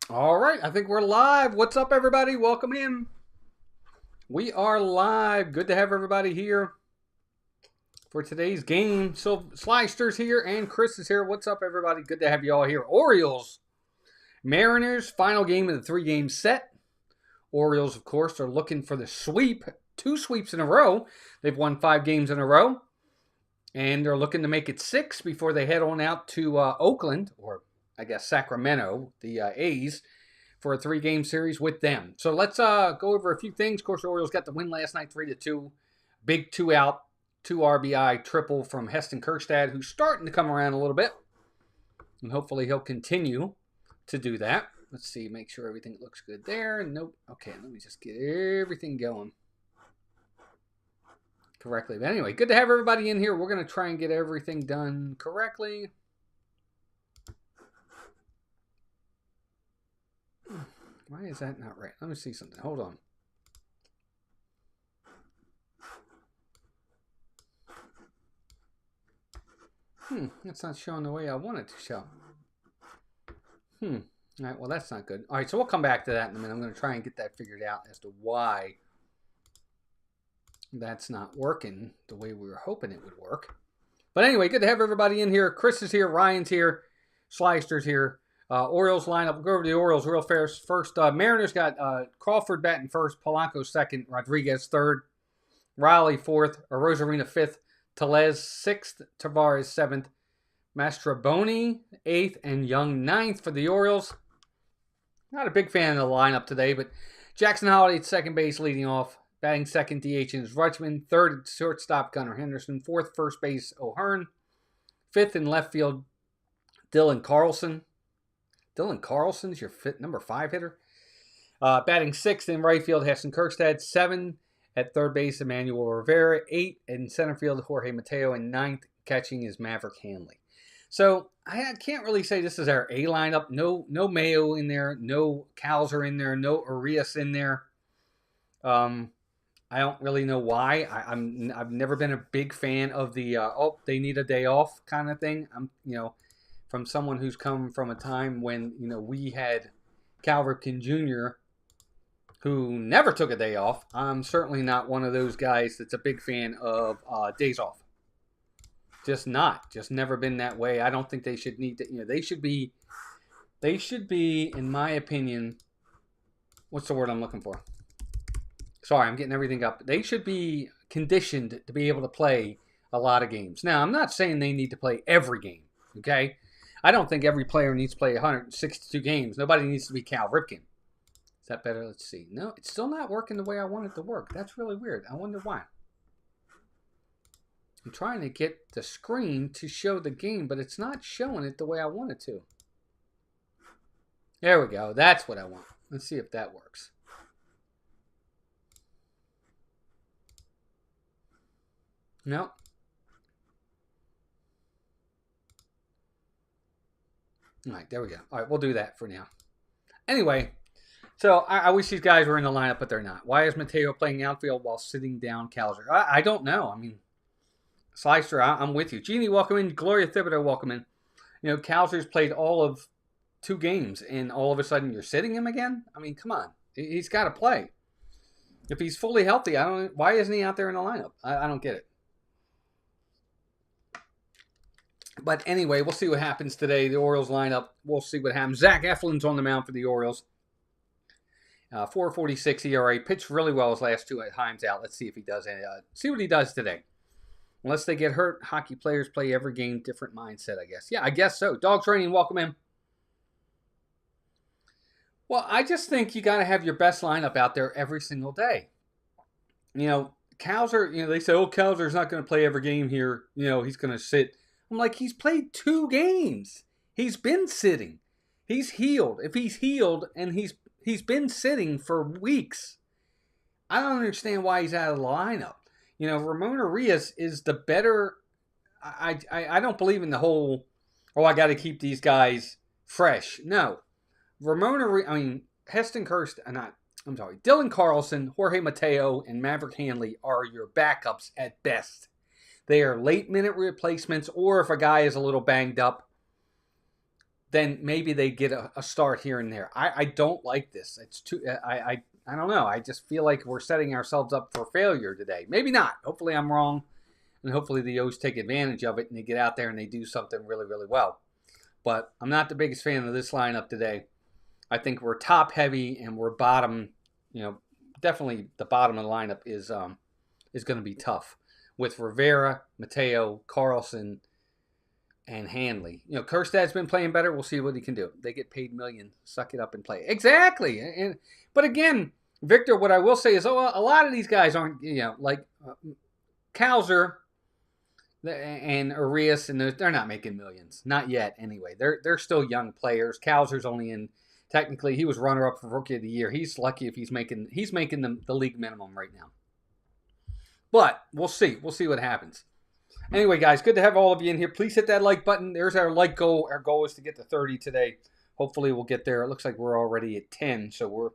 All right, I think we're live. What's up, everybody? Welcome in. We are live. Good to have everybody here for today's game. So, Slyster's here and Chris is here. What's up, everybody? Good to have you all here. Orioles, Mariners, final game of the three-game set. Orioles, of course, are looking for the sweep. 2 sweeps in a row. They've won 5 games in a row. And they're looking to make it 6 before they head on out to Oakland, or I guess Sacramento, the A's, for a 3-game series with them. So let's go over a few things. Of course, the Orioles got the win last night, 3-2. Big 2-out, 2 RBI triple from Heston Kjerstad, who's starting to come around a little bit. And hopefully he'll continue to do that. Let's see, make sure everything looks good there. Nope. Okay, let me just get everything going correctly. But anyway, good to have everybody in here. We're going to try and get everything done correctly. Why is that not right? Let me see something. Hold on. That's not showing the way I want it to show. All right, well, that's not good. All right, so we'll come back to that in a minute. I'm going to try and get that figured out as to why that's not working the way we were hoping it would work. But anyway, good to have everybody in here. Chris is here. Ryan's here. Slyster's here. Orioles lineup. We'll go over the Orioles real fast. First, Mariners got Crawford batting first, Polanco second, Rodriguez third, Riley fourth, Rosarina fifth, Tellez sixth, Tavares seventh, Mastroboni eighth, and Young ninth for the Orioles. Not a big fan of the lineup today, but Jackson Holliday at second base leading off. Batting second, DH is Rutschman. Third, shortstop, Gunnar Henderson. Fourth, first base, O'Hearn. Fifth, in left field, Dylan Carlson. Dylan Carlson's your number 5 hitter. Batting sixth in right field, Heston Kjerstad. 7 at third base, Emmanuel Rivera. 8 in center field, Jorge Mateo. And 9th catching is Maverick Hanley. So I can't really say this is our A lineup. No Mayo in there. No Calzer in there. No Arias in there. I don't really know why. I've never been a big fan of the they need a day off kind of thing. I'm from someone who's come from a time when we had Cal Ripken Jr. who never took a day off. I'm certainly not one of those guys that's a big fan of days off. Just never been that way. I don't think they should need to. They should be, in my opinion. What's the word I'm looking for? Sorry, I'm getting everything up. They should be conditioned to be able to play a lot of games. Now, I'm not saying they need to play every game, okay? I don't think every player needs to play 162 games. Nobody needs to be Cal Ripken. Is that better? Let's see. No, it's still not working the way I want it to work. That's really weird. I wonder why. I'm trying to get the screen to show the game, but it's not showing it the way I want it to. There we go. That's what I want. Let's see if that works. No. All right, there we go. All right, we'll do that for now. Anyway, so I wish these guys were in the lineup, but they're not. Why is Mateo playing outfield while sitting down Calzer? I don't know. I mean, Slyster, I'm with you. Jeannie, welcome in. Gloria Thibodeau, welcome in. Calzer's played all of 2 games, and all of a sudden you're sitting him again? I mean, come on. He's got to play. If he's fully healthy, why isn't he out there in the lineup? I don't get it. But anyway, we'll see what happens today. The Orioles lineup, we'll see what happens. Zach Eflin's on the mound for the Orioles. 4.46 ERA. Pitched really well his last 2 times out. Let's see if he does. See what he does today. Unless they get hurt, hockey players play every game. Different mindset, I guess. Yeah, I guess so. Dog Training, welcome in. Well, I just think you got to have your best lineup out there every single day. Calzer, they say, Calzer's not going to play every game here. He's going to sit. I'm like, he's played 2 games. He's been sitting. He's healed. If he's healed and he's been sitting for weeks, I don't understand why he's out of the lineup. Ramon Arias is the better. I don't believe in the whole, I got to keep these guys fresh. No. Heston Kjerstad, Dylan Carlson, Jorge Mateo, and Maverick Hanley are your backups at best. They are late-minute replacements, or if a guy is a little banged up, then maybe they get a start here and there. I don't like this. It's too. I don't know. I just feel like we're setting ourselves up for failure today. Maybe not. Hopefully I'm wrong, and hopefully the O's take advantage of it and they get out there and they do something really, really well. But I'm not the biggest fan of this lineup today. I think we're top heavy and we're bottom. Definitely the bottom of the lineup is going to be tough with Rivera, Mateo, Carlson, and Hanley. Kerstad's been playing better. We'll see what he can do. They get paid millions. Suck it up and play. Exactly. But again, Victor, what I will say is, a lot of these guys aren't, like Cowser and Arias, and they're not making millions. Not yet, anyway. They're still young players. Cowser's only in, technically, he was runner-up for Rookie of the Year. He's lucky if he's making the league minimum right now. But we'll see. We'll see what happens. Anyway, guys, good to have all of you in here. Please hit that like button. There's our like goal. Our goal is to get to 30 today. Hopefully we'll get there. It looks like we're already at 10, so we're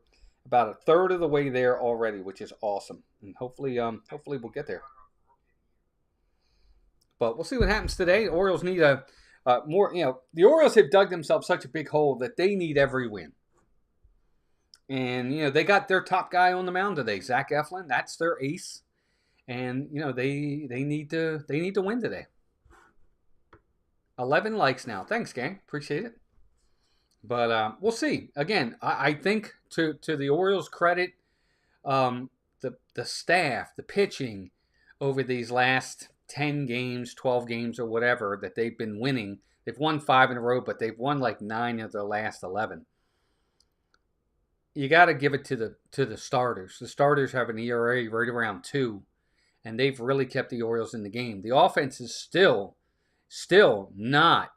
about a third of the way there already, which is awesome. And hopefully we'll get there. But we'll see what happens today. The Orioles need a more, the Orioles have dug themselves such a big hole that they need every win. And, they got their top guy on the mound today, Zach Eflin. That's their ace. And they need to win today. 11 likes now. Thanks, gang. Appreciate it. But we'll see. Again, I think to the Orioles' credit, the staff, the pitching over these last 10 games, 12 games, or whatever that they've been winning. They've won 5 in a row, but they've won like 9 of their last 11. You got to give it to the starters. The starters have an ERA right around 2. And they've really kept the Orioles in the game. The offense is still not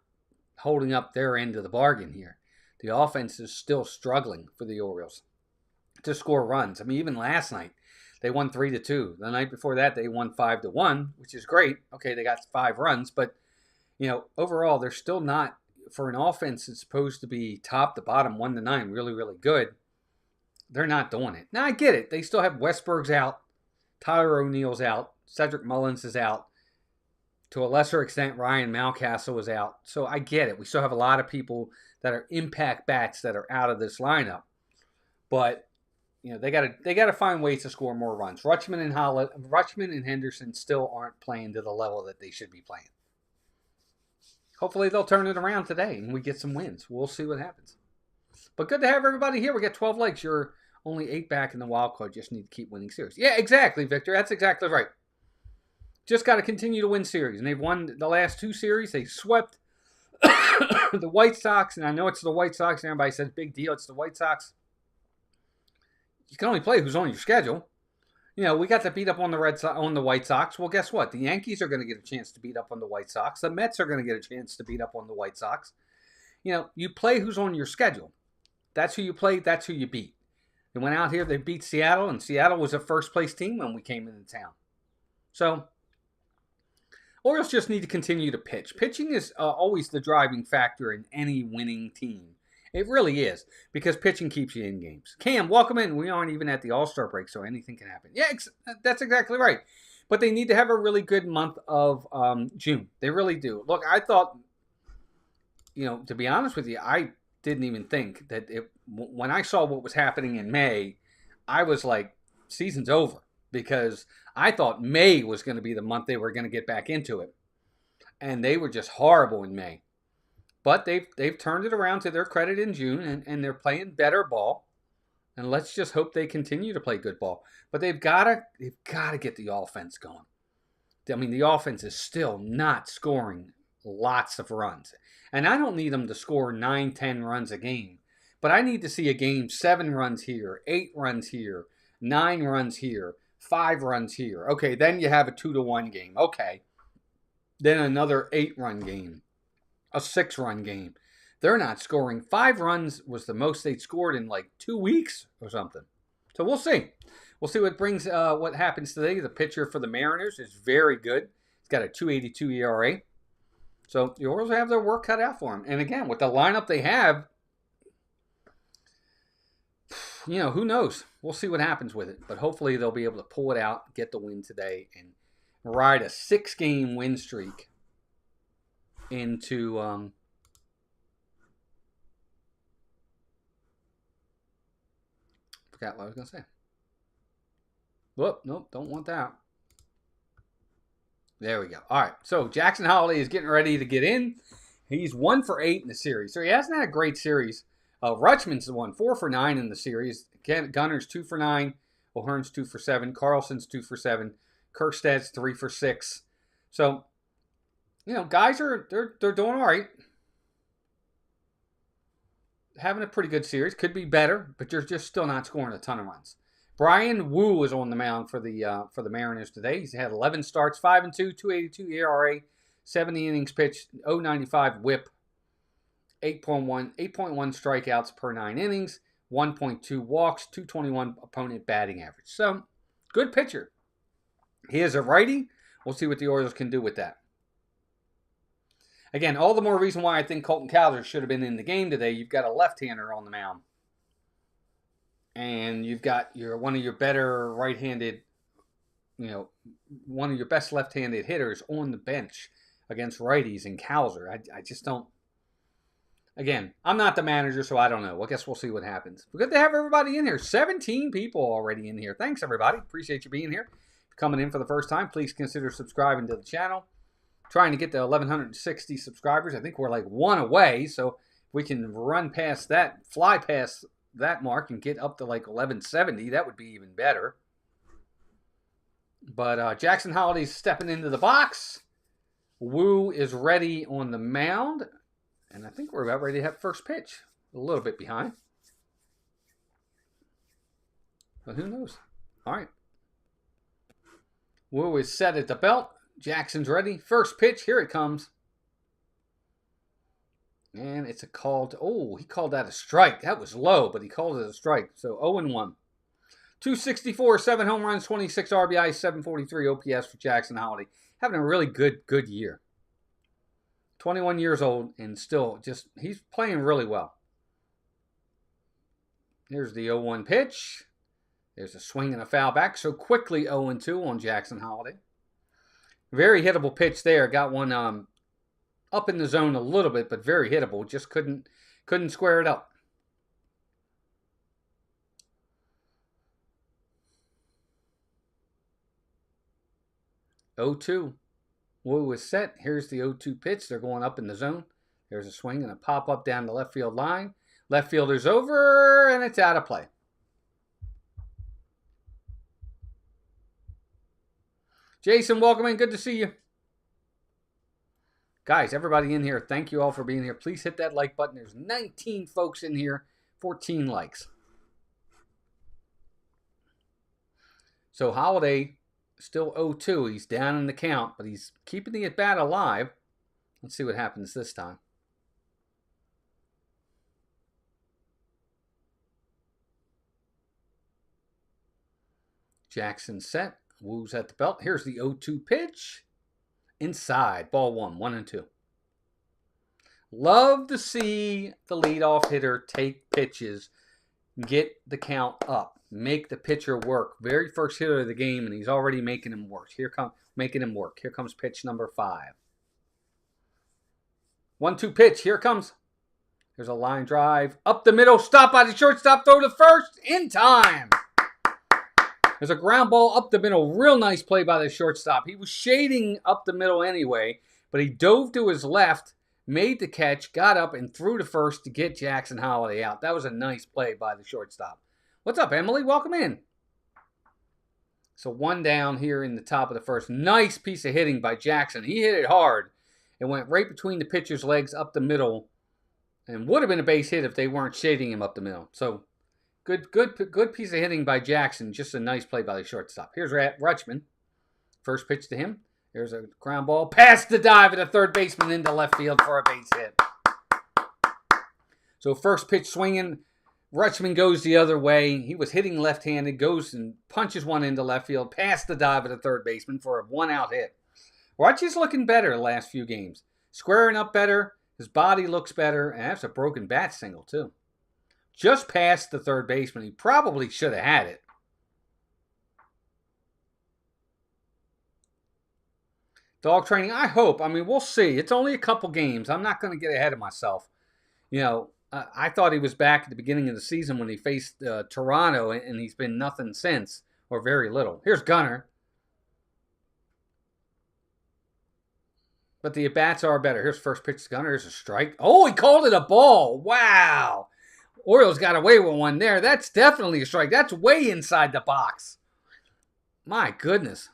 holding up their end of the bargain here. The offense is still struggling for the Orioles to score runs. I mean, even last night, they won 3-2. The night before that, they won 5-1, which is great. Okay, they got 5 runs, but, overall, they're still not, for an offense that's supposed to be top to bottom, 1-9, really, really good. They're not doing it. Now, I get it. They still have Westberg's out. Tyler O'Neill's out. Cedric Mullins is out. To a lesser extent, Ryan Mountcastle is out. So I get it. We still have a lot of people that are impact bats that are out of this lineup. But they gotta find ways to score more runs. Rutschman and Henderson still aren't playing to the level that they should be playing. Hopefully they'll turn it around today and we get some wins. We'll see what happens. But good to have everybody here. We got 12 likes. You're only 8 back in the wild card. Just need to keep winning series. Yeah, exactly, Victor. That's exactly right. Just got to continue to win series. And they've won the last 2 series. They swept the White Sox. And I know it's the White Sox. And everybody says, big deal. It's the White Sox. You can only play who's on your schedule. We got to beat up on the White Sox. Well, guess what? The Yankees are going to get a chance to beat up on the White Sox. The Mets are going to get a chance to beat up on the White Sox. You play who's on your schedule. That's who you play. That's who you beat. They went out here, they beat Seattle, and Seattle was a first-place team when we came into town. So, Orioles just need to continue to pitch. Pitching is always the driving factor in any winning team. It really is, because pitching keeps you in games. Cam, welcome in. We aren't even at the All-Star break, so anything can happen. Yeah, that's exactly right. But they need to have a really good month of June. They really do. Look, I thought, to be honest with you, I didn't even think that when I saw what was happening in May, I was like, season's over, because I thought May was going to be the month they were going to get back into it. And they were just horrible in May. But they've turned it around to their credit in June, and they're playing better ball. And let's just hope they continue to play good ball. But they've got to get the offense going. I mean, the offense is still not scoring lots of runs. And I don't need them to score 9, 10 runs a game. But I need to see a game 7 runs here, 8 runs here, 9 runs here, 5 runs here. Okay, then you have a 2-1 game. Okay. Then another 8-run game, a 6-run game. They're not scoring. 5 runs was the most they'd scored in like 2 weeks or something. So we'll see. We'll see what happens today. The pitcher for the Mariners is very good. He's got a 2.82 ERA. So the Orioles have their work cut out for them. And again, with the lineup they have, who knows? We'll see what happens with it. But hopefully they'll be able to pull it out, get the win today, and ride a 6-game win streak into Forgot what I was going to say. Whoop, nope, don't want that. There we go. All right, so Jackson Holiday is getting ready to get in. He's 1 for 8 in the series, so he hasn't had a great series. Rutschman's the one, 4 for 9 in the series. Gunner's 2 for 9. O'Hearn's 2 for 7. Carlson's 2 for 7. Kirkstad's 3 for 6. So, guys are they're doing all right. Having a pretty good series. Could be better, but you're just still not scoring a ton of runs. Brian Wu is on the mound for the Mariners today. He's had 11 starts, 5-2, 2.82 ERA, 70 innings pitched, 0.95 WHIP, 8.1 strikeouts per 9 innings, 1.2 walks, 221 opponent batting average. So, good pitcher. He is a righty. We'll see what the Orioles can do with that. Again, all the more reason why I think Colton Cowser should have been in the game today. You've got a left-hander on the mound. And you've got one of your better right-handed, one of your best left-handed hitters on the bench against righties in Cowser. I just don't. Again, I'm not the manager, so I don't know. I guess we'll see what happens. But good to have everybody in here. 17 people already in here. Thanks, everybody. Appreciate you being here. If you're coming in for the first time, please consider subscribing to the channel. Trying to get to 1,160 subscribers. I think we're like 1 away, so if we can run past that, fly past that mark and get up to like 1170, that would be even better. But Jackson Holiday's stepping into the box. Wu is ready on the mound. And I think we're about ready to have first pitch. A little bit behind. But who knows? All right. Wu is set at the belt. Jackson's ready. First pitch. Here it comes. And it's a call to, he called that a strike. That was low, but he called it a strike. So 0-1. 264, 7 home runs, 26 RBI, 743 OPS for Jackson Holiday. Having a really good year. 21 years old and still he's playing really well. Here's the 0-1 pitch. There's a swing and a foul back. So quickly 0-2 on Jackson Holiday. Very hittable pitch there. Got one up in the zone a little bit, but very hittable. Just couldn't square it up. (0-2). Wu is set. Here's the 0-2 pitch. They're going up in the zone. There's a swing and a pop up down the left field line. Left fielder's over, and it's out of play. Jason, welcome in. Good to see you. Guys, everybody in here, thank you all for being here. Please hit that like button. There's 19 folks in here, 14 likes. So Holiday, still 0-2. He's down in the count, but he's keeping the at-bat alive. Let's see what happens this time. Jackson set. Wu's at the belt. Here's the 0-2 pitch. Inside. Ball 1. 1-2. Love to see the leadoff hitter take pitches. Get the count up. Make the pitcher work. Very first hitter of the game, and he's already making him work. Here comes pitch number 5. 1-2 pitch. Here it comes. There's a line drive. Up the middle. Stop by the shortstop. Throw to first. In time. There's a ground ball up the middle. Real nice play by the shortstop. He was shading up the middle anyway, but he dove to his left, made the catch, got up, and threw to first to get Jackson Holiday out. That was a nice play by the shortstop. What's up, Emily? Welcome in. So 1 down here in the top of the first. Nice piece of hitting by Jackson. He hit it hard. It went right between the pitcher's legs up the middle, and would have been a base hit if they weren't shading him up the middle. So Good piece of hitting by Jackson. Just a nice play by the shortstop. Here's Rutschman. First pitch to him. There's a ground ball. Past the dive of the third baseman into left field for a base hit. So first pitch swinging. Rutschman goes the other way. He was hitting left-handed. Goes and punches one into left field. Past the dive of the third baseman for a 1-out hit. Rutsch is looking better the last few games. Squaring up better. His body looks better. And that's a broken bat single, too. Just past the third baseman. He probably should have had it. Dog training, I hope. I mean, we'll see. It's only a couple games. I'm not going to get ahead of myself. I thought he was back at the beginning of the season when he faced Toronto, and he's been nothing since, or very little. Here's Gunnar. But the at-bats are better. Here's first pitch to Gunnar. Here's a strike. Oh, he called it a ball. Wow. Orioles got away with one there. That's definitely a strike. That's way inside the box. My goodness.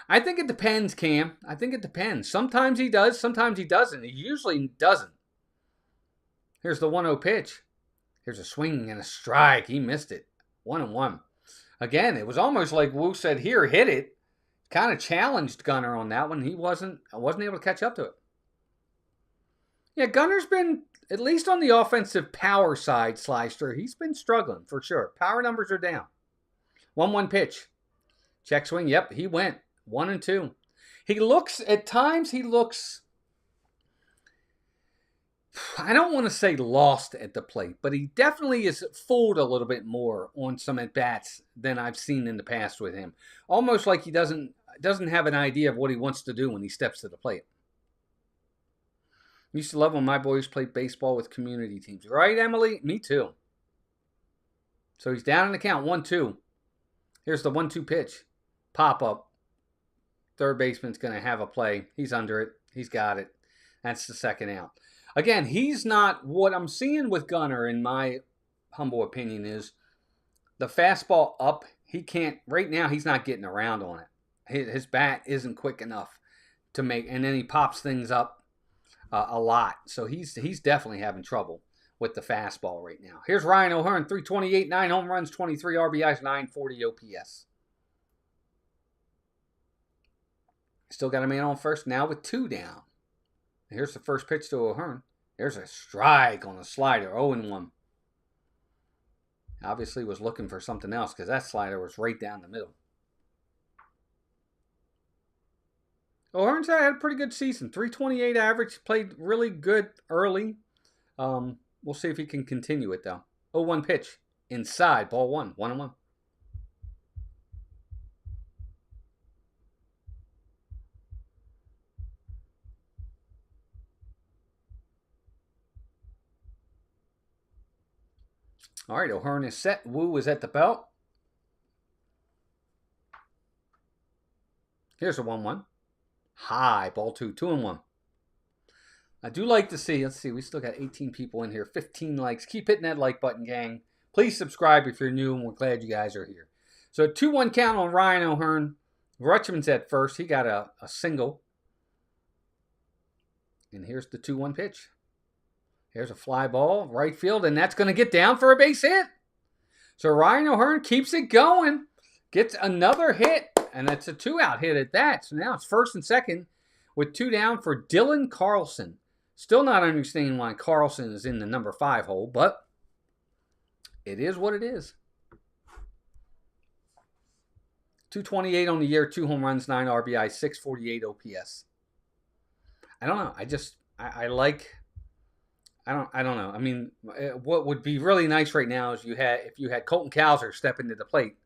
I think it depends, Cam. I think it depends. Sometimes he does. Sometimes he doesn't. He usually doesn't. Here's the 1-0 pitch. Here's a swing and a strike. He missed it. 1-1. Again, it was almost like Wu said, here, hit it. Kind of challenged Gunnar on that one. I wasn't able to catch up to it. Yeah, Gunner's been, at least on the offensive power side, Slyster, he's been struggling for sure. Power numbers are down. 1-1 pitch. Check swing. Yep, he went. 1-2. At times he looks, I don't want to say lost at the plate, but he definitely is fooled a little bit more on some at-bats than I've seen in the past with him. Almost like he doesn't have an idea of what he wants to do when he steps to the plate. I used to love when my boys played baseball with community teams. Right, Emily? Me too. So he's down in the count, 1-2. Here's the 1-2 pitch. Pop up. Third baseman's going to have a play. He's under it. He's got it. That's the second out. Again, he's not, what I'm seeing with Gunnar, in my humble opinion, is the fastball up. He can't, right now, he's not getting around on it. His bat isn't quick enough to make, and then he pops things up a lot. So he's definitely having trouble with the fastball right now. Here's Ryan O'Hearn, 328, 9 home runs, 23 RBIs, 940 OPS. Still got a man on first now with 2 down. Here's the first pitch to O'Hearn. There's a strike on a slider, 0-1. Obviously was looking for something else because that slider was right down the middle. O'Hearn's had a pretty good season. 328 average. Played really good early. We'll see if he can continue it, though. 0-1 pitch. Inside. Ball 1. 1-1. All right, O'Hearn is set. Wu is at the belt. Here's a 1-1. High, ball 2, 2-1. I do like to see, let's see, we still got 18 people in here, 15 likes. Keep hitting that like button, gang. Please subscribe if you're new, and we're glad you guys are here. So 2-1 count on Ryan O'Hearn. Rutschman's at first. He got a single. And here's the 2-1 pitch. Here's a fly ball, right field, and that's going to get down for a base hit. So Ryan O'Hearn keeps it going, gets another hit, and that's a 2-out hit at that. So now it's first and second with 2 down for Dylan Carlson. Still not understanding why Carlson is in the number 5 hole, but it is what it is. 228 on the year, 2 home runs, 9 RBI, 648 OPS. I don't know. I don't know. I mean, what would be really nice right now is if you had Colton Cowser step into the plate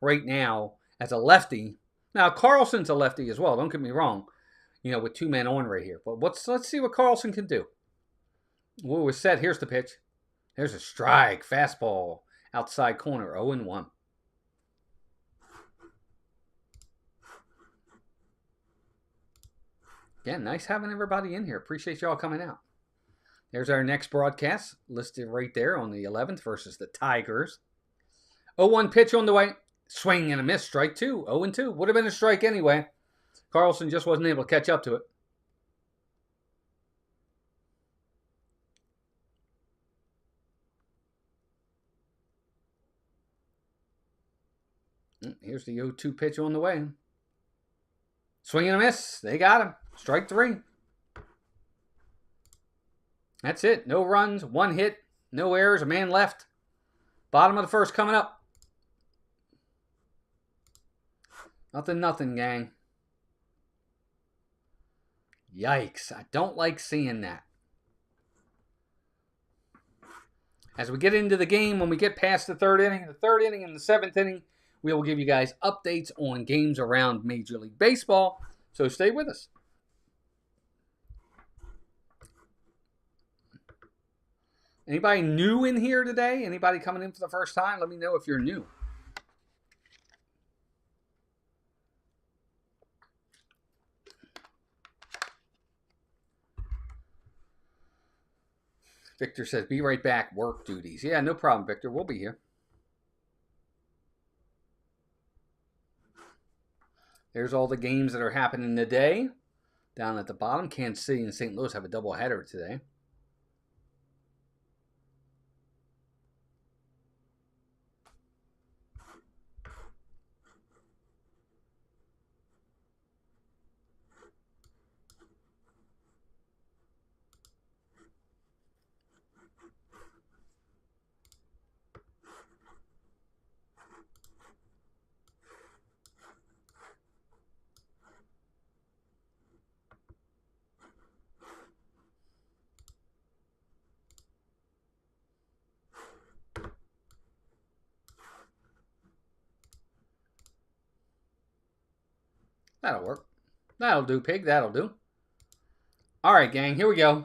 right now as a lefty. Now, Carlson's a lefty as well. Don't get me wrong. With 2 men on right here. But let's see what Carlson can do. Wu is set. Here's the pitch. There's a strike. Fastball. Outside corner. 0-1. Again, nice having everybody in here. Appreciate y'all coming out. There's our next broadcast, listed right there on the 11th versus the Tigers. 0-1 pitch on the way. Swing and a miss. Strike 2. 0-2. Would have been a strike anyway. Carlson just wasn't able to catch up to it. Here's the 0-2 pitch on the way. Swing and a miss. They got him. Strike 3. That's it. No runs, 1 hit, no errors, a man left. Bottom of the first coming up. Nothing, gang. Yikes. I don't like seeing that. As we get into the game, when we get past the third inning and the 7th inning, we will give you guys updates on games around Major League Baseball. So stay with us. Anybody new in here today? Anybody coming in for the first time? Let me know if you're new. Victor says, be right back, work duties. Yeah, no problem, Victor. We'll be here. There's all the games that are happening today. Down at the bottom, Kansas City and St. Louis have a doubleheader today. That'll work. That'll do, pig. That'll do. All right, gang. Here we go.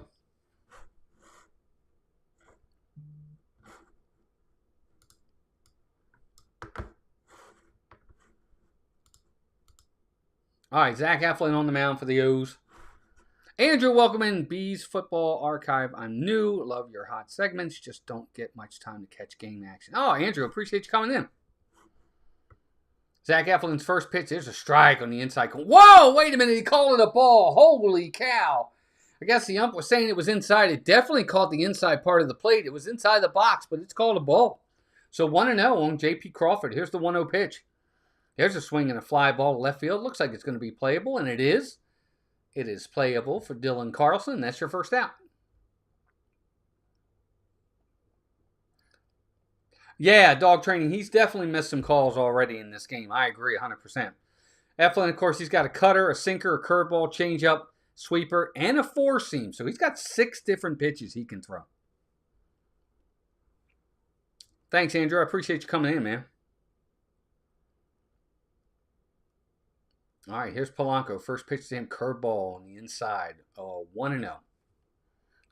All right, Zach Eflin on the mound for the O's. Andrew, welcome in Bees Football Archive. I'm new. Love your hot segments. Just don't get much time to catch game action. Oh, Andrew, appreciate you coming in. Zach Eflin's first pitch. There's a strike on the inside. Whoa, wait a minute. He called it a ball. Holy cow. I guess the ump was saying it was inside. It definitely caught the inside part of the plate. It was inside the box, but it's called a ball. So 1-0 on J.P. Crawford. Here's the 1-0 pitch. There's a swing and a fly ball to left field. Looks like it's going to be playable, and it is. It is playable for Dylan Carlson. That's your first out. Yeah, dog training. He's definitely missed some calls already in this game. I agree 100%. Eflin, of course, he's got a cutter, a sinker, a curveball, changeup, sweeper, and a four-seam. So he's got 6 different pitches he can throw. Thanks, Andrew. I appreciate you coming in, man. All right, here's Polanco. First pitch to him, curveball on the inside. Oh, 1-0.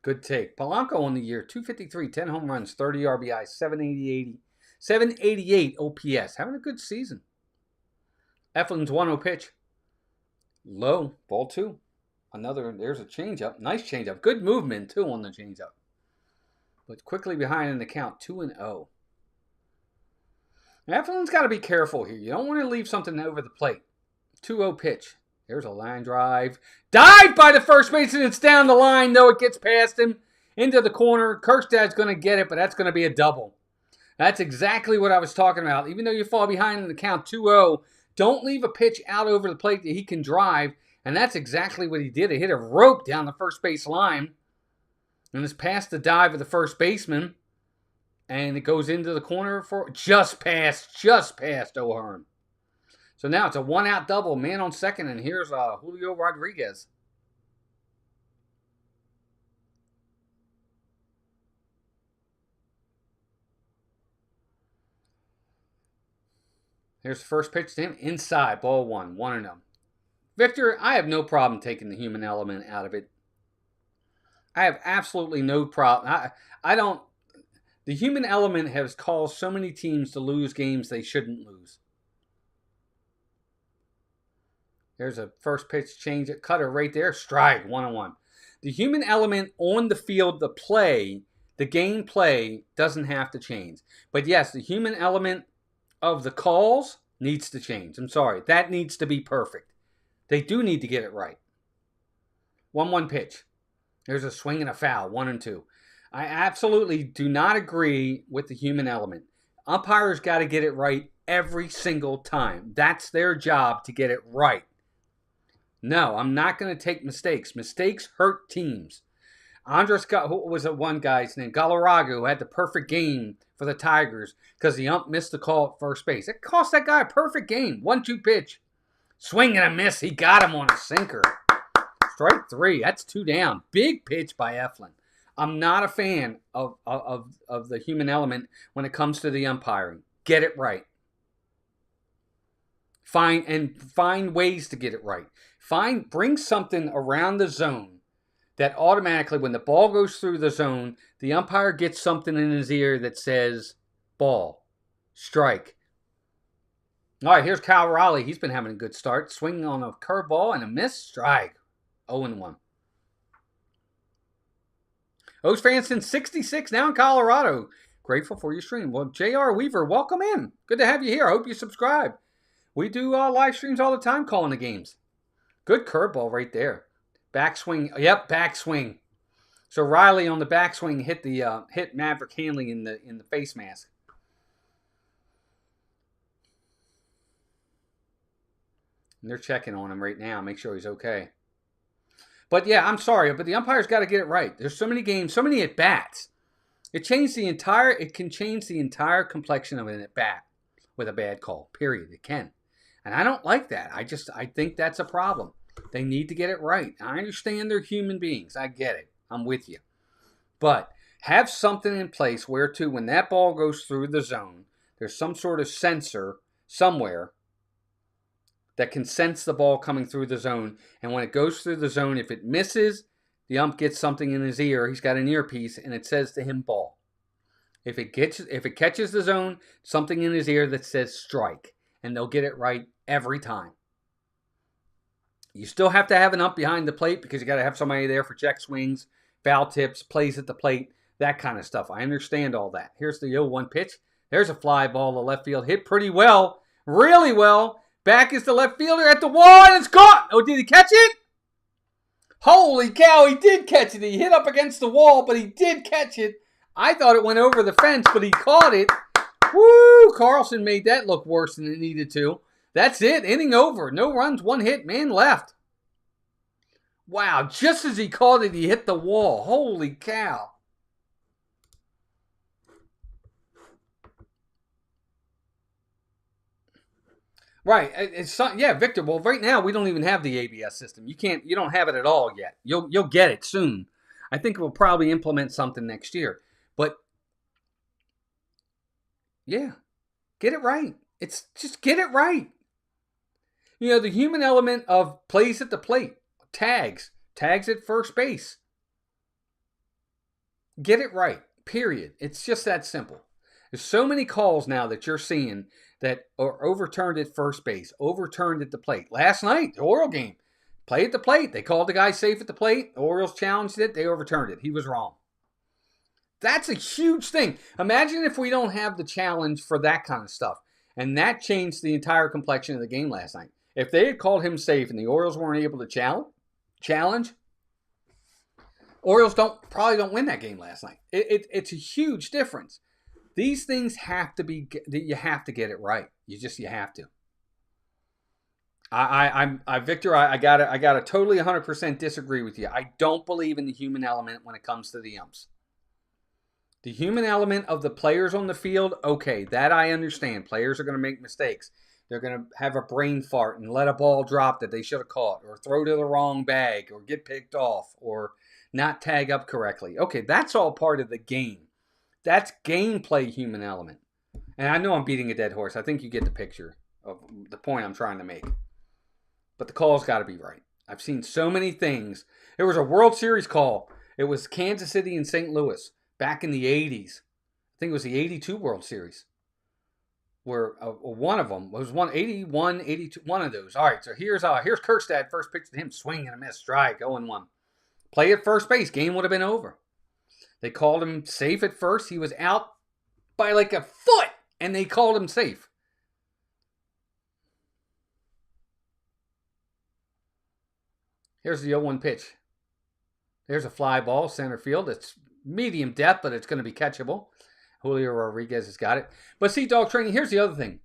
Good take. Polanco on the year, 253, 10 home runs, 30 RBI, 788 OPS. Having a good season. Eflin's 1-0 pitch. Low, ball 2. There's a changeup. Nice changeup. Good movement, too, on the changeup. But quickly behind in the count, 2-0. Eflin's got to be careful here. You don't want to leave something over the plate. 2-0 pitch. There's a line drive. Dive by the first baseman. It's down the line. No, it gets past him. Into the corner. Kirkstad's going to get it, but that's going to be a double. That's exactly what I was talking about. Even though you fall behind in the count 2-0, don't leave a pitch out over the plate that he can drive. And that's exactly what he did. He hit a rope down the first base line. And it's past the dive of the first baseman. And it goes into the corner for just past O'Hearn. So now it's a 1-out double, man on second, and here's Julio Rodriguez. Here's the first pitch to him, inside, ball 1, 1-0. Victor, I have no problem taking the human element out of it. I have absolutely no problem. The human element has caused so many teams to lose games they shouldn't lose. There's a first pitch change at cutter right there. Strike, 1-1. The human element on the field, the game play doesn't have to change. But yes, the human element of the calls needs to change. I'm sorry. That needs to be perfect. They do need to get it right. 1-1 pitch. There's a swing and a foul, 1-2. I absolutely do not agree with the human element. Umpires got to get it right every single time. That's their job, to get it right. No, I'm not going to take mistakes. Mistakes hurt teams. Who was that one guy's name? Galarraga had the perfect game for the Tigers because the ump missed the call at first base. It cost that guy a perfect game. 1-2 pitch. Swing and a miss. He got him on a sinker. Strike 3. That's 2 down. Big pitch by Eflin. I'm not a fan of the human element when it comes to the umpiring. Get it right. Find ways to get it right. Bring something around the zone that automatically, when the ball goes through the zone, the umpire gets something in his ear that says ball, strike. All right, here's Kyle Raleigh. He's been having a good start. Swinging on a curveball and a miss, strike. 0-1. Oaks fans since 66, now in Colorado. Grateful for your stream. Well, J.R. Weaver, welcome in. Good to have you here. I hope you subscribe. We do live streams all the time calling the games. Good curveball right there. Backswing. Yep, backswing. So Riley on the backswing hit Maverick Hanley in the face mask. And they're checking on him right now. Make sure he's okay. But yeah, I'm sorry, but the umpire's got to get it right. There's so many games, so many at-bats. It can change the entire complexion of an at-bat with a bad call. Period. It can. And I don't like that. I think that's a problem. They need to get it right. I understand they're human beings. I get it. I'm with you. But have something in place where, too, when that ball goes through the zone, there's some sort of sensor somewhere that can sense the ball coming through the zone. And when it goes through the zone, if it misses, the ump gets something in his ear. He's got an earpiece, and it says to him, ball. If it catches the zone, something in his ear that says strike. And they'll get it right every time. You still have to have an ump behind the plate because you got to have somebody there for check swings, foul tips, plays at the plate, that kind of stuff. I understand all that. Here's the 0-1 pitch. There's a fly ball to left field. Hit pretty well. Really well. Back is the left fielder at the wall, and it's caught. Oh, did he catch it? Holy cow, he did catch it. He hit up against the wall, but he did catch it. I thought it went over the fence, but he caught it. Woo! Carlson made that look worse than it needed to. That's it. Inning over. No runs, one hit, man left. Wow, just as he caught it, he hit the wall. Holy cow. Right. Yeah, Victor. Well, right now we don't even have the ABS system. You don't have it at all yet. You'll get it soon. I think we'll probably implement something next year. But yeah, get it right. Just get it right. You know, the human element of plays at the plate, tags at first base. Get it right. Period. It's just that simple. There's so many calls now that you're seeing that are overturned at first base, overturned at the plate. Last night, the Oriole game, play at the plate. They called the guy safe at the plate. The Orioles challenged it. They overturned it. He was wrong. That's a huge thing. Imagine if we don't have the challenge for that kind of stuff. And that changed the entire complexion of the game last night. If they had called him safe and the Orioles weren't able to challenge, Orioles probably don't win that game last night. It's a huge difference. These things you have to get it right. You have to. Victor, I gotta totally 100% disagree with you. I don't believe in the human element when it comes to the umps. The human element of the players on the field, okay, that I understand. Players are going to make mistakes. They're going to have a brain fart and let a ball drop that they should have caught, or throw to the wrong bag, or get picked off, or not tag up correctly. Okay, that's all part of the game. That's gameplay human element. And I know I'm beating a dead horse. I think you get the picture of the point I'm trying to make. But the call's got to be right. I've seen so many things. There was a World Series call. It was Kansas City and St. Louis back in the 80s. I think it was the 82 World Series. Where one of them was 81, 82, one of those. All right, so here's Kirkstad, first pitch to him, swing and a miss, strike, 0-1. Play at first base, game would have been over. They called him safe at first. He was out by like a foot, and they called him safe. Here's the 0-1 pitch. There's a fly ball, center field. It's medium depth, but it's going to be catchable. Julio Rodriguez has got it. But see, dog training, here's the other thing.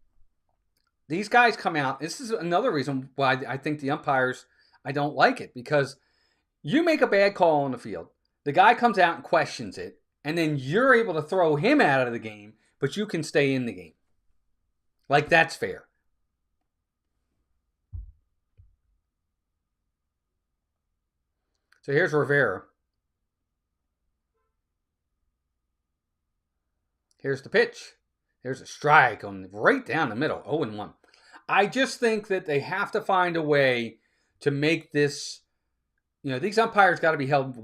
These guys come out. This is another reason why I think the umpires, I don't like it. Because you make a bad call on the field. The guy comes out and questions it. And then you're able to throw him out of the game. But you can stay in the game. Like, that's fair. So here's Rivera. Here's the pitch. There's a strike on right down the middle, 0-1. I just think that they have to find a way to make this these umpires got to be held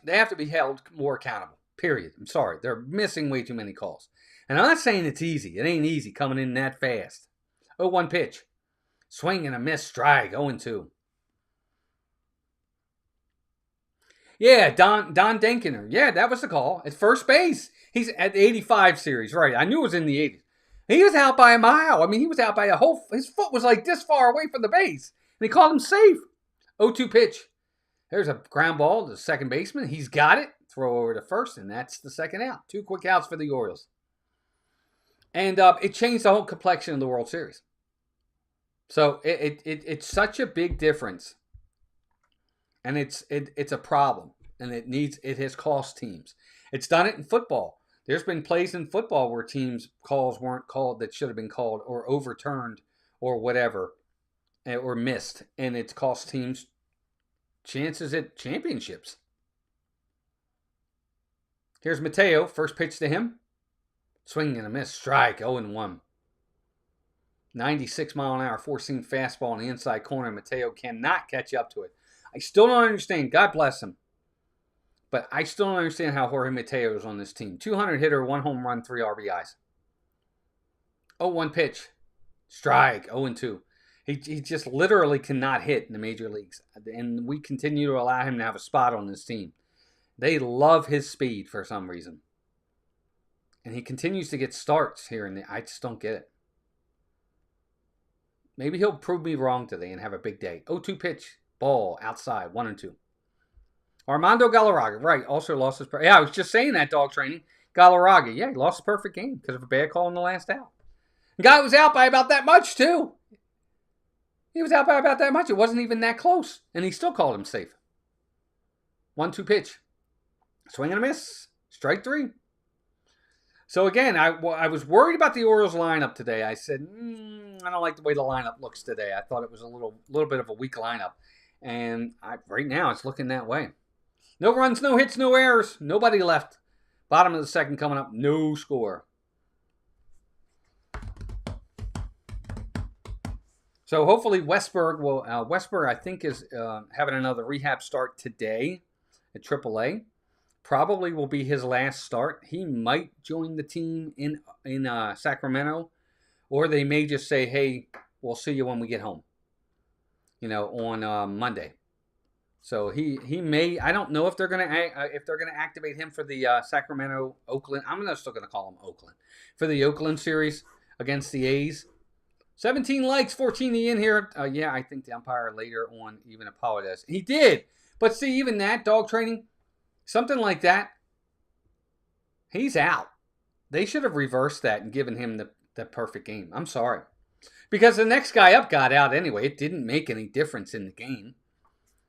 they have to be held more accountable, period. I'm sorry. They're missing way too many calls. And I'm not saying it's easy. It ain't easy coming in that fast. 0-1 pitch. Swing and a miss, strike, 0-2. Yeah, Don Denkiner. Yeah, that was the call. At first base. He's at the 85 series, right. I knew it was in the 80s. He was out by a mile. I mean, he was out by his foot was like this far away from the base. And he called him safe. 0-2 pitch. There's a ground ball to the second baseman. He's got it. Throw over to first, and that's the second out. 2 quick outs for the Orioles. And it changed the whole complexion of the World Series. So it's such a big difference. And it's a problem. And it has cost teams. It's done it in football. There's been plays in football where teams' calls weren't called that should have been called, or overturned, or whatever, or missed. And it's cost teams chances at championships. Here's Mateo. First pitch to him. Swing and a miss. Strike. 0-1. 96-mile-an-hour four-seam fastball in the inside corner. Mateo cannot catch up to it. I still don't understand. God bless him. But I still don't understand how Jorge Mateo is on this team. 200 hitter, 1 home run, 3 RBIs. 0-1 pitch. Strike. 0-2. He just literally cannot hit in the major leagues. And we continue to allow him to have a spot on this team. They love his speed for some reason. And he continues to get starts here and there. I just don't get it. Maybe he'll prove me wrong today and have a big day. 0-2 pitch. Ball outside. 1-2. Armando Galarraga. Right. Also lost his... Yeah, I was just saying that, dog training. Galarraga. Yeah, he lost a perfect game because of a bad call in the last out. The guy was out by about that much, too. He was out by about that much. It wasn't even that close. And he still called him safe. 1-2 pitch. Swing and a miss. Strike 3. So again, I was worried about the Orioles lineup today. I said, I don't like the way the lineup looks today. I thought it was a little bit of a weak lineup. And right now, it's looking that way. No runs, no hits, no errors. Nobody left. Bottom of the second coming up. No score. So hopefully Westberg, I think, is having another rehab start today at AAA. Probably will be his last start. He might join the team in Sacramento, or they may just say, "Hey, we'll see you when we get home." On Monday. So he may. I don't know if they're gonna activate him for the Sacramento Oakland. I'm still gonna call him Oakland for the Oakland series against the A's. 17 likes, 14 in here. Yeah, I think the umpire later on even apologized. He did, but see, even that dog training. Something like that, he's out. They should have reversed that and given him the perfect game. I'm sorry. Because the next guy up got out anyway. It didn't make any difference in the game.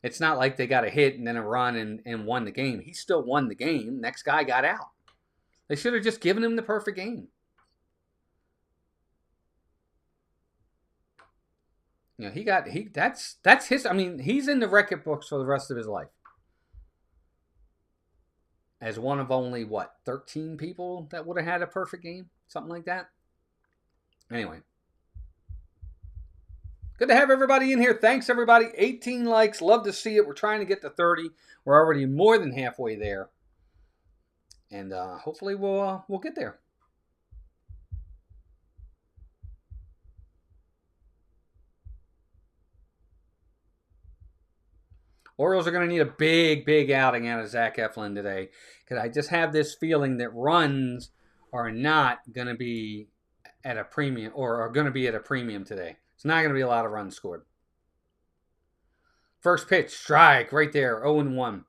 It's not like they got a hit and then a run and won the game. He still won the game. Next guy got out. They should have just given him the perfect game. That's his. I mean, he's in the record books for the rest of his life. As one of only, 13 people that would have had a perfect game? Something like that. Anyway. Good to have everybody in here. Thanks, everybody. 18 likes. Love to see it. We're trying to get to 30. We're already more than halfway there. And hopefully we'll get there. Orioles are going to need a big, big outing out of Zach Eflin today. Because I just have this feeling that runs are not going to be at a premium, or are going to be at a premium today. It's not going to be a lot of runs scored. First pitch, strike, right there, 0-1.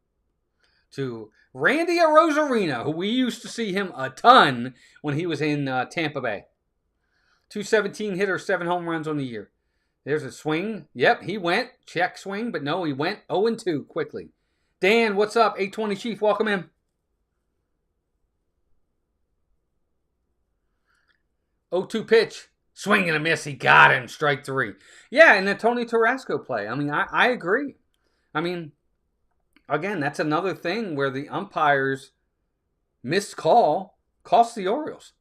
To Randy Arozarena, who we used to see him a ton when he was in Tampa Bay. 217 hitter, 7 home runs on the year. There's a swing. Yep, he went. Check swing, but no, he went 0-2 quickly. Dan, what's up? 820 Chief, welcome in. 0-2 pitch. Swing and a miss. He got him. Strike 3. Yeah, and the Tony Tarasco play. I mean, I agree. I mean, again, that's another thing where the umpires missed call cost the Orioles.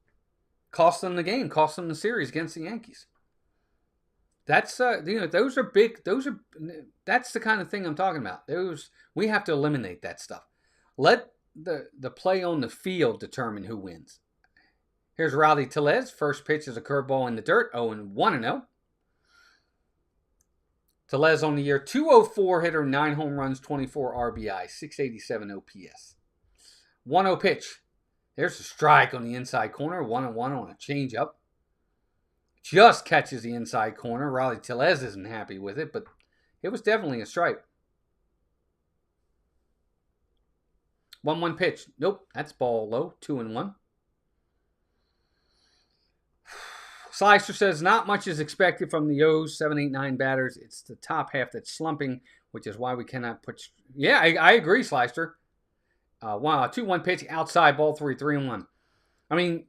Cost them the game. Cost them the series against the Yankees. That's those are big. That's the kind of thing I'm talking about. Those we have to eliminate that stuff. Let the play on the field determine who wins. Here's Rowdy Tellez. First pitch is a curveball in the dirt. 0-1-0. Tellez on the year, 204 hitter, 9 home runs, 24 RBI, 687 OPS. 1-0 pitch. There's a strike on the inside corner. 1-1 on a changeup. Just catches the inside corner. Rowdy Tellez isn't happy with it, but it was definitely a strike. 1-1 pitch. Nope, that's ball low. 2-1. Slicer says, not much is expected from the O's 7, 8, 9 batters. It's the top half that's slumping, which is why we cannot put... Yeah, I agree, Slicer. 2-1 pitch, outside, ball 3, 3-1. I mean,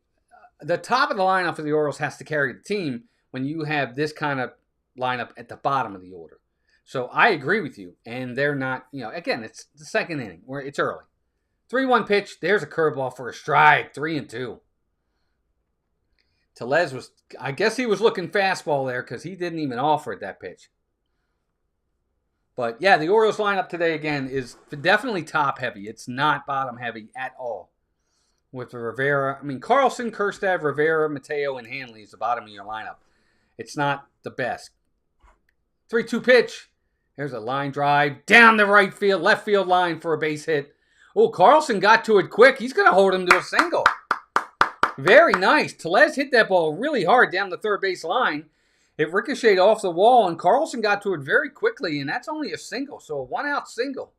the top of the lineup for the Orioles has to carry the team when you have this kind of lineup at the bottom of the order. So I agree with you. And they're not, again, it's the second inning where it's early. 3-1 pitch, there's a curveball for a strike, 3-2. Tellez was, I guess he was looking fastball there because he didn't even offer at that pitch. But yeah, the Orioles lineup today, again, is definitely top heavy. It's not bottom heavy at all. With Rivera, Carlson, Kerstad, Rivera, Mateo, and Hanley is the bottom of your lineup. It's not the best. 3-2 pitch. There's a line drive down the left field line for a base hit. Oh, Carlson got to it quick. He's going to hold him to a single. Very nice. Tellez hit that ball really hard down the third base line. It ricocheted off the wall, and Carlson got to it very quickly, and that's only a single, so a 1-out single.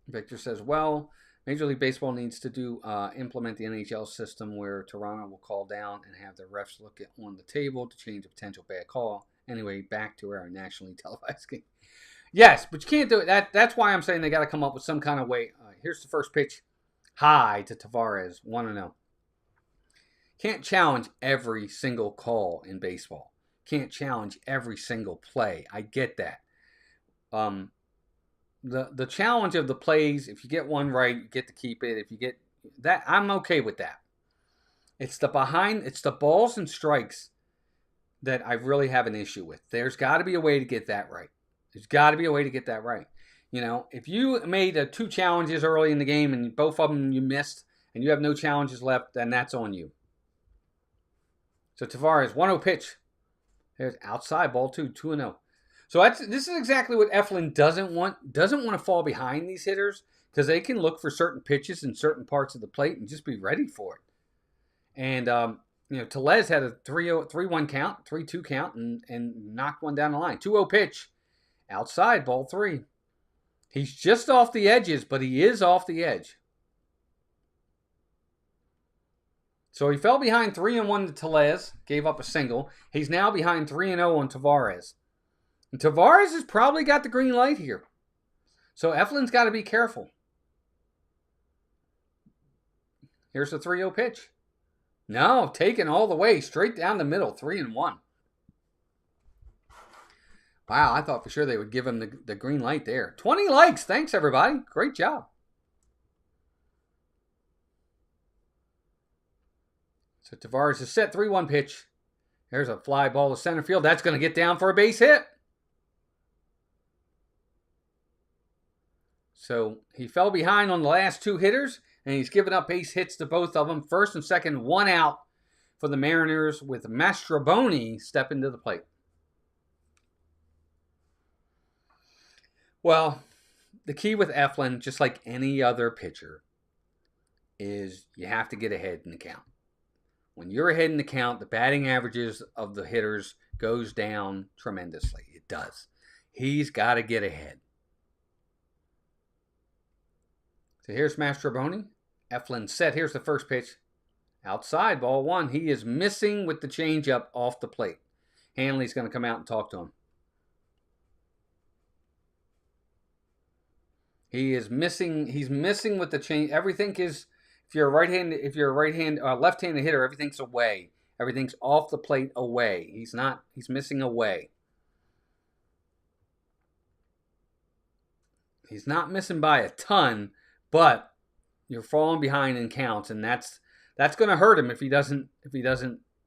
Victor says, well, Major League Baseball needs to implement the NHL system where Toronto will call down and have the refs look on the table to change a potential bad call. Anyway, back to our nationally televised game. Yes, but you can't do it. That's why I'm saying they got to come up with some kind of way. Here's the first pitch. High to Tavares, 1-0. Can't challenge every single call in baseball. Can't challenge every single play. I get that. The challenge of the plays, if you get one right, you get to keep it. If you get that, I'm okay with that. It's the balls and strikes that I really have an issue with. There's got to be a way to get that right. There's got to be a way to get that right. If you made 2 challenges early in the game and both of them you missed and you have no challenges left, then that's on you. So Tavares, 1-0 pitch. There's outside, ball 2, 2-0. So this is exactly what Eflin doesn't want. Doesn't want to fall behind these hitters because they can look for certain pitches in certain parts of the plate and just be ready for it. And Tellez had a 3-1 count, 3-2 count, and knocked one down the line. 2-0 pitch. Outside, ball 3. He's just off the edges, but he is off the edge. So he fell behind 3-1 to Tellez, gave up a single. He's now behind 3-0 on Tavares. And Tavares has probably got the green light here. So Eflin's got to be careful. Here's the 3-0 pitch. No, taken all the way, straight down the middle, 3-1. Wow, I thought for sure they would give him the green light there. 20 likes. Thanks, everybody. Great job. So Tavares is set. 3-1 pitch. There's a fly ball to center field. That's going to get down for a base hit. So he fell behind on the last 2 hitters, and he's given up base hits to both of them. First and second, 1 out for the Mariners with Mastrobuoni stepping to the plate. Well, the key with Eflin, just like any other pitcher, is you have to get ahead in the count. When you're ahead in the count, the batting averages of the hitters goes down tremendously. It does. He's got to get ahead. So here's Mastrobuoni. Eflin set. Here's the first pitch. Outside, ball 1. He is missing with the changeup off the plate. Hanley's going to come out and talk to him. He's missing with the change. Everything is, if you're a left-handed hitter, everything's away. Everything's off the plate away. He's missing away. He's not missing by a ton, but you're falling behind in counts, and that's going to hurt him if he doesn't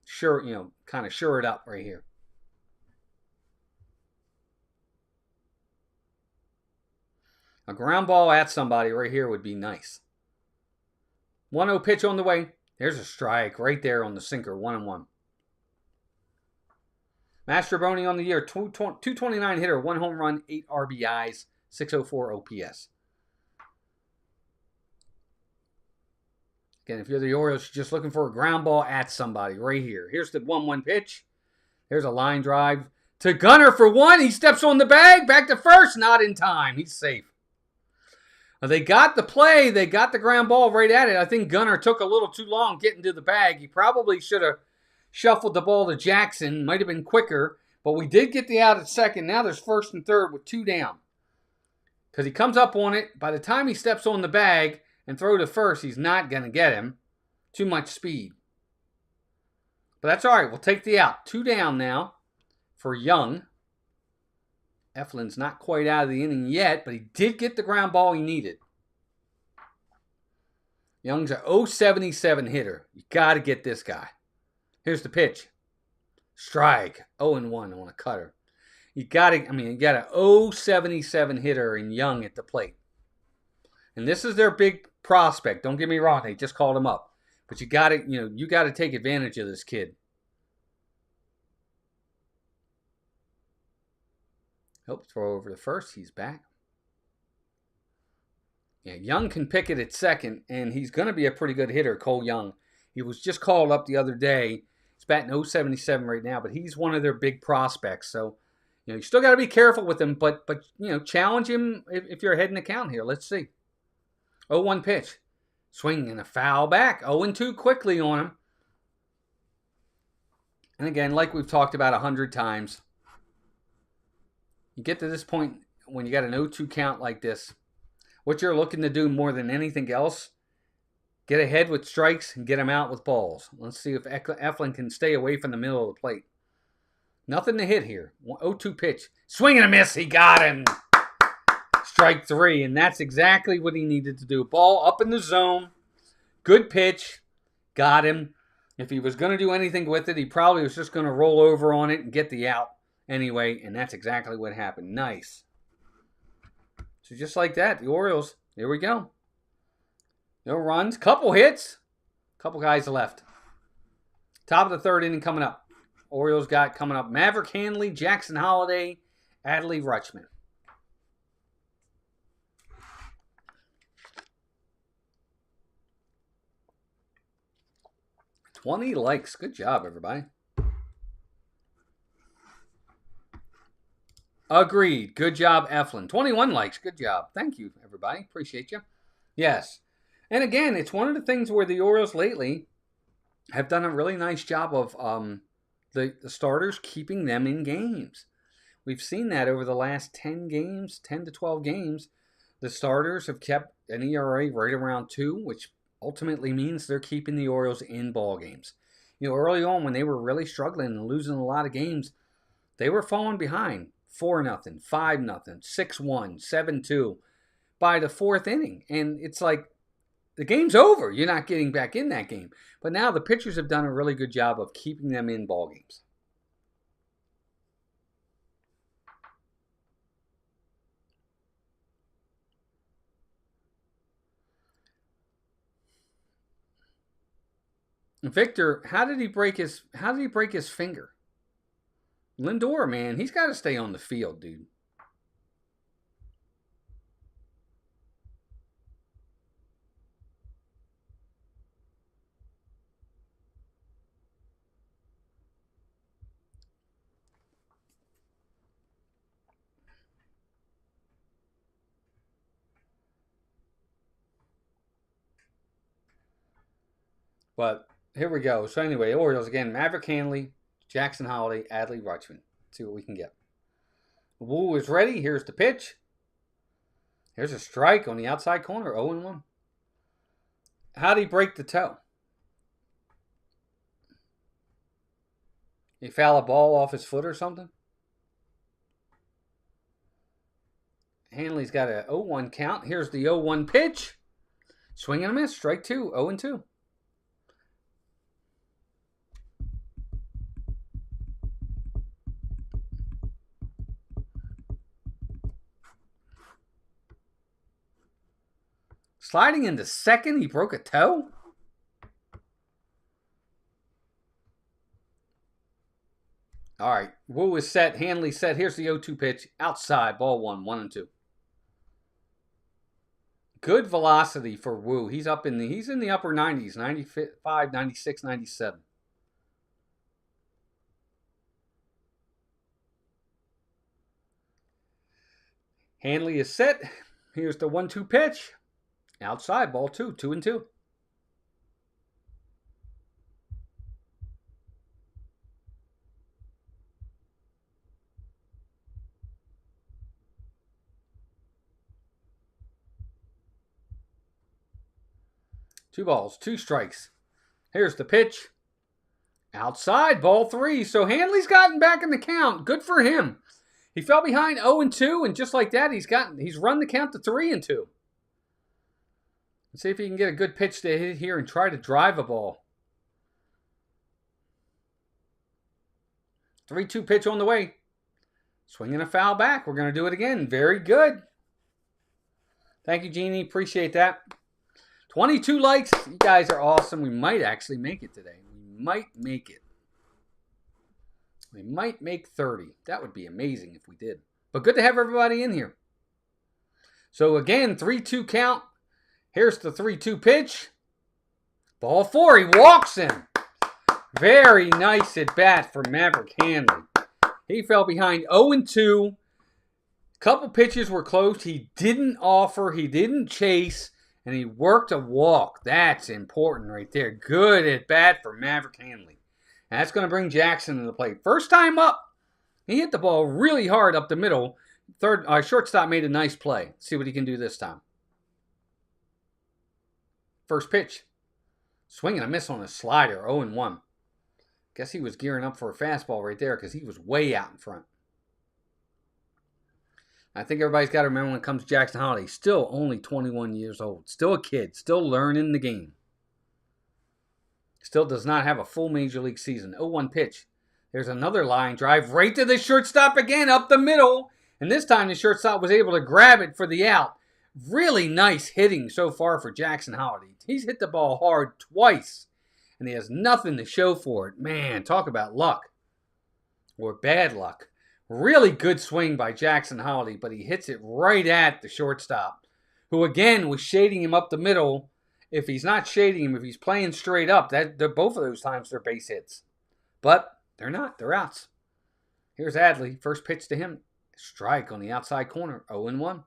sure, kind of shore it up right here. A ground ball at somebody right here would be nice. 1-0 pitch on the way. There's a strike right there on the sinker, 1-1. Mastrobuoni on the year, 229 hitter, 1 home run, 8 RBIs, 604 OPS. Again, if you're the Orioles, you're just looking for a ground ball at somebody right here. Here's the 1-1 pitch. There's a line drive to Gunnar for 1. He steps on the bag, back to first, not in time. He's safe. They got the play. They got the ground ball right at it. I think Gunnar took a little too long getting to the bag. He probably should have shuffled the ball to Jackson. Might have been quicker. But we did get the out at second. Now there's first and third with 2 down. Because he comes up on it. By the time he steps on the bag and throw to first, he's not going to get him. Too much speed. But that's all right. We'll take the out. 2 down now for Young. Eflin's not quite out of the inning yet, but he did get the ground ball he needed. Young's a 0.77 hitter. You got to get this guy. Here's the pitch. Strike. 0-1 on a cutter. You got a 0.77 hitter in Young at the plate. And this is their big prospect. Don't get me wrong. They just called him up. But you got to take advantage of this kid. Throw over to first. He's back. Yeah, Young can pick it at second, and he's going to be a pretty good hitter, Cole Young. He was just called up the other day. He's batting 0.77 right now, but he's one of their big prospects. So, you still got to be careful with him, but challenge him if you're ahead in the count here. Let's see. 0-1 pitch. Swing and a foul back. 0-2 quickly on him. And again, like we've talked about 100 times, you get to this point when you got an 0-2 count like this, what you're looking to do more than anything else, get ahead with strikes and get them out with balls. Let's see if Eflin can stay away from the middle of the plate. Nothing to hit here. 0-2 pitch. Swing and a miss. He got him. Strike 3, and that's exactly what he needed to do. Ball up in the zone. Good pitch. Got him. If he was going to do anything with it, he probably was just going to roll over on it and get the out. Anyway, and that's exactly what happened. Nice. So just like that, the Orioles, there we go. No runs, couple hits, couple guys left. Top of the third inning coming up. Orioles got coming up Maverick Hanley, Jackson Holliday, Adley Rutschman. 20 likes. Good job, everybody. Agreed. Good job, Eflin. 21 likes. Good job. Thank you, everybody. Appreciate you. Yes. And again, it's one of the things where the Orioles lately have done a really nice job of the starters keeping them in games. We've seen that over the last 10 games, 10 to 12 games. The starters have kept an ERA right around 2, which ultimately means they're keeping the Orioles in ball games. Early on when they were really struggling and losing a lot of games, they were falling behind. 4-0, 5-0, 6-1, 7-2 by the 4th inning. And it's like, the game's over. You're not getting back in that game. But now the pitchers have done a really good job of keeping them in ball games. Victor, how did he break his finger? Lindor, man, he's got to stay on the field, dude. But here we go. So anyway, Orioles again, Maverick Hanley, Jackson Holliday, Adley Rutschman. See what we can get. Wu is ready. Here's the pitch. Here's a strike on the outside corner. 0-1. How'd he break the toe? He foul a ball off his foot or something? Hanley's got a 0-1 count. Here's the 0-1 pitch. Swing and a miss. Strike 2. 0-2. Sliding into second, he broke a toe? All right, Wu is set. Hanley set. Here's the 0-2 pitch. Outside, ball 1, 1-2. Good velocity for Wu. He's in the upper 90s, 95, 96, 97. Hanley is set. Here's the 1-2 pitch. Outside, ball 2, 2-2. Two balls, 2 strikes. Here's the pitch. Outside, ball 3. So Hanley's gotten back in the count. Good for him. He fell behind 0-2, and just like that, he's run the count to 3-2. Let's see if he can get a good pitch to hit here and try to drive a ball. 3-2 pitch on the way. Swinging a foul back. We're going to do it again. Very good. Thank you, Jeannie. Appreciate that. 22 likes. You guys are awesome. We might actually make it today. We might make it. We might make 30. That would be amazing if we did. But good to have everybody in here. So again, 3-2 count. Here's the 3-2 pitch. Ball 4. He walks him. Very nice at bat for Maverick Hanley. He fell behind 0-2. Couple pitches were close. He didn't offer. He didn't chase. And he worked a walk. That's important right there. Good at bat for Maverick Hanley. And that's going to bring Jackson to the plate. First time up. He hit the ball really hard up the middle. Shortstop made a nice play. Let's see what he can do this time. First pitch. Swing and a miss on a slider. 0-1. Guess he was gearing up for a fastball right there because he was way out in front. I think everybody's got to remember when it comes to Jackson Holliday, still only 21 years old. Still a kid. Still learning the game. Still does not have a full major league season. 0-1 pitch. There's another line drive right to the shortstop again, up the middle. And this time the shortstop was able to grab it for the out. Really nice hitting so far for Jackson Holliday. He's hit the ball hard twice. And he has nothing to show for it. Man, talk about luck. Or bad luck. Really good swing by Jackson Holliday, but he hits it right at the shortstop, who again was shading him up the middle. If he's not shading him, if he's playing straight up, both of those times they're base hits. But they're not. They're outs. Here's Adley. First pitch to him. Strike on the outside corner. 0-1.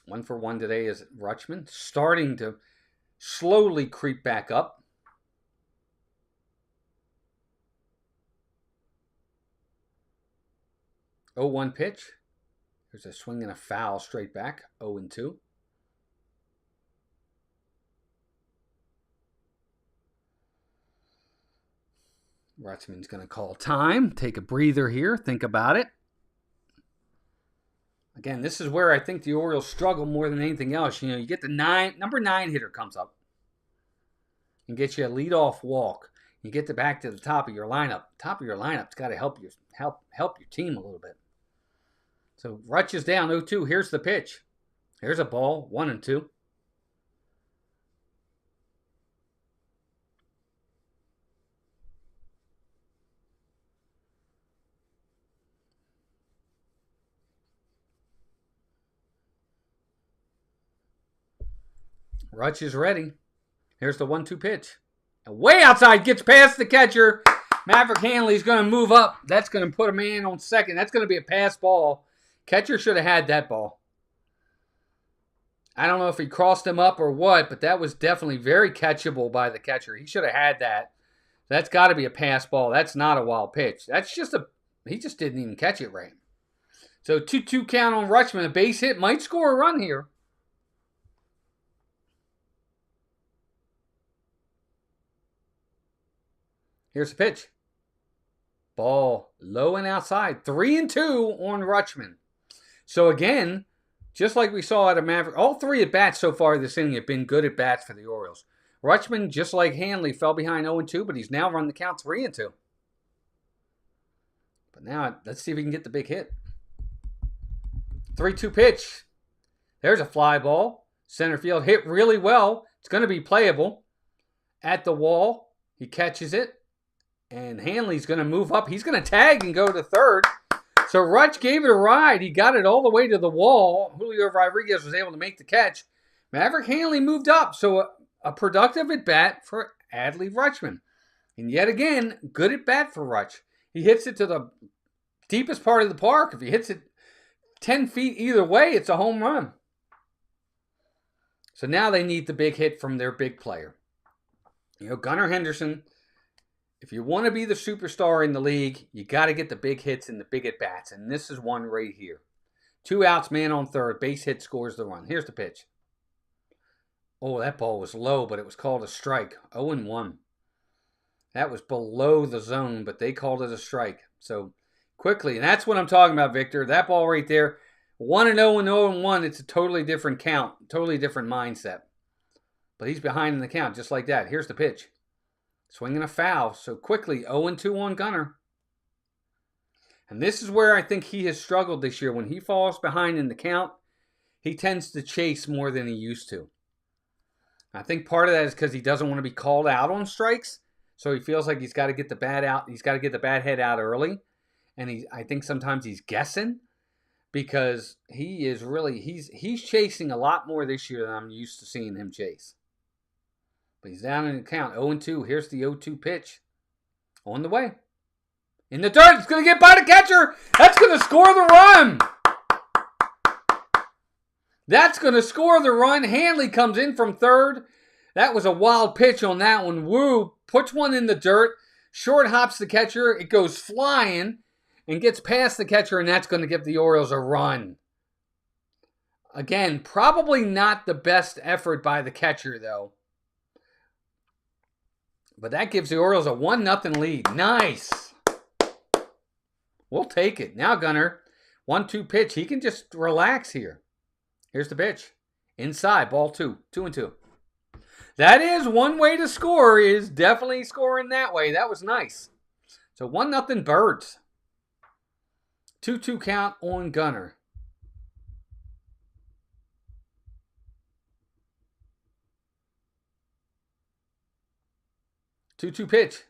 One for one today is Rutschman, starting to slowly creep back up. 0-1 pitch. There's a swing and a foul straight back. 0-2. Rutschman's going to call time. Take a breather here. Think about it. Again, this is where I think the Orioles struggle more than anything else. You get the number 9 hitter comes up and gets you a leadoff walk. You get back to the top of your lineup. Top of your lineup's got to help your team a little bit. So Rutsch is down 0-2. Here's the pitch. Here's a ball. 1-2. Rutsch is ready. Here's the 1-2 pitch. And way outside, gets past the catcher. Maverick Hanley's going to move up. That's going to put a man on second. That's going to be a pass ball. Catcher should have had that ball. I don't know if he crossed him up or what, but that was definitely very catchable by the catcher. He should have had that. That's got to be a pass ball. That's not a wild pitch. That's just he just didn't even catch it right. So 2-2 count on Rutschman. A base hit might score a run here. Here's the pitch. Ball low and outside. 3-2 on Rutschman. So again, just like we saw out of Maverick, all 3 at-bats so far this inning have been good at-bats for the Orioles. Rutschman, just like Hanley, fell behind 0-2, but he's now run the count 3-2. But now, let's see if we can get the big hit. 3-2 pitch. There's a fly ball. Center field hit really well. It's going to be playable. At the wall, he catches it. And Hanley's going to move up. He's going to tag and go to third. So Rutsch gave it a ride. He got it all the way to the wall. Julio Rodriguez was able to make the catch. Maverick Hanley moved up. So a productive at-bat for Adley Rutschman. And yet again, good at-bat for Rutsch. He hits it to the deepest part of the park. If he hits it 10 feet either way, it's a home run. So now they need the big hit from their big player. You know, Gunnar Henderson, if you want to be the superstar in the league, you got to get the big hits and the big at-bats. And this is one right here. 2 outs, man on third. Base hit scores the run. Here's the pitch. Oh, that ball was low, but it was called a strike. 0-1. That was below the zone, but they called it a strike. So quickly, and that's what I'm talking about, Victor. That ball right there, 1-0 and 0-1, it's a totally different count, totally different mindset. But he's behind in the count, just like that. Here's the pitch. Swinging a foul. So quickly, 0-2 on Gunnar. And this is where I think he has struggled this year. When he falls behind in the count, he tends to chase more than he used to. I think part of that is because he doesn't want to be called out on strikes. So he feels like he's got to get the bat out. He's got to get the bat head out early. And I think sometimes he's guessing because he is really, he's chasing a lot more this year than I'm used to seeing him chase. But he's down in the count. 0-2. Here's the 0-2 pitch. On the way. In the dirt. It's going to get by the catcher. That's going to score the run. That's going to score the run. Hanley comes in from third. That was a wild pitch on that one. Woo puts one in the dirt. Short hops the catcher. It goes flying and gets past the catcher, and that's going to give the Orioles a run. Again, probably not the best effort by the catcher, though. But that gives the Orioles a 1-0 lead. Nice. We'll take it. Now, Gunnar, 1-2 pitch. He can just relax here. Here's the pitch. Inside, ball 2. 2-2. That is one way to score, is definitely scoring that way. That was nice. So 1-0 Birds. 2-2 count on Gunnar. Two-two pitch.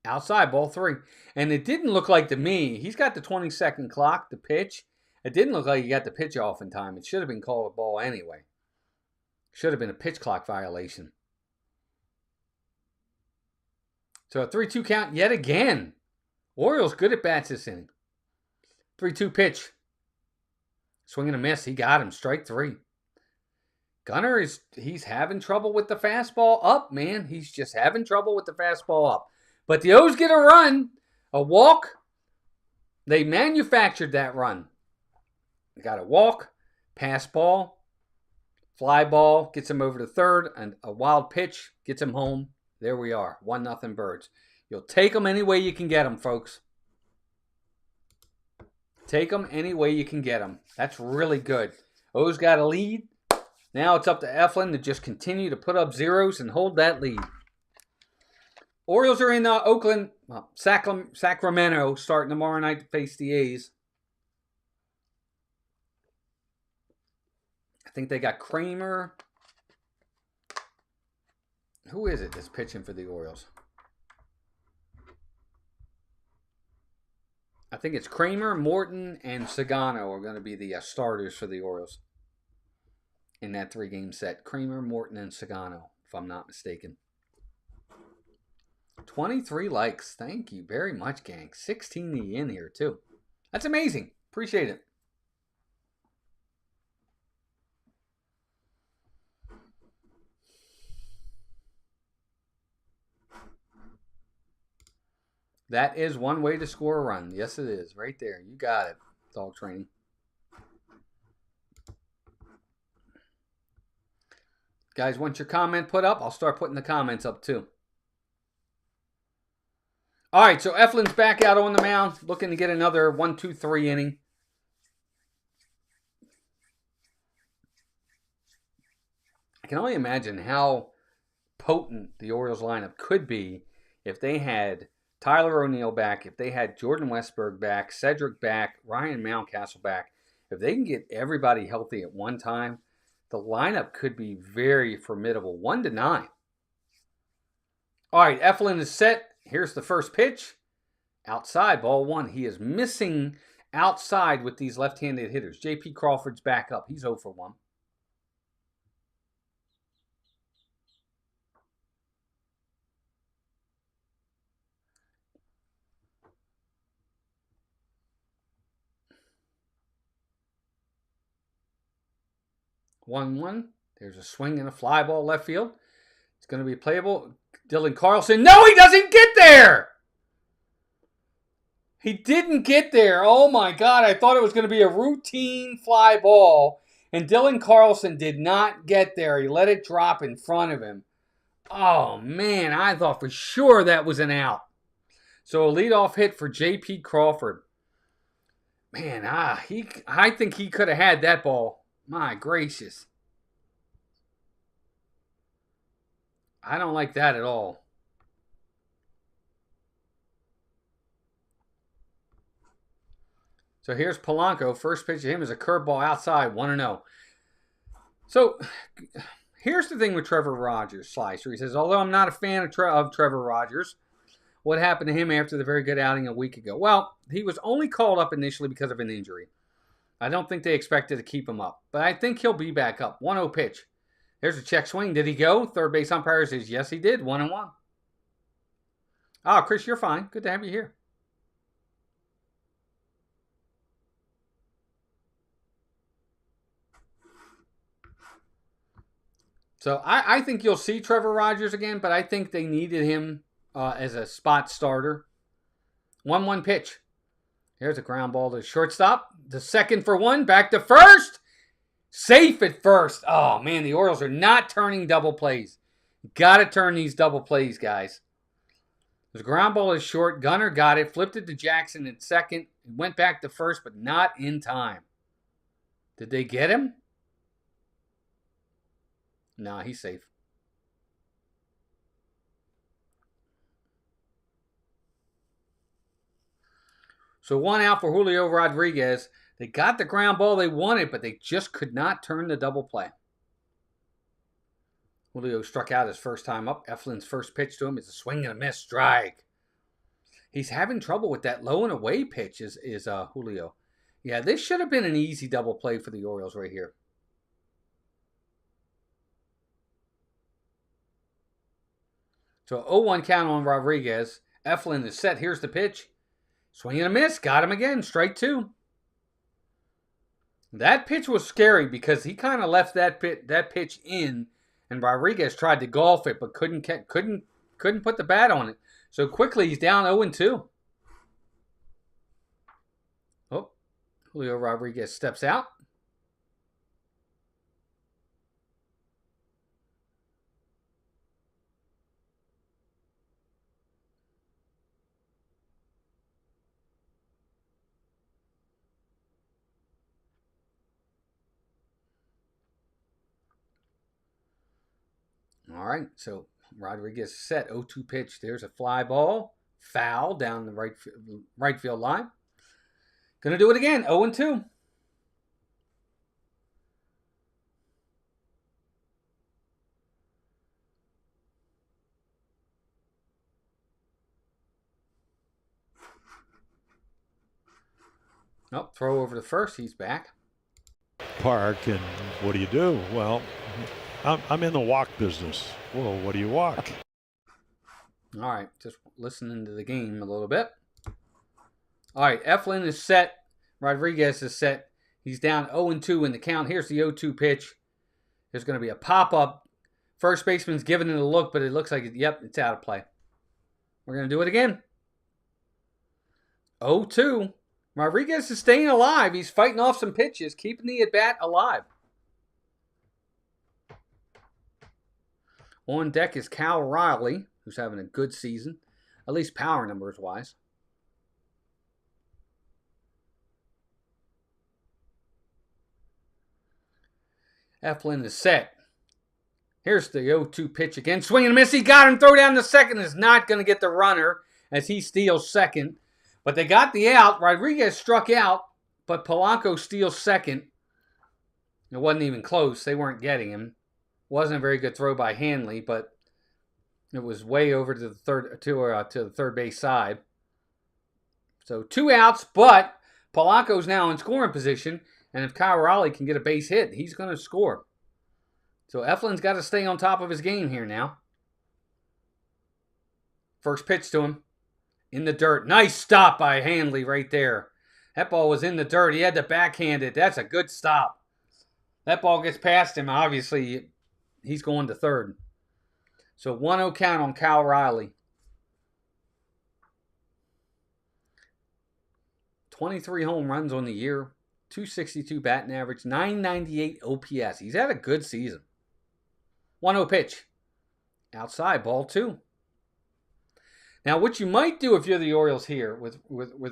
Outside, ball 3. And it didn't look like to me, he's got the 20-second clock, the pitch. It didn't look like he got the pitch off in time. It should have been called a ball anyway. Should have been a pitch clock violation. So a 3-2 count yet again. Orioles good at bats this inning. 3-2 pitch. Swing and a miss. He got him. Strike 3. Gunnar he's having trouble with the fastball up, man. He's just having trouble with the fastball up. But the O's get a run, a walk. They manufactured that run. They got a walk, pass ball, fly ball, gets him over to third, and a wild pitch gets him home. There we are, 1-0 Birds. You'll take them any way you can get them, folks. Take them any way you can get them. That's really good. O's got a lead. Now it's up to Eflin to just continue to put up zeros and hold that lead. Orioles are in Sacramento, starting tomorrow night to face the A's. I think they got Kramer. Who is it that's pitching for the Orioles? I think it's Kramer, Morton, and Sagano are going to be the starters for the Orioles in that 3-game set. Kramer, Morton, and Sagano, if I'm not mistaken. 23 likes. Thank you very much, gang. 16 in here, too. That's amazing. Appreciate it. That is one way to score a run. Yes, it is. Right there. You got it, dog training. Guys, once your comment put up, I'll start putting the comments up too. All right, so Eflin's back out on the mound, looking to get another 1-2-3 inning. I can only imagine how potent the Orioles lineup could be if they had Tyler O'Neill back, if they had Jordan Westberg back, Cedric back, Ryan Mountcastle back, if they can get everybody healthy at one time, the lineup could be very formidable. 1-9. All right, Eflin is set. Here's the first pitch. Outside, ball one. He is missing outside with these left-handed hitters. J.P. Crawford's back up. He's 0 for 1. One. There's a swing and a fly ball left field. It's going to be playable. Dylan Carlson. No, he doesn't get there. He didn't get there. Oh, my God. I thought it was going to be a routine fly ball. And Dylan Carlson did not get there. He let it drop in front of him. Oh, man. I thought for sure that was an out. So a leadoff hit for J.P. Crawford. Man, I think he could have had that ball. My gracious. I don't like that at all. So here's Polanco. First pitch to him is a curveball outside, 1-0. So here's the thing with Trevor Rogers, Slicer. He says, although I'm not a fan of Trevor Rogers, what happened to him after the very good outing a week ago? Well, he was only called up initially because of an injury. I don't think they expected to keep him up, but I think he'll be back up. 1-0 pitch. There's a check swing. Did he go? Third base umpire says, yes, he did. 1-1. Oh, Chris, you're fine. Good to have you here. So I think you'll see Trevor Rogers again, but I think they needed him as a spot starter. 1-1 pitch. Here's a ground ball to shortstop. The second for one. Back to first. Safe at first. Oh, man, the Orioles are not turning double plays. Got to turn these double plays, guys. The ground ball is short. Gunner got it. Flipped it to Jackson in second. Went back to first, but not in time. Did they get him? Nah, he's safe. So 1 out for Julio Rodriguez. They got the ground ball they wanted, but they just could not turn the double play. Julio struck out his first time up. Eflin's first pitch to him is a swing and a miss strike. He's having trouble with that low and away pitch is Julio. Yeah, this should have been an easy double play for the Orioles right here. So 0-1 count on Rodriguez. Eflin is set. Here's the pitch. Swing and a miss. Got him again. Strike 2. That pitch was scary because he kind of left that pitch in, and Rodriguez tried to golf it but couldn't put the bat on it. So quickly he's down 0-2. Oh, Julio Rodriguez steps out. All right, so Rodriguez set 0-2 pitch. There's a fly ball. Foul down the right field line. Gonna do it again. 0-2. Oh, throw over to first. He's back. Park, and what do? Well, I'm in the walk business. Well, what do you walk? All right, just listening to the game a little bit. All right, Eflin is set. Rodriguez is set. He's down 0-2 in the count. Here's the 0-2 pitch. There's going to be a pop-up. First baseman's giving it a look, but it looks like, yep, it's out of play. We're going to do it again. 0-2. Rodriguez is staying alive. He's fighting off some pitches, keeping the at-bat alive. On deck is Cal Riley, who's having a good season, at least power numbers wise. Eflin is set. Here's the 0-2 pitch again. Swing and miss. He got him. Throw down the second. Is not going to get the runner. as he steals second. But they got the out. Rodriguez struck out, but Polanco steals second. It wasn't even close. They weren't getting him. Wasn't a very good throw by Hanley, but it was way over to the third base side. So 2 outs, but Polanco's now in scoring position, and if Kyle Raleigh can get a base hit, he's going to score. So Eflin's got to stay on top of his game here now. First pitch to him. In the dirt. Nice stop by Hanley right there. That ball was in the dirt. He had to backhand it. That's a good stop. That ball gets past him. Obviously, he's going to third. So 1-0 count on Kyle Riley. 23 home runs on the year. 262 batting average. 998 OPS. He's had a good season. 1-0 pitch. Outside, ball 2. Now, what you might do if you're the Orioles here with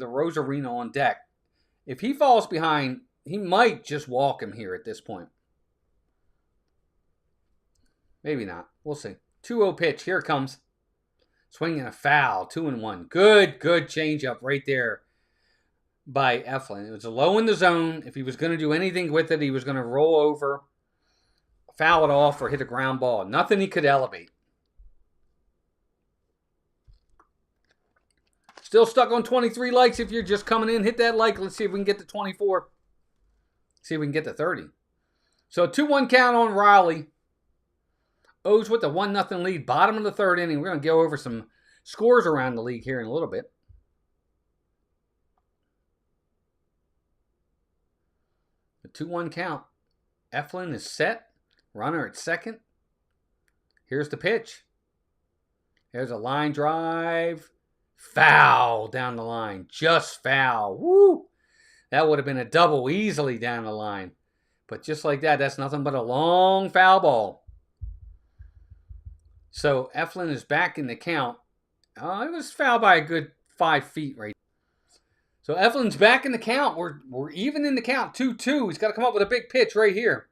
a Rosarino on deck, if he falls behind, he might just walk him here at this point. Maybe not. We'll see. 2-0 pitch. Here it comes. Swinging a foul. 2-1. Good changeup right there by Eflin. It was low in the zone. If he was going to do anything with it, he was going to roll over, foul it off, or hit a ground ball. Nothing he could elevate. Still stuck on 23 likes. If you're just coming in, hit that like. Let's see if we can get to 24. See if we can get to 30. So 2-1 count on Riley. O's with the 1-0 lead. Bottom of the third inning. We're going to go over some scores around the league here in a little bit. The 2-1 count. Eflin is set. Runner at second. Here's the pitch. There's a line drive. Foul down the line. Just foul. Woo! That would have been a double easily down the line. But just like that, that's nothing but a long foul ball. So Eflin is back in the count. It was fouled by a good 5 feet right. So Eflin's back in the count. We're even in the count. 2-2. He's got to come up with a big pitch right here.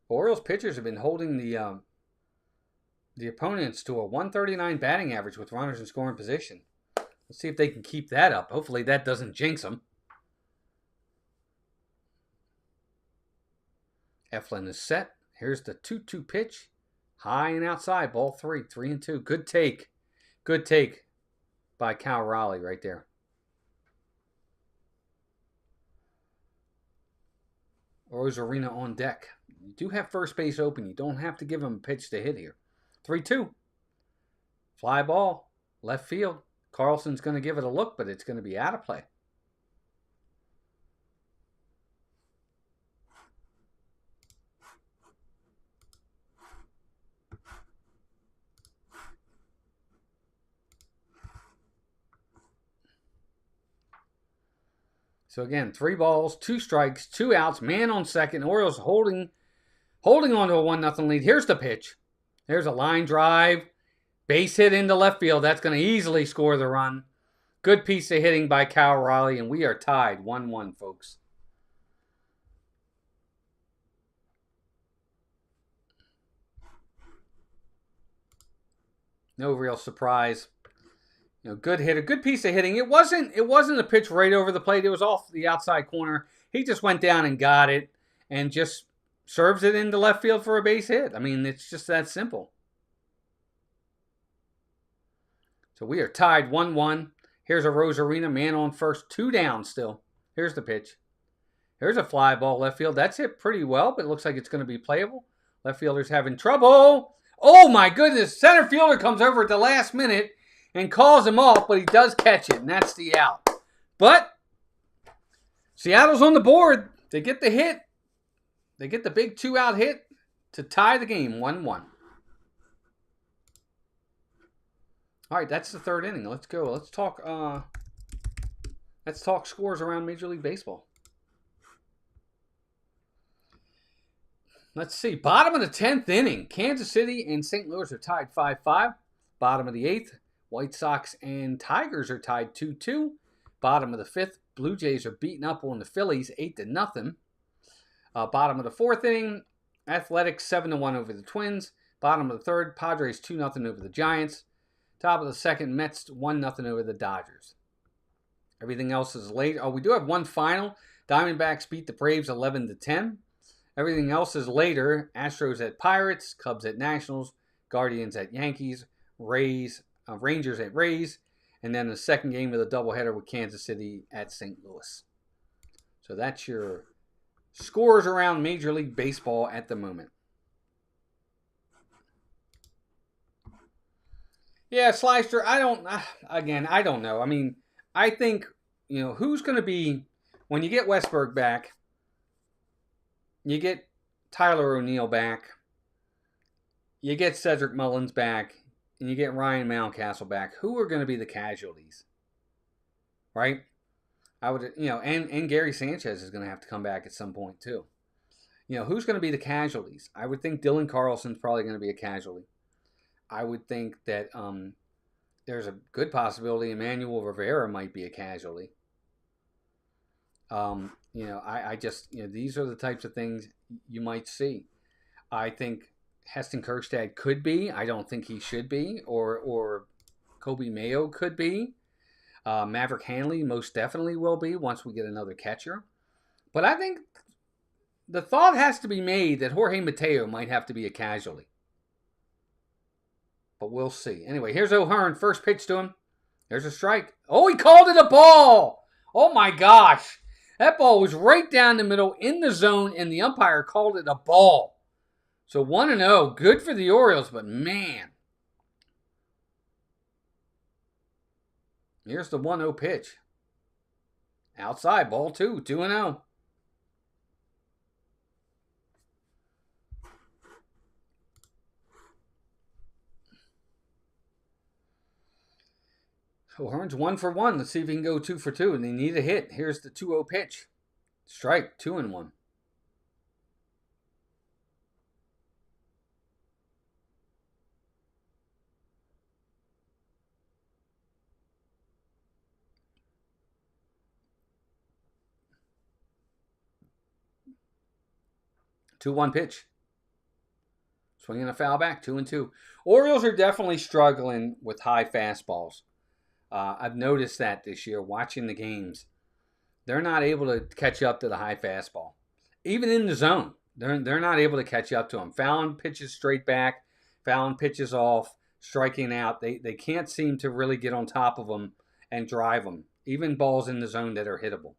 Orioles pitchers have been holding the opponents to a 139 batting average with runners in scoring position. Let's see if they can keep that up. Hopefully that doesn't jinx them. Eflin is set. Here's the 2-2 pitch. High and outside. Ball 3. 3-2. Good take. Good take by Kyle Raleigh right there. Rosarino on deck. You do have first base open. You don't have to give him a pitch to hit here. 3-2. Fly ball. Left field. Carlson's going to give it a look, but it's going to be out of play. So again, 3 balls, 2 strikes, 2 outs, man on second. Orioles holding on to a 1-0 lead. Here's the pitch. There's a line drive. Base hit into left field. That's going to easily score the run. Good piece of hitting by Kyle Riley, and we are tied 1-1, folks. No real surprise. Good hit, a good piece of hitting. It wasn't a pitch right over the plate. It was off the outside corner. He just went down and got it and just serves it into left field for a base hit. I mean, it's just that simple. So we are tied 1-1. Here's a Rosarino, man on first, 2 down still. Here's the pitch. Here's a fly ball left field. That's hit pretty well, but it looks like it's going to be playable. Left fielder's having trouble. Oh my goodness. Center fielder comes over at the last minute and calls him off, but he does catch it, and that's the out. But Seattle's on the board. They get the hit. They get the big 2-out hit to tie the game 1-1. All right, that's the third inning. Let's go. Let's talk scores around Major League Baseball. Let's see. Bottom of the 10th inning. Kansas City and St. Louis are tied 5-5. Bottom of the 8th. White Sox and Tigers are tied 2-2. Bottom of the 5th, Blue Jays are beating up on the Phillies 8-0. Bottom of the fourth inning, Athletics 7-1 over the Twins. Bottom of the third, Padres 2-0 over the Giants. Top of the second, Mets 1-0 over the Dodgers. Everything else is late. Oh, we do have one final. Diamondbacks beat the Braves 11-10. Everything else is later. Astros at Pirates, Cubs at Nationals, Guardians at Yankees, Rangers at Rays, and then the second game of the doubleheader with Kansas City at St. Louis. So that's your scores around Major League Baseball at the moment. Yeah, Slyster, I don't know. I mean, I think, who's going to be, when you get Westberg back, you get Tyler O'Neill back, you get Cedric Mullins back, and you get Ryan Mountcastle back, who are going to be the casualties? Right? I would, and Gary Sanchez is going to have to come back at some point too. Who's going to be the casualties? I would think Dylan Carlson's probably going to be a casualty. I would think that there's a good possibility Emmanuel Rivera might be a casualty. I just, these are the types of things you might see. I think Heston Kjerstad could be. I don't think he should be. Or Kobe Mayo could be. Maverick Hanley most definitely will be once we get another catcher. But I think the thought has to be made that Jorge Mateo might have to be a casualty. But we'll see. Anyway, here's O'Hearn. First pitch to him. There's a strike. Oh, he called it a ball. Oh, my gosh. That ball was right down the middle in the zone, and the umpire called it a ball. So 1-0. Good for the Orioles, but man. Here's the 1-0 pitch. Outside, ball 2, 2-0. O'Hearn's 1 for 1. Let's see if he can go 2 for 2. And they need a hit. Here's the 2-0 pitch. Strike, 2-1. Two-one pitch. Swinging a foul back, 2-2. Orioles are definitely struggling with high fastballs. I've noticed that this year, watching the games. They're not able to catch up to the high fastball. Even in the zone, they're not able to catch up to them. Fouling pitches straight back, fouling pitches off, striking out. They can't seem to really get on top of them and drive them. Even balls in the zone that are hittable.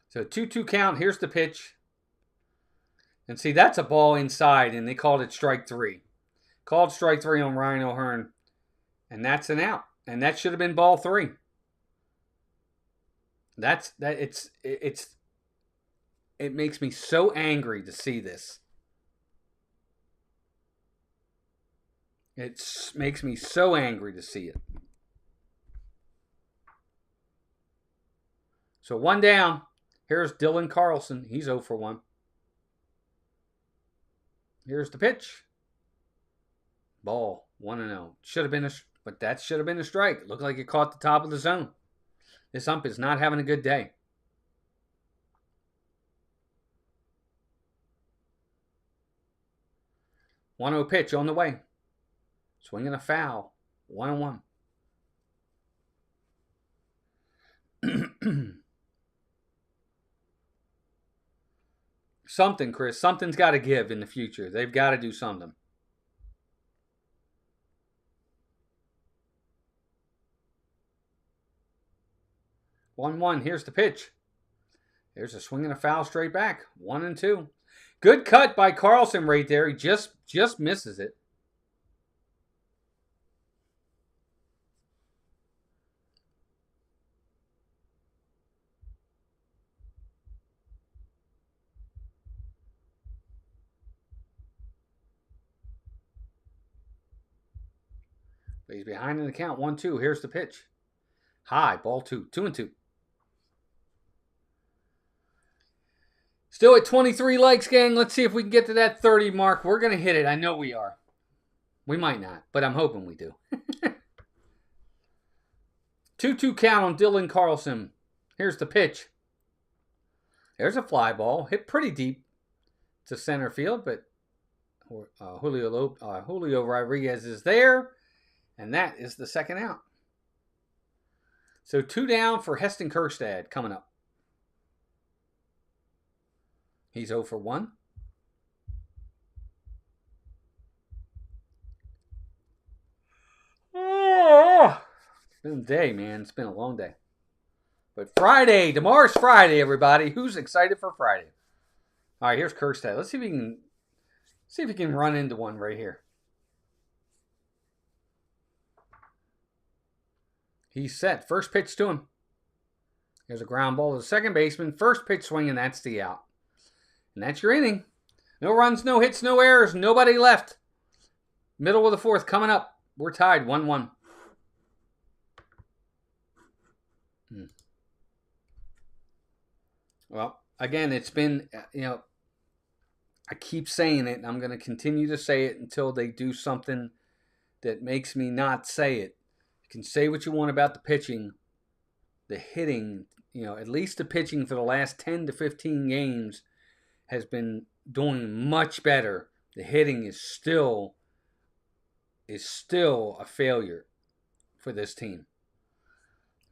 So 2-2 count. Here's the pitch. And see, that's a ball inside, and they called it strike 3. Called strike 3 on Ryan O'Hearn, and that's an out. And that should have been ball 3. It makes me so angry to see this. It makes me so angry to see it. So 1 down. Here's Dylan Carlson. He's 0 for 1. Here's the pitch. Ball, 1-0. But that should have been a strike. It looked like it caught the top of the zone. This ump is not having a good day. One-zero pitch on the way. Swinging a foul. 1-1. Something, Chris. Something's got to give in the future. They've got to do something. 1-1. Here's the pitch. There's a swing and a foul straight back. 1-2. Good cut by Carlson right there. He just misses it. But he's behind in the count. 1-2. Here's the pitch. High. Ball 2. 2-2. Still at 23 likes, gang. Let's see if we can get to that 30 mark. We're going to hit it. I know we are. We might not, but I'm hoping we do. 2-2 count on Dylan Carlson. Here's the pitch. There's a fly ball. Hit pretty deep to center field, but Julio Rodriguez is there, and that is the second out. So 2 down for Heston Kjerstad coming up. He's 0 for 1. Oh, it's been a day, man. It's been a long day. But Friday, tomorrow's Friday, everybody. Who's excited for Friday? All right, here's Kjerstad. Let's see if we can run into one right here. He's set. First pitch to him. There's a ground ball to the second baseman. First pitch swing, and that's the out. And that's your inning. No runs, no hits, no errors. Nobody left. Middle of the fourth coming up. We're tied 1-1. Well, again, it's been, I keep saying it, and I'm going to continue to say it until they do something that makes me not say it. You can say what you want about the pitching. The hitting, at least the pitching for the last 10 to 15 games has been doing much better. The hitting is still a failure for this team.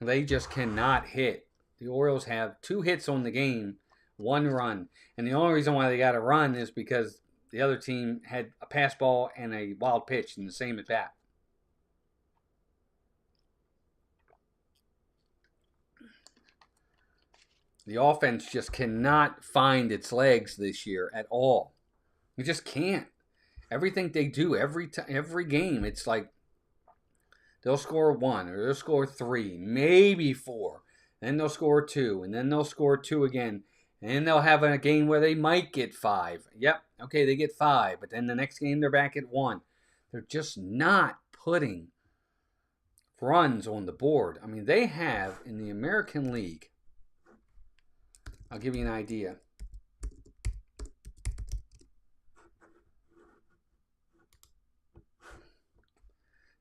They just cannot hit. The Orioles have 2 hits on the game, 1 run. And the only reason why they got a run is because the other team had a pass ball and a wild pitch in the same at bat. The offense just cannot find its legs this year at all. It just can't. Everything they do, every game, it's like they'll score 1 or they'll score 3, maybe 4. Then they'll score 2, and then they'll score 2 again. And then they'll have a game where they might get 5. Yep, okay, they get 5, but then the next game they're back at 1. They're just not putting runs on the board. I mean, they have in the American League, I'll give you an idea.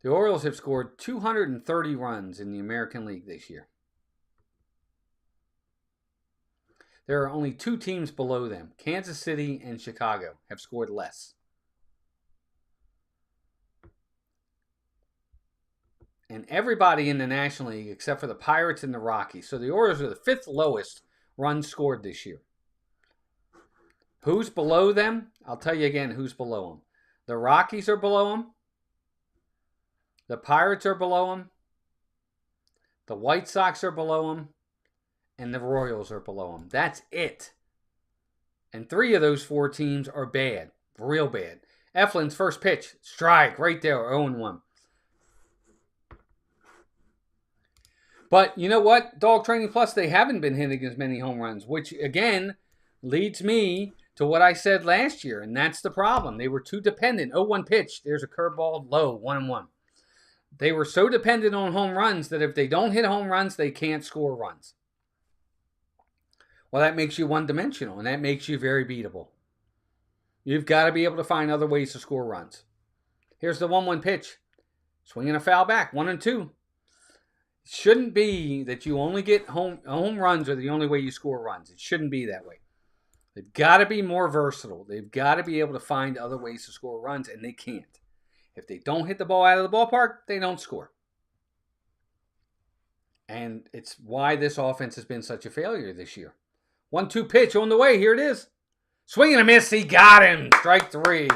The Orioles have scored 230 runs in the American League this year. There are only 2 teams below them. Kansas City and Chicago have scored less. And everybody in the National League except for the Pirates and the Rockies. So the Orioles are the 5th lowest runs scored this year. Who's below them? I'll tell you again who's below them. The Rockies are below them. The Pirates are below them. The White Sox are below them. And the Royals are below them. That's it. And 3 of those 4 teams are bad. Real bad. Eflin's first pitch. Strike right there. 0-1. But you know what? Dog Training Plus, they haven't been hitting as many home runs. Which, again, leads me to what I said last year. And that's the problem. They were too dependent. 0-1 pitch. There's a curveball low. 1-1. They were so dependent on home runs that if they don't hit home runs, they can't score runs. Well, that makes you one-dimensional, and that makes you very beatable. You've got to be able to find other ways to score runs. Here's the 1-1 pitch. Swinging a foul back, 1-2. It shouldn't be that you only get home runs are the only way you score runs. It shouldn't be that way. They've got to be more versatile. They've got to be able to find other ways to score runs, and they can't. If they don't hit the ball out of the ballpark, they don't score. And it's why this offense has been such a failure this year. 1-2 pitch on the way. Here it is. Swing and a miss. He got him. Strike 3.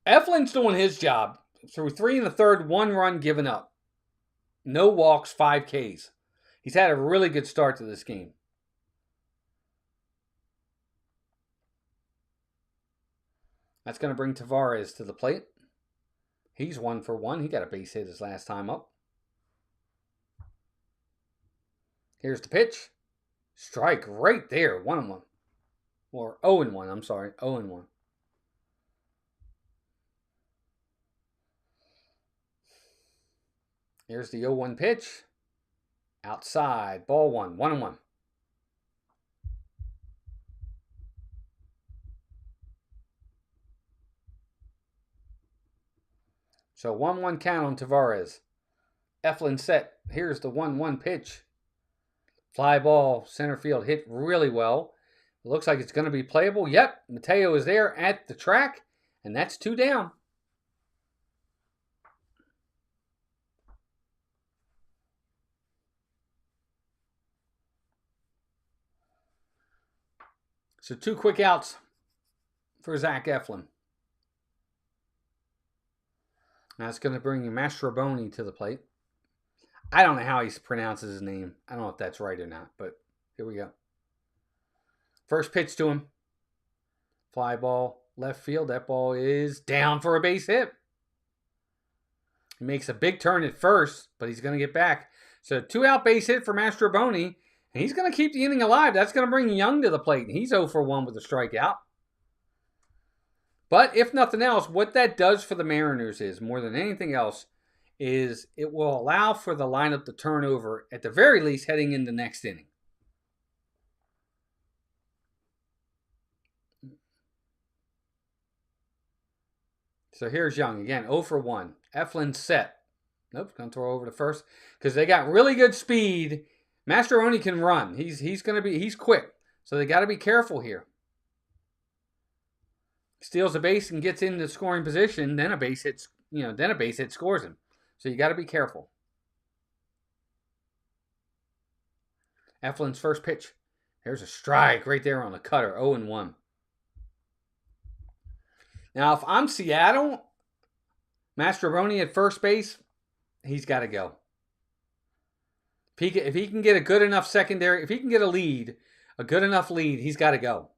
Eflin's doing his job. Through 3 1/3, 1 run given up. No walks, 5 Ks. He's had a really good start to this game. That's going to bring Tavares to the plate. He's 1 for 1. He got a base hit his last time up. Here's the pitch. Strike right there. 1-1. Or 0-1, I'm sorry. 0-1. Here's the 0-1 pitch. Outside. Ball 1. 1-1. So 1-1 count on Tavares. Eflin set. Here's the 1-1 pitch. Fly ball, center field, hit really well. It looks like it's going to be playable. Yep, Mateo is there at the track, and that's 2 down. So 2 quick outs for Zach Eflin. Now it's going to bring Mastroboni to the plate. I don't know how he pronounces his name. I don't know if that's right or not, but here we go. First pitch to him. Fly ball, left field. That ball is down for a base hit. He makes a big turn at first, but he's going to get back. So 2-out base hit for Mastroboni, and he's going to keep the inning alive. That's going to bring Young to the plate. He's 0 for 1 with a strikeout. But if nothing else, what that does for the Mariners is, more than anything else, is it will allow for the lineup to turn over, at the very least, heading into the next inning. So here's Young again, 0 for 1. Eflin's set. Nope, going to throw over to first because they got really good speed. Mastroboni can run. He's quick. So they got to be careful here. Steals a base and gets into scoring position, then a base hit scores him. So you got to be careful. Eflin's first pitch. There's a strike right there on the cutter, 0-1. Now, if I'm Seattle, Mastroboni at first base, he's got to go. If he can get a good enough secondary, if he can get a good enough lead, he's got to go.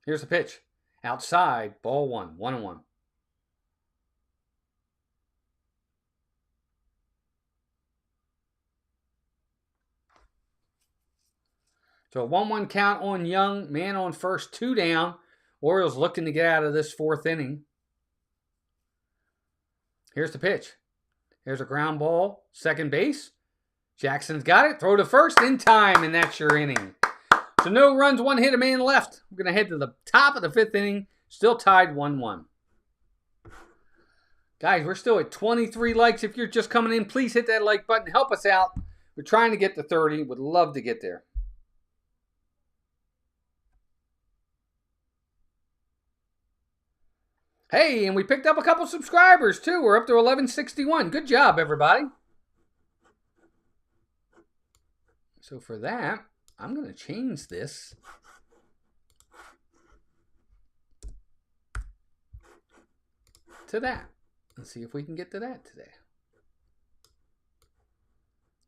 Here's the pitch. Outside, ball 1, 1-1. So a 1-1 count on Young, man on first, 2 down. Orioles looking to get out of this 4th inning. Here's the pitch. Here's a ground ball, second base. Jackson's got it. Throw to first in time, and that's your inning. So no runs, 1 hit, a man left. We're going to head to the top of the 5th inning. Still tied 1-1. Guys, we're still at 23 likes. If you're just coming in, please hit that like button. Help us out. We're trying to get to 30. Would love to get there. Hey, and we picked up a couple subscribers, too. We're up to 1161. Good job, everybody. So for that, I'm going to change this to that. Let's see if we can get to that today.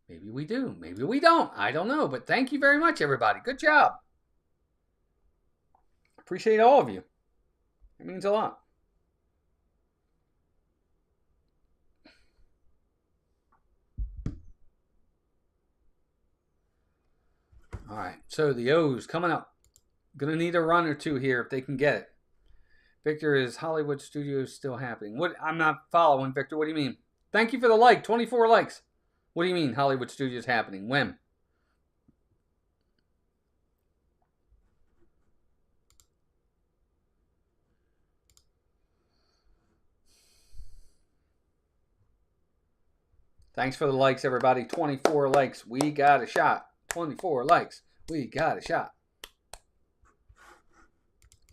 Maybe we do. Maybe we don't. I don't know. But thank you very much, everybody. Good job. Appreciate all of you. It means a lot. All right, so the O's coming up. Going to need a run or 2 here if they can get it. Victor, is Hollywood Studios still happening? What? I'm not following, Victor. What do you mean? Thank you for the like. 24 likes. What do you mean Hollywood Studios happening? When? Thanks for the likes, everybody. 24 likes. We got a shot. 24 likes. We got a shot.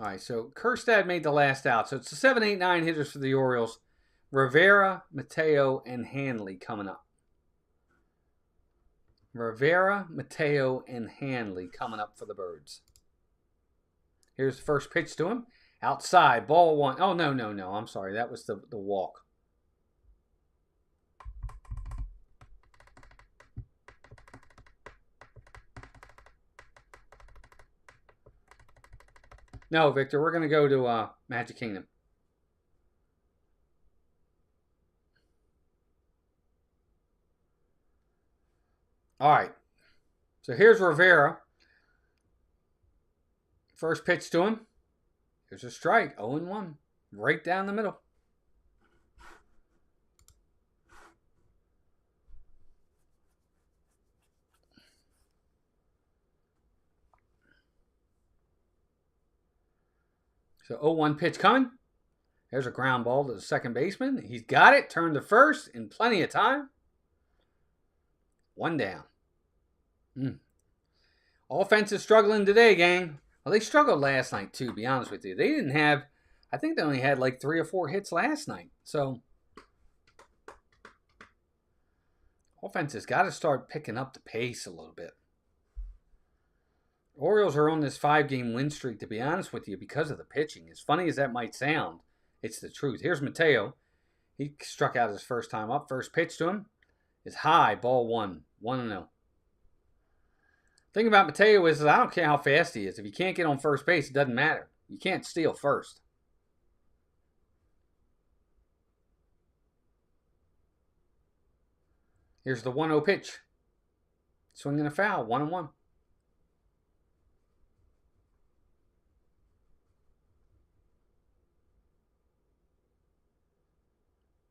All right, so Kerstad made the last out. So it's the 7, 8, 9 hitters for the Orioles. Rivera, Mateo, and Hanley coming up. Rivera, Mateo, and Hanley coming up for the Birds. Here's the first pitch to him. Outside, ball 1. Oh, no. I'm sorry. That was the walk. No, Victor, we're going to go to Magic Kingdom. All right. So here's Rivera. First pitch to him. Here's a strike. 0-1. Right down the middle. So 0-1 pitch coming. There's a ground ball to the second baseman. He's got it. Turned to first in plenty of time. One down. Offense is struggling today, gang. Well, they struggled last night, too, to be honest with you. They didn't have, I think they only had like 3 or 4 hits last night. So, offense has got to start picking up the pace a little bit. Orioles are on this 5-game win streak, to be honest with you, because of the pitching. As funny as that might sound, it's the truth. Here's Mateo. He struck out his first time up. First pitch to him is high, ball 1. 1-0. Thing about Mateo is I don't care how fast he is. If you can't get on first base, it doesn't matter. You can't steal first. Here's the 1-0 pitch. Swinging a foul, 1-1.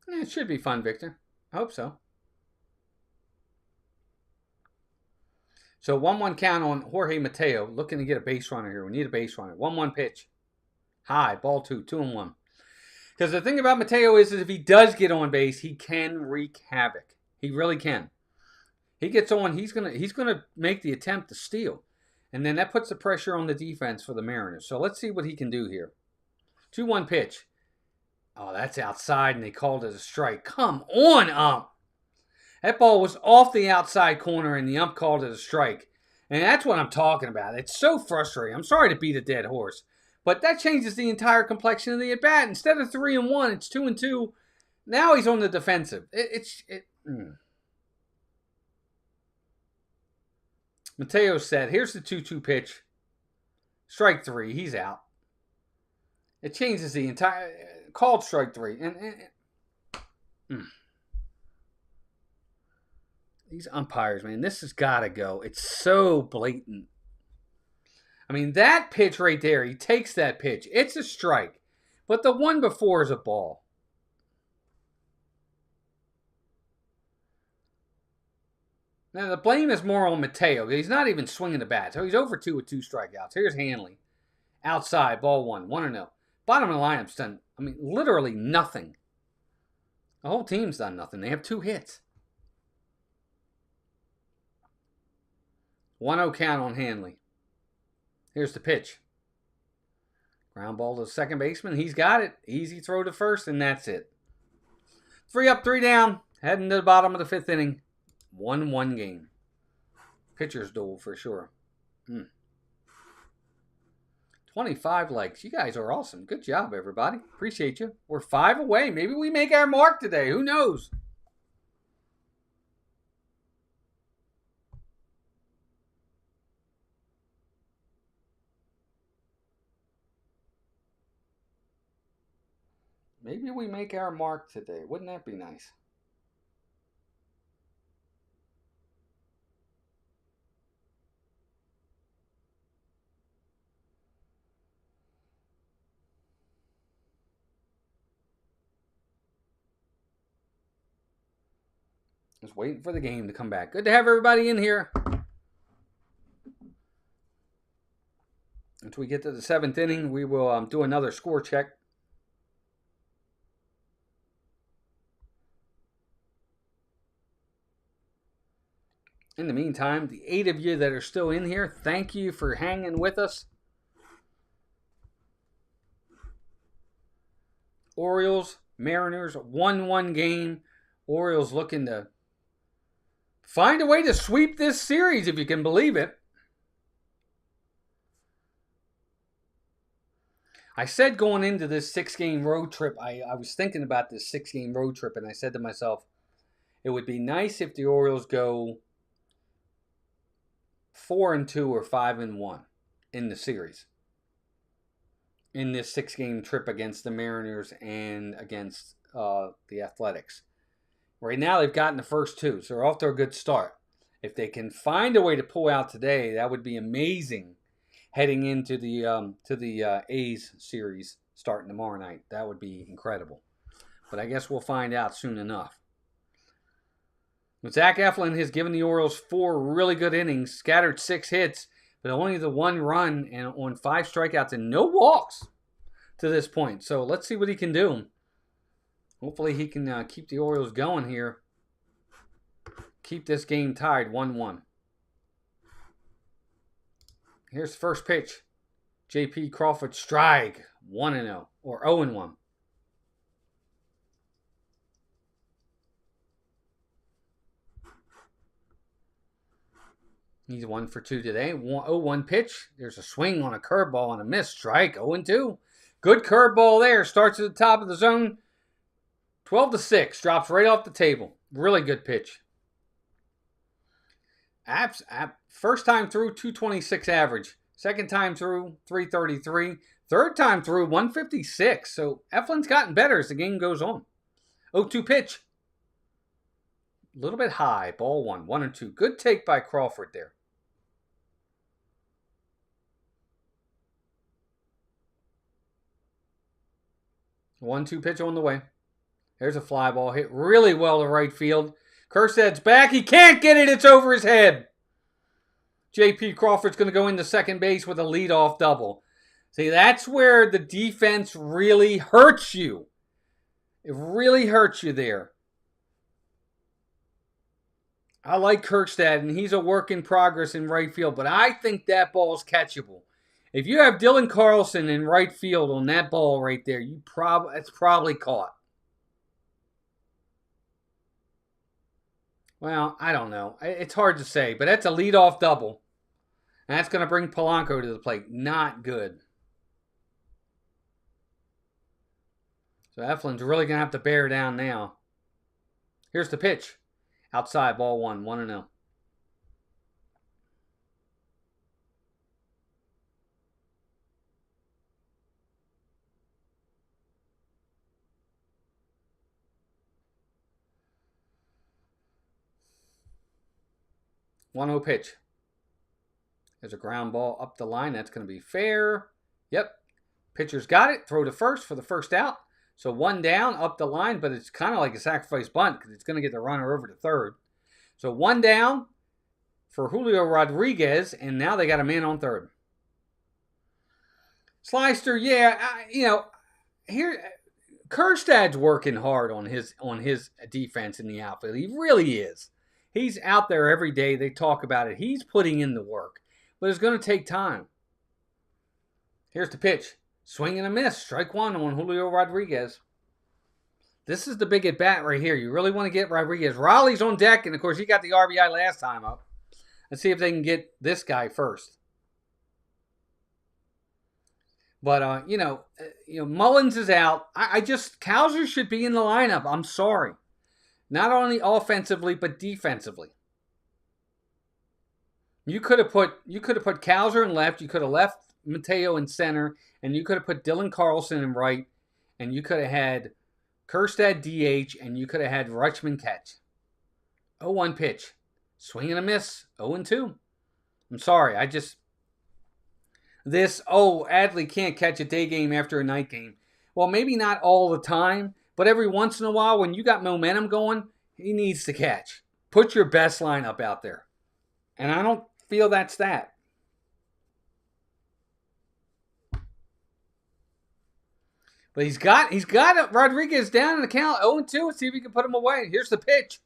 It should be fun, Victor. I hope so. So 1-1 count on Jorge Mateo. Looking to get a base runner here. We need a base runner. 1-1 pitch. High. Ball 2. 2-1. Because the thing about Mateo is if he does get on base, he can wreak havoc. He really can. He gets on, he's gonna make the attempt to steal. And then that puts the pressure on the defense for the Mariners. So let's see what he can do here. 2-1 pitch. Oh, that's outside, and they called it a strike. Come on, ump. That ball was off the outside corner, and the ump called it a strike. And that's what I'm talking about. It's so frustrating. I'm sorry to beat a dead horse. But that changes the entire complexion of the at-bat. Instead of 3-1, it's 2-2. Now he's on the defensive. Mateo said, here's the 2-2 pitch. Strike 3. He's out. It changes the entire... Called strike 3. These umpires, man, this has got to go. It's so blatant. I mean, that pitch right there, he takes that pitch. It's a strike. But the one before is a ball. Now, the blame is more on Mateo. He's not even swinging the bat. So he's over 2 with 2 strikeouts. Here's Hanley. Outside, ball 1. 1-0. Bottom of the lineup's done, I mean, literally nothing. The whole team's done nothing. They have 2 hits. 1-0 count on Hanley. Here's the pitch. Ground ball to the second baseman. He's got it. Easy throw to first, and that's it. 3 up, 3 down. Heading to the bottom of the 5th inning. 1-1 game. Pitcher's duel for sure. 25 likes. You guys are awesome. Good job, everybody. Appreciate you. We're 5 away. Maybe we make our mark today. Who knows? Maybe we make our mark today. Wouldn't that be nice? Just waiting for the game to come back. Good to have everybody in here. Until we get to the 7th inning, we will do another score check. In the meantime, the 8 of you that are still in here, thank you for hanging with us. Orioles, Mariners, 1-1 game. Orioles looking to find a way to sweep this series, if you can believe it. I said going into this 6-game road trip, I was thinking about this 6-game road trip, and I said to myself, it would be nice if the Orioles go 4-2 or 5-1 in the series. In this 6-game trip against the Mariners and against the Athletics. Right now, they've gotten the first 2, so they're off to a good start. If they can find a way to pull out today, that would be amazing. Heading into the A's series starting tomorrow night, that would be incredible. But I guess we'll find out soon enough. Zach Eflin has given the Orioles 4 really good innings, scattered 6 hits, but only the 1 run and on 5 strikeouts and no walks to this point. So let's see what he can do. Hopefully he can keep the Orioles going here. keep this game tied 1-1. Here's the first pitch. J.P. Crawford strike 1-0 or 0-1. He's 1 for 2 today. 0-1 pitch. There's a swing on a curveball and a miss. Strike 0-2. Good curveball there. Starts at the top of the zone. 12-6. Drops right off the table. Really good pitch. First time through, 226 average. Second time through, 333. Third time through, 156. So Eflin's gotten better as the game goes on. 0-2 pitch. A little bit high. Ball 1. 1-2. Good take by Crawford there. 1-2 pitch on the way. There's a fly ball hit really well to right field. Kerstad's back. He can't get it. It's over his head. J.P. Crawford's going to go into second base with a leadoff double. See, that's where the defense really hurts you. It really hurts you there. I like Kerstad, and he's a work in progress in right field, but I think that ball's catchable. If you have Dylan Carlson in right field on that ball right there, it's probably caught. Well, I don't know. It's hard to say, but that's a leadoff double. And that's going to bring Polanco to the plate. Not good. So Eflin's really going to have to bear down now. Here's the pitch. Outside, ball 1, 1-0. One-0 pitch. There's a ground ball up the line. That's going to be fair. Yep. Pitcher's got it. Throw to first for the first out. So 1 down, up the line, but it's kind of like a sacrifice bunt because it's going to get the runner over to third. So 1 down for Julio Rodriguez, and now they got a man on third. Slyster, here Kerstad's working hard on his defense in the outfield. He really is. He's out there every day. They talk about it. He's putting in the work, but it's going to take time. Here's the pitch. Swing and a miss. Strike 1 on Julio Rodriguez. This is the big at-bat right here. You really want to get Rodriguez. Raleigh's on deck, and, of course, he got the RBI last time up. Let's see if they can get this guy first. But, Mullins is out. Cowser should be in the lineup. I'm sorry. Not only offensively, but defensively. You could have put Cowser in left. You could have left Mateo in center, and you could have put Dylan Carlson in right, and you could have had Kerstad DH, and you could have had Rutschman catch. 0-1 pitch. Swing and a miss. 0-2. I'm sorry. Adley can't catch a day game after a night game. Well, maybe not all the time, but every once in a while when you got momentum going, he needs to catch. Put your best lineup out there. And I don't feel that's that. But he's got Rodriguez down in the count 0-2. Let's see if he can put him away. Here's the pitch.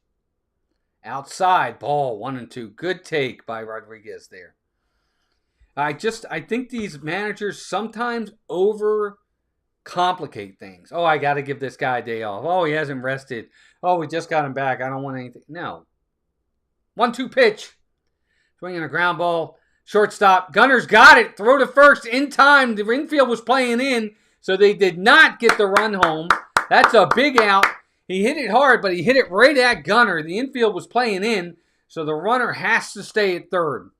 Outside, ball 1-2. Good take by Rodriguez there. I think these managers sometimes overcomplicate things. Oh, I got to give this guy a day off. Oh, he hasn't rested. Oh, we just got him back. I don't want anything. No. 1-2 pitch. Swinging a ground ball. Shortstop. Gunner's got it. Throw to first in time. The infield was playing in. So they did not get the run home. That's a big out. He hit it hard, but he hit it right at Gunner. The infield was playing in, so the runner has to stay at third.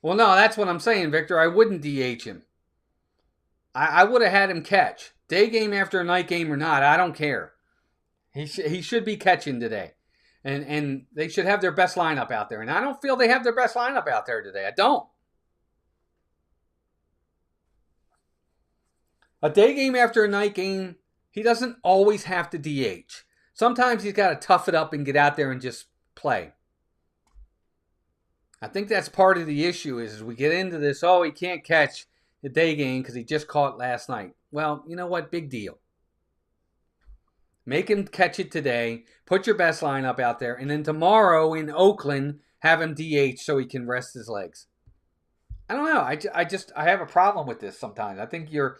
Well, no, that's what I'm saying, Victor. I wouldn't DH him. I would have had him catch. Day game after a night game or not, I don't care. He should be catching today. And they should have their best lineup out there. And I don't feel they have their best lineup out there today. I don't. A day game after a night game, he doesn't always have to DH. Sometimes he's got to tough it up and get out there and just play. I think that's part of the issue is we get into this, he can't catch the day game because he just caught last night. Well, you know what? Big deal. Make him catch it today. Put your best lineup out there. And then tomorrow in Oakland, have him DH so he can rest his legs. I don't know. I have a problem with this sometimes. I think you're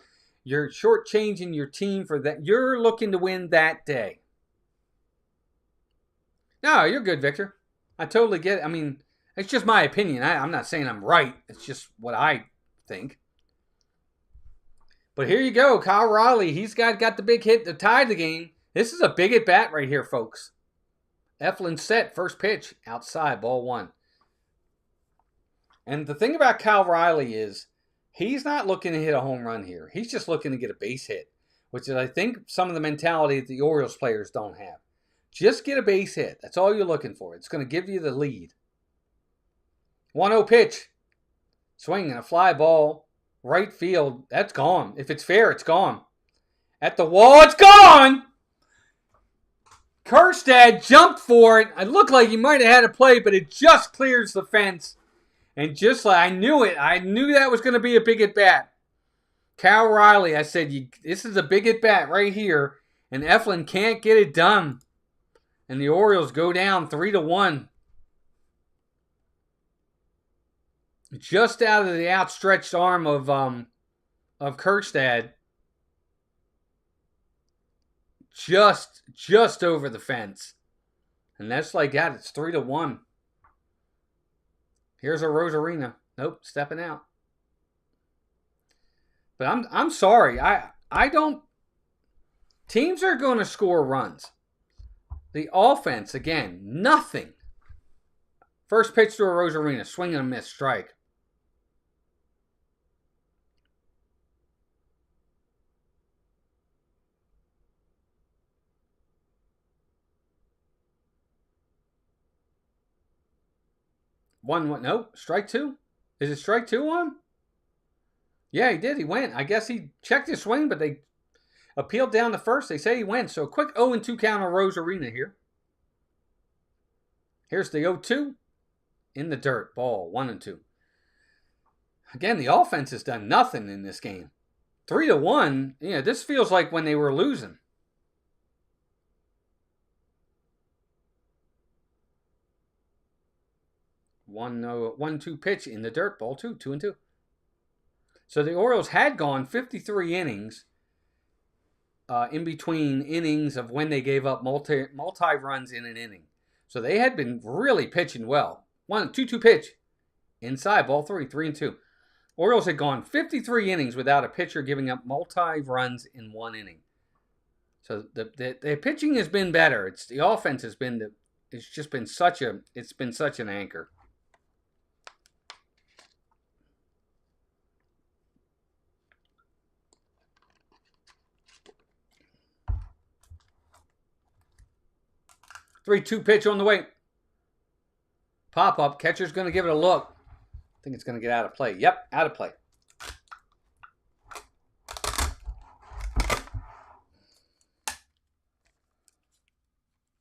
shortchanging your team for that. You're looking to win that day. No, you're good, Victor. I totally get it. I mean, it's just my opinion. I'm not saying I'm right. It's just what I think. But here you go. Kyle Riley. He's got the big hit to tie the game. This is a big at bat right here, folks. Eflin set. First pitch. Outside. Ball 1. And the thing about Kyle Riley is he's not looking to hit a home run here. He's just looking to get a base hit, which is, I think, some of the mentality that the Orioles players don't have. Just get a base hit. That's all you're looking for. It's going to give you the lead. 1-0 pitch. Swing and a fly ball. Right field. That's gone. If it's fair, it's gone. At the wall, it's gone! Kjerstad jumped for it. It looked like he might have had a play, but it just clears the fence. And just like I knew it. I knew that was going to be a big at bat. Kyle Riley, I said, this is a big at bat right here. And Eflin can't get it done. And the Orioles go down 3-1. Just out of the outstretched arm of Kjerstad. Just over the fence. And that's like that. It's 3-1. Here's a Rosarina. Nope, stepping out. But I'm sorry. I don't. Teams are going to score runs. The offense, again, nothing. First pitch to a Rosarina. Swing and a miss. Strike. One. Nope. Strike 2. Is it strike 2 on? Yeah, he did. He went. I guess he checked his swing, but they appealed down to first. They say he went. So a quick 0-2 count on Rosarina here. Here's the 0-2. In the dirt. Ball. 1-2. Again, the offense has done nothing in this game. 3-1. Yeah, this feels like when they were losing. 1-2 pitch in the dirt. Ball 2. 2-2. So the Orioles had gone 53 innings in between innings of when they gave up multi runs in an inning. So they had been really pitching well. 1-2 pitch. Inside. Ball 3. 3-2. Orioles had gone 53 innings without a pitcher giving up multi runs in one inning. So the pitching has been better. It's the offense has been it's just been such an anchor. Three-two pitch on the way. Pop up. Catcher's going to give it a look. I think it's going to get out of play. Yep, out of play.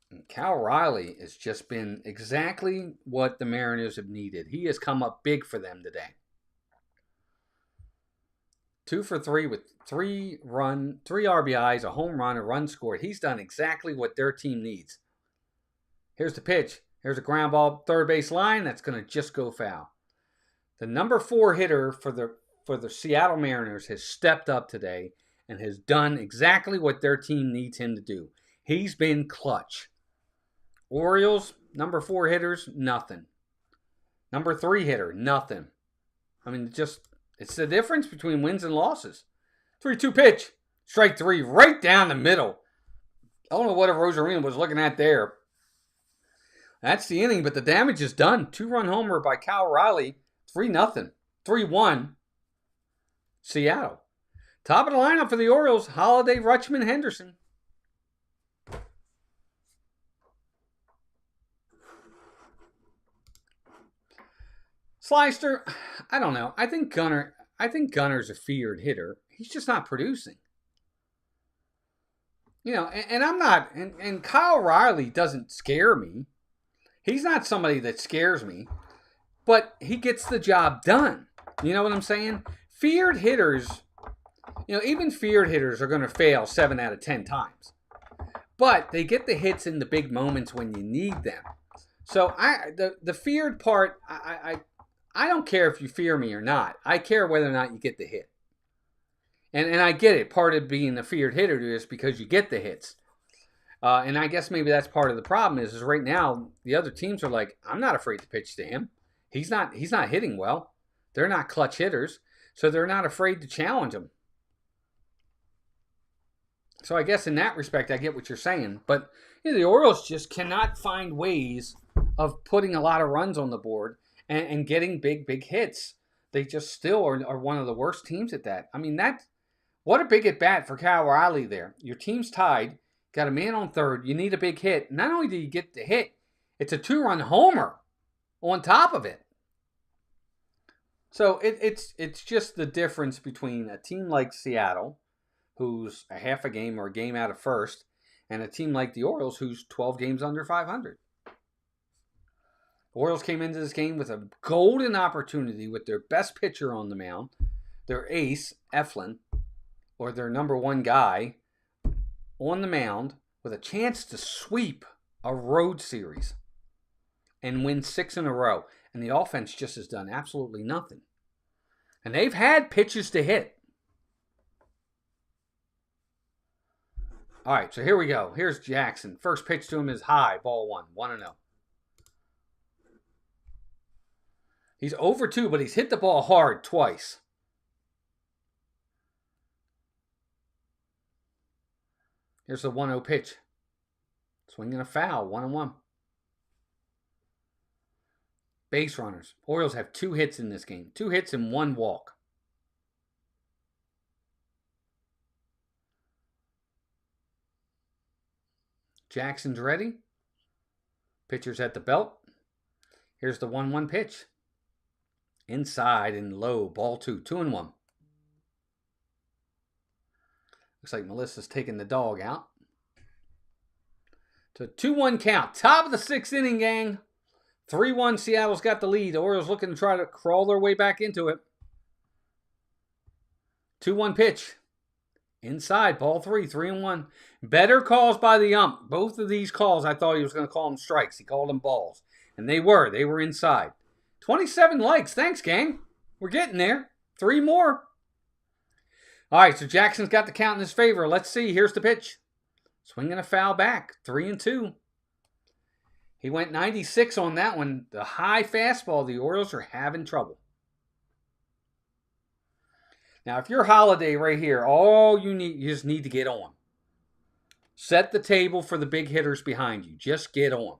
And Cal Riley has just been exactly what the Mariners have needed. He has come up big for them today. 2 for 3 with 3 RBIs, a home run, a run scored. He's done exactly what their team needs. Here's the pitch. Here's a ground ball, third base line. That's going to just go foul. The number 4 hitter for the Seattle Mariners has stepped up today and has done exactly what their team needs him to do. He's been clutch. Orioles, number 4 hitters, nothing. Number 3 hitter, nothing. I mean, it's the difference between wins and losses. 3-2 pitch. Strike 3 right down the middle. I don't know what Rosarina was looking at there. That's the inning, but the damage is done. 2-run homer by Cal Riley. 3-0. 3-1. Seattle. Top of the lineup for the Orioles, Holiday, Rutschman, Henderson. Slyster, I don't know. I think Gunner's a feared hitter. He's just not producing. You know, and I'm not, and Kyle Riley doesn't scare me. He's not somebody that scares me, but he gets the job done. You know what I'm saying? Feared hitters, even feared hitters are going to fail 7 out of 10 times. But they get the hits in the big moments when you need them. So the feared part, I don't care if you fear me or not. I care whether or not you get the hit. And I get it. Part of being a feared hitter is because you get the hits. And I guess maybe that's part of the problem is right now the other teams are like, I'm not afraid to pitch to him. He's not hitting well. They're not clutch hitters, so they're not afraid to challenge him. So I guess in that respect, I get what you're saying. But the Orioles just cannot find ways of putting a lot of runs on the board and getting big hits. They just still are one of the worst teams at that. I mean, what a big at bat for Cal Riley there. Your team's tied, got a man on third. You need a big hit. Not only do you get the hit, it's a 2-run homer on top of it. So it's just the difference between a team like Seattle, who's a half a game or a game out of first, and a team like the Orioles, who's 12 games under 500. The Orioles came into this game with a golden opportunity with their best pitcher on the mound, their ace, Eflin, or their number one guy on the mound, with a chance to sweep a road series and win 6 in a row. And the offense just has done absolutely nothing. And they've had pitches to hit. All right, so here we go. Here's Jackson. First pitch to him is high, ball 1, 1-0. He's over 2, but he's hit the ball hard twice. Here's the 1-0 pitch. Swinging a foul, 1-1. Base runners. Orioles have 2 hits in this game. 2 hits and 1 walk. Jackson's ready. Pitcher's at the belt. Here's the 1-1 pitch. Inside and low, ball 2, 2-1. Looks like Melissa's taking the dog out. To 2-1 count. Top of the 6th inning, gang. 3-1, Seattle's got the lead. The Orioles looking to try to crawl their way back into it. 2-1 pitch. Inside, ball 3, 3-1. Better calls by the ump. Both of these calls, I thought he was going to call them strikes. He called them balls. And they were. They were inside. 27 likes. Thanks, gang. We're getting there. 3 more. All right, so Jackson's got the count in his favor. Let's see. Here's the pitch. Swinging a foul back. 3-2. He went 96 on that one. The high fastball. The Orioles are having trouble. Now, if you're Holiday right here, all you just need to get on. Set the table for the big hitters behind you. Just get on.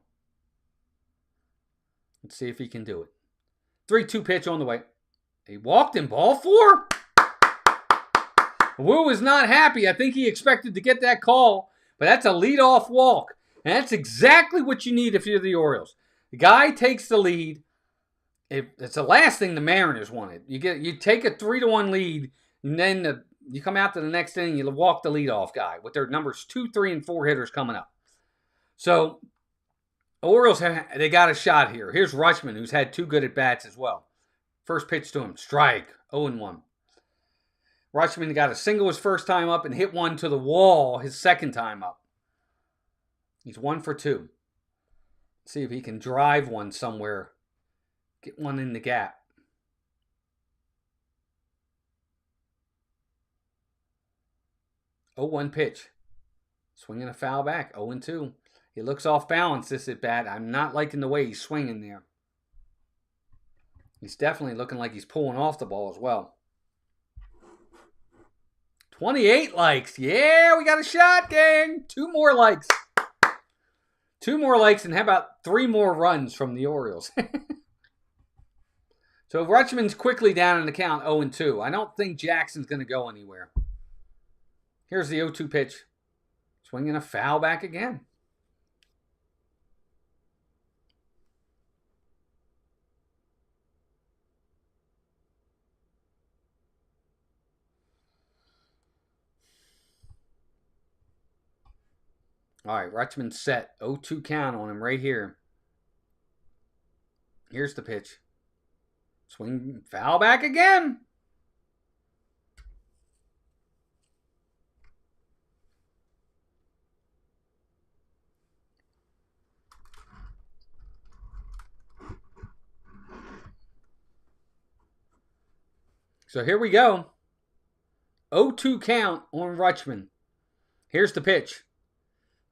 Let's see if he can do it. 3-2 pitch on the way. He walked in ball 4. Wu is not happy. I think he expected to get that call, but that's a leadoff walk. And that's exactly what you need if you're the Orioles. The guy takes the lead. It's the last thing the Mariners wanted. You take a 3-1 lead, and then you come out to the next inning, you walk the leadoff guy with their numbers 2, 3, and 4 hitters coming up. So Orioles, they got a shot here. Here's Rutschman, who's had 2 good at-bats as well. First pitch to him, strike, 0-1. Rutschman got a single his first time up and hit one to the wall his second time up. He's 1 for 2. See if he can drive one somewhere. Get one in the gap. 0-1 pitch. Swinging a foul back. 0-2. He looks off balance this at bat. I'm not liking the way he's swinging there. He's definitely looking like he's pulling off the ball as well. 28 likes. Yeah, we got a shot, gang. 2 more likes. 2 more likes, and how about 3 more runs from the Orioles? So Rutschman's quickly down in the count, 0-2. I don't think Jackson's going to go anywhere. Here's the 0-2 pitch. Swinging a foul back again. All right, Rutschman's set. 0-2 count on him right here. Here's the pitch. Swing, foul back again. So here we go. 0-2 count on Rutschman. Here's the pitch.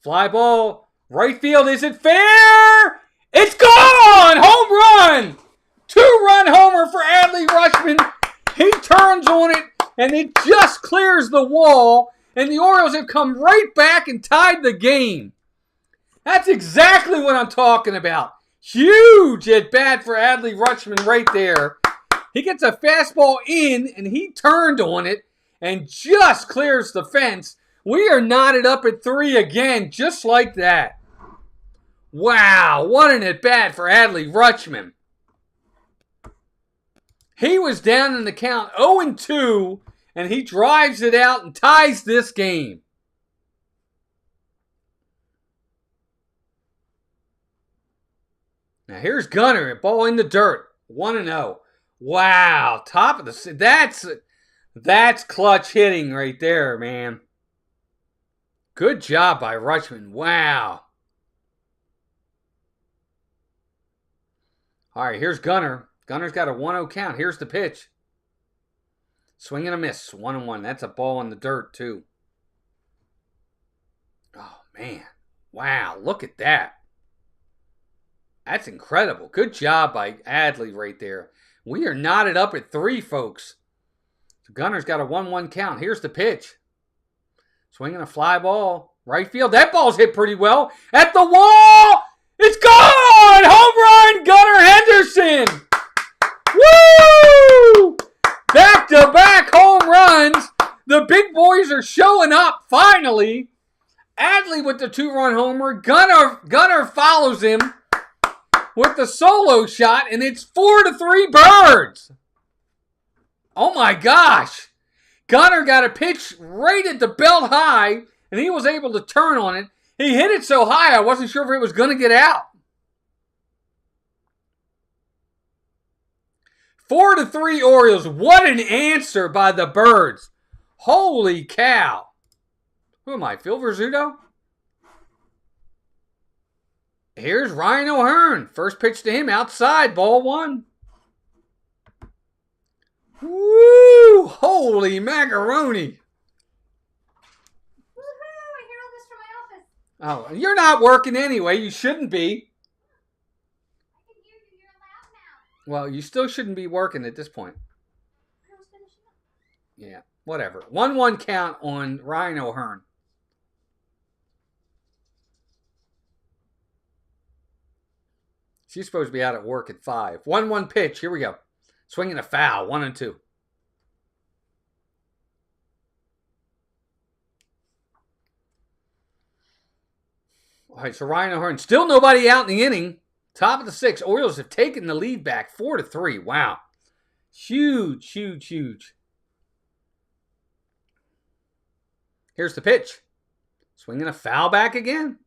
Fly ball. Right field. Is it fair? It's gone! Home run! 2-run homer for Adley Rutschman. He turns on it, and it just clears the wall, and the Orioles have come right back and tied the game. That's exactly what I'm talking about. Huge at bat for Adley Rutschman right there. He gets a fastball in, and he turned on it and just clears the fence. We are knotted up at 3 again, just like that. Wow, what an at bat for Adley Rutschman. He was down in the count 0-2, and he drives it out and ties this game. Now here's Gunnar, ball in the dirt, 1-0. Wow, top of the... That's clutch hitting right there, man. Good job by Rutschman. Wow. All right, here's Gunnar. Gunner's got a 1-0 count. Here's the pitch. Swing and a miss. 1-1. That's a ball in the dirt, too. Oh, man. Wow, look at that. That's incredible. Good job by Adley right there. We are knotted up at 3, folks. So Gunner's got a 1-1 count. Here's the pitch. Swinging a fly ball. Right field. That ball's hit pretty well. At the wall. It's gone! Home run, Gunnar Henderson! Woo! Back-to-back home runs. The big boys are showing up, finally. Adley with the 2-run homer. Gunnar follows him with the solo shot, and it's 4-3 Birds. Oh, my gosh. Gunnar got a pitch right at the belt high, and he was able to turn on it. He hit it so high, I wasn't sure if it was going to get out. 4-3 Orioles. What an answer by the Birds. Holy cow. Who am I, Phil Rizzuto? Here's Ryan O'Hearn. First pitch to him outside, ball 1. Woo! Holy macaroni. Oh, you're not working anyway. You shouldn't be. I can hear you. You're loud now. Well, you still shouldn't be working at this point. I was finishing up. Yeah, whatever. 1-1 count on Ryan O'Hearn. She's supposed to be out at work at 5. 1-1 pitch. Here we go. Swinging a foul. 1-2. All right, so Ryan O'Hearn. Still nobody out in the inning. Top of the 6th. Orioles have taken the lead back 4-3. Wow. Huge, huge, huge. Here's the pitch. Swinging a foul back again.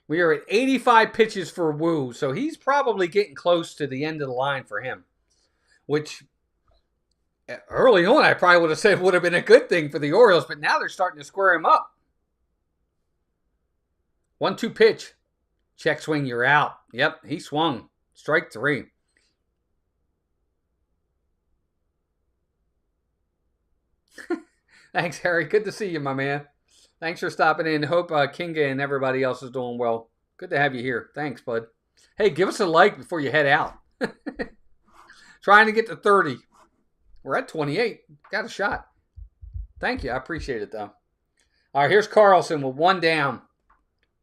We are at 85 pitches for Wu, so he's probably getting close to the end of the line for him. Which, early on, I probably would have said would have been a good thing for the Orioles, but now they're starting to square him up. 1-2 pitch. Check swing, you're out. Yep, he swung. Strike 3. Thanks, Harry. Good to see you, my man. Thanks for stopping in. Hope Kinga and everybody else is doing well. Good to have you here. Thanks, bud. Hey, give us a like before you head out. Trying to get to 30. We're at 28. Got a shot. Thank you. I appreciate it, though. All right, here's Carlson with 1 down.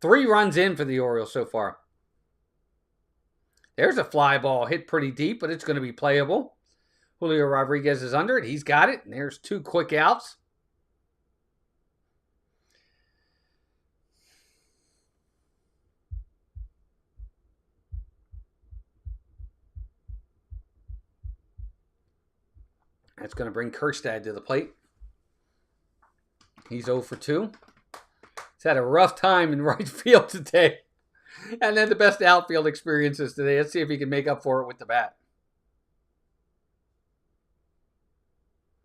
3 runs in for the Orioles so far. There's a fly ball hit pretty deep, but it's going to be playable. Julio Rodriguez is under it. He's got it. And there's 2 quick outs. That's going to bring Kerstad to the plate. He's 0 for 2. He's had a rough time in right field today. And then the best outfield experiences today. Let's see if he can make up for it with the bat.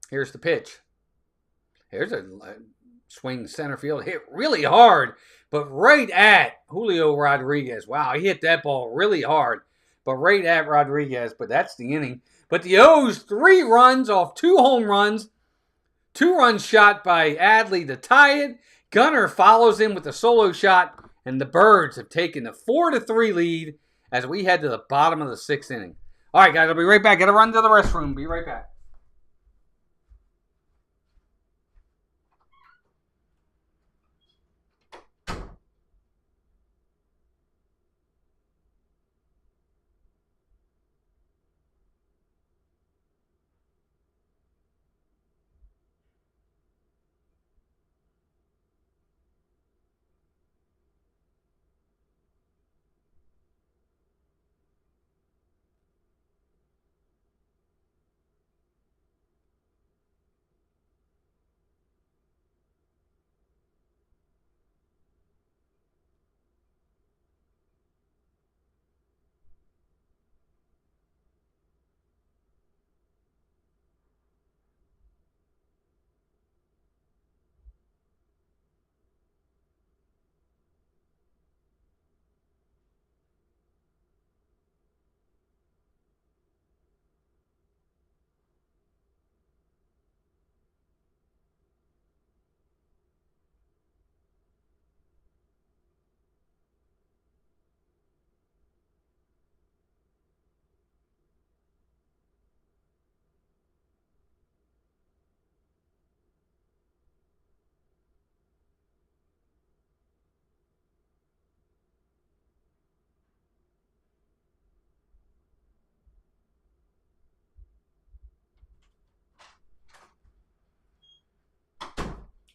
Here's the pitch. Here's a swing center field. Hit really hard, but right at Julio Rodriguez. Wow, he hit that ball really hard, but right at Rodriguez. But that's the inning. But the O's 3 runs off 2 home runs. 2 runs shot by Adley to tie it. Gunnar follows in with a solo shot. And the Birds have taken a 4-3 lead as we head to the bottom of the 6th inning. All right, guys, I'll be right back. Got to run to the restroom. Be right back.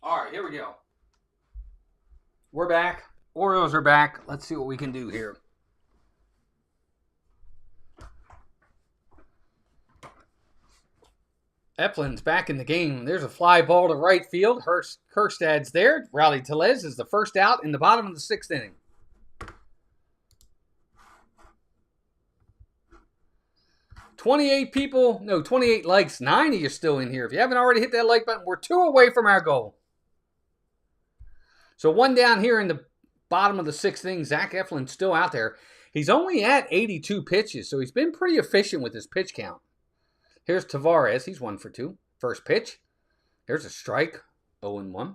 All right, here we go. We're back. Orioles are back. Let's see what we can do here. Eflin's back in the game. There's a fly ball to right field. Kirstad's there. Rowdy Tellez is the first out in the bottom of the 6th inning. No, 28 likes. 90 is still in here. If you haven't already hit that like button, we're 2 away from our goal. So 1 down here in the bottom of the 6th inning. Zach Eflin's still out there. He's only at 82 pitches, so he's been pretty efficient with his pitch count. Here's Tavares. He's 1 for 2. First pitch. Here's a strike. 0-1.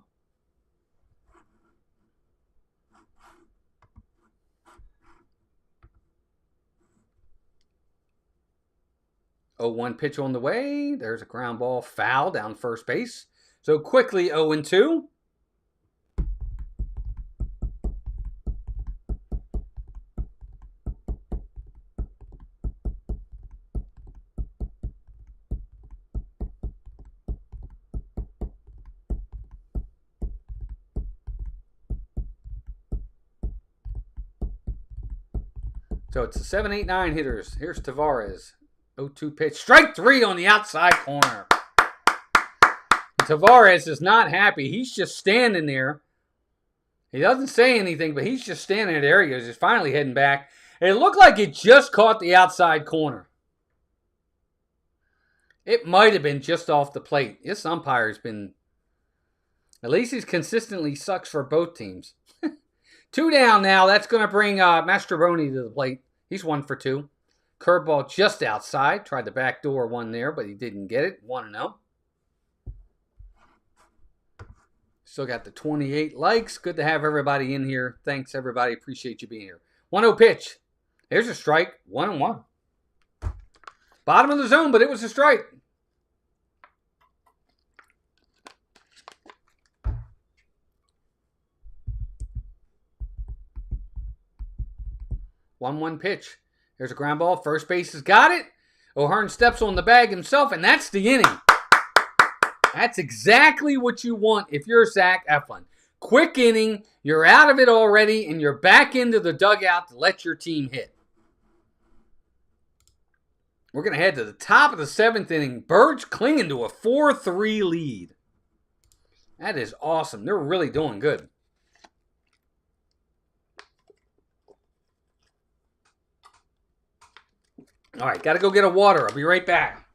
Oh, 1 pitch on the way. There's a ground ball foul down first base. So quickly 0-2. So it's the 7, 8, 9 hitters. Here's Tavares. 0-2 pitch. Strike 3 on the outside corner. Tavares is not happy. He's just standing there. He doesn't say anything, but he's just standing there. He goes. He's finally heading back. And it looked like it just caught the outside corner. It might have been just off the plate. This umpire's been... At least he's consistently sucks for both teams. 2 down now. That's going to bring Mastrobuoni to the plate. He's 1 for 2. Curveball just outside. Tried the backdoor one there, but he didn't get it. 1-0. Still got the 28 likes. Good to have everybody in here. Thanks, everybody. Appreciate you being here. 1-0 pitch. Here's a strike. 1-1. Bottom of the zone, but it was a strike. One pitch. There's a ground ball. First base has got it. O'Hearn steps on the bag himself, and that's the inning. That's exactly what you want if you're Zach Eflin. Quick inning. You're out of it already, and you're back into the dugout to let your team hit. We're going to head to the top of the 7th inning. Birds clinging to a 4-3 lead. That is awesome. They're really doing good. All right, got to go get a water. I'll be right back.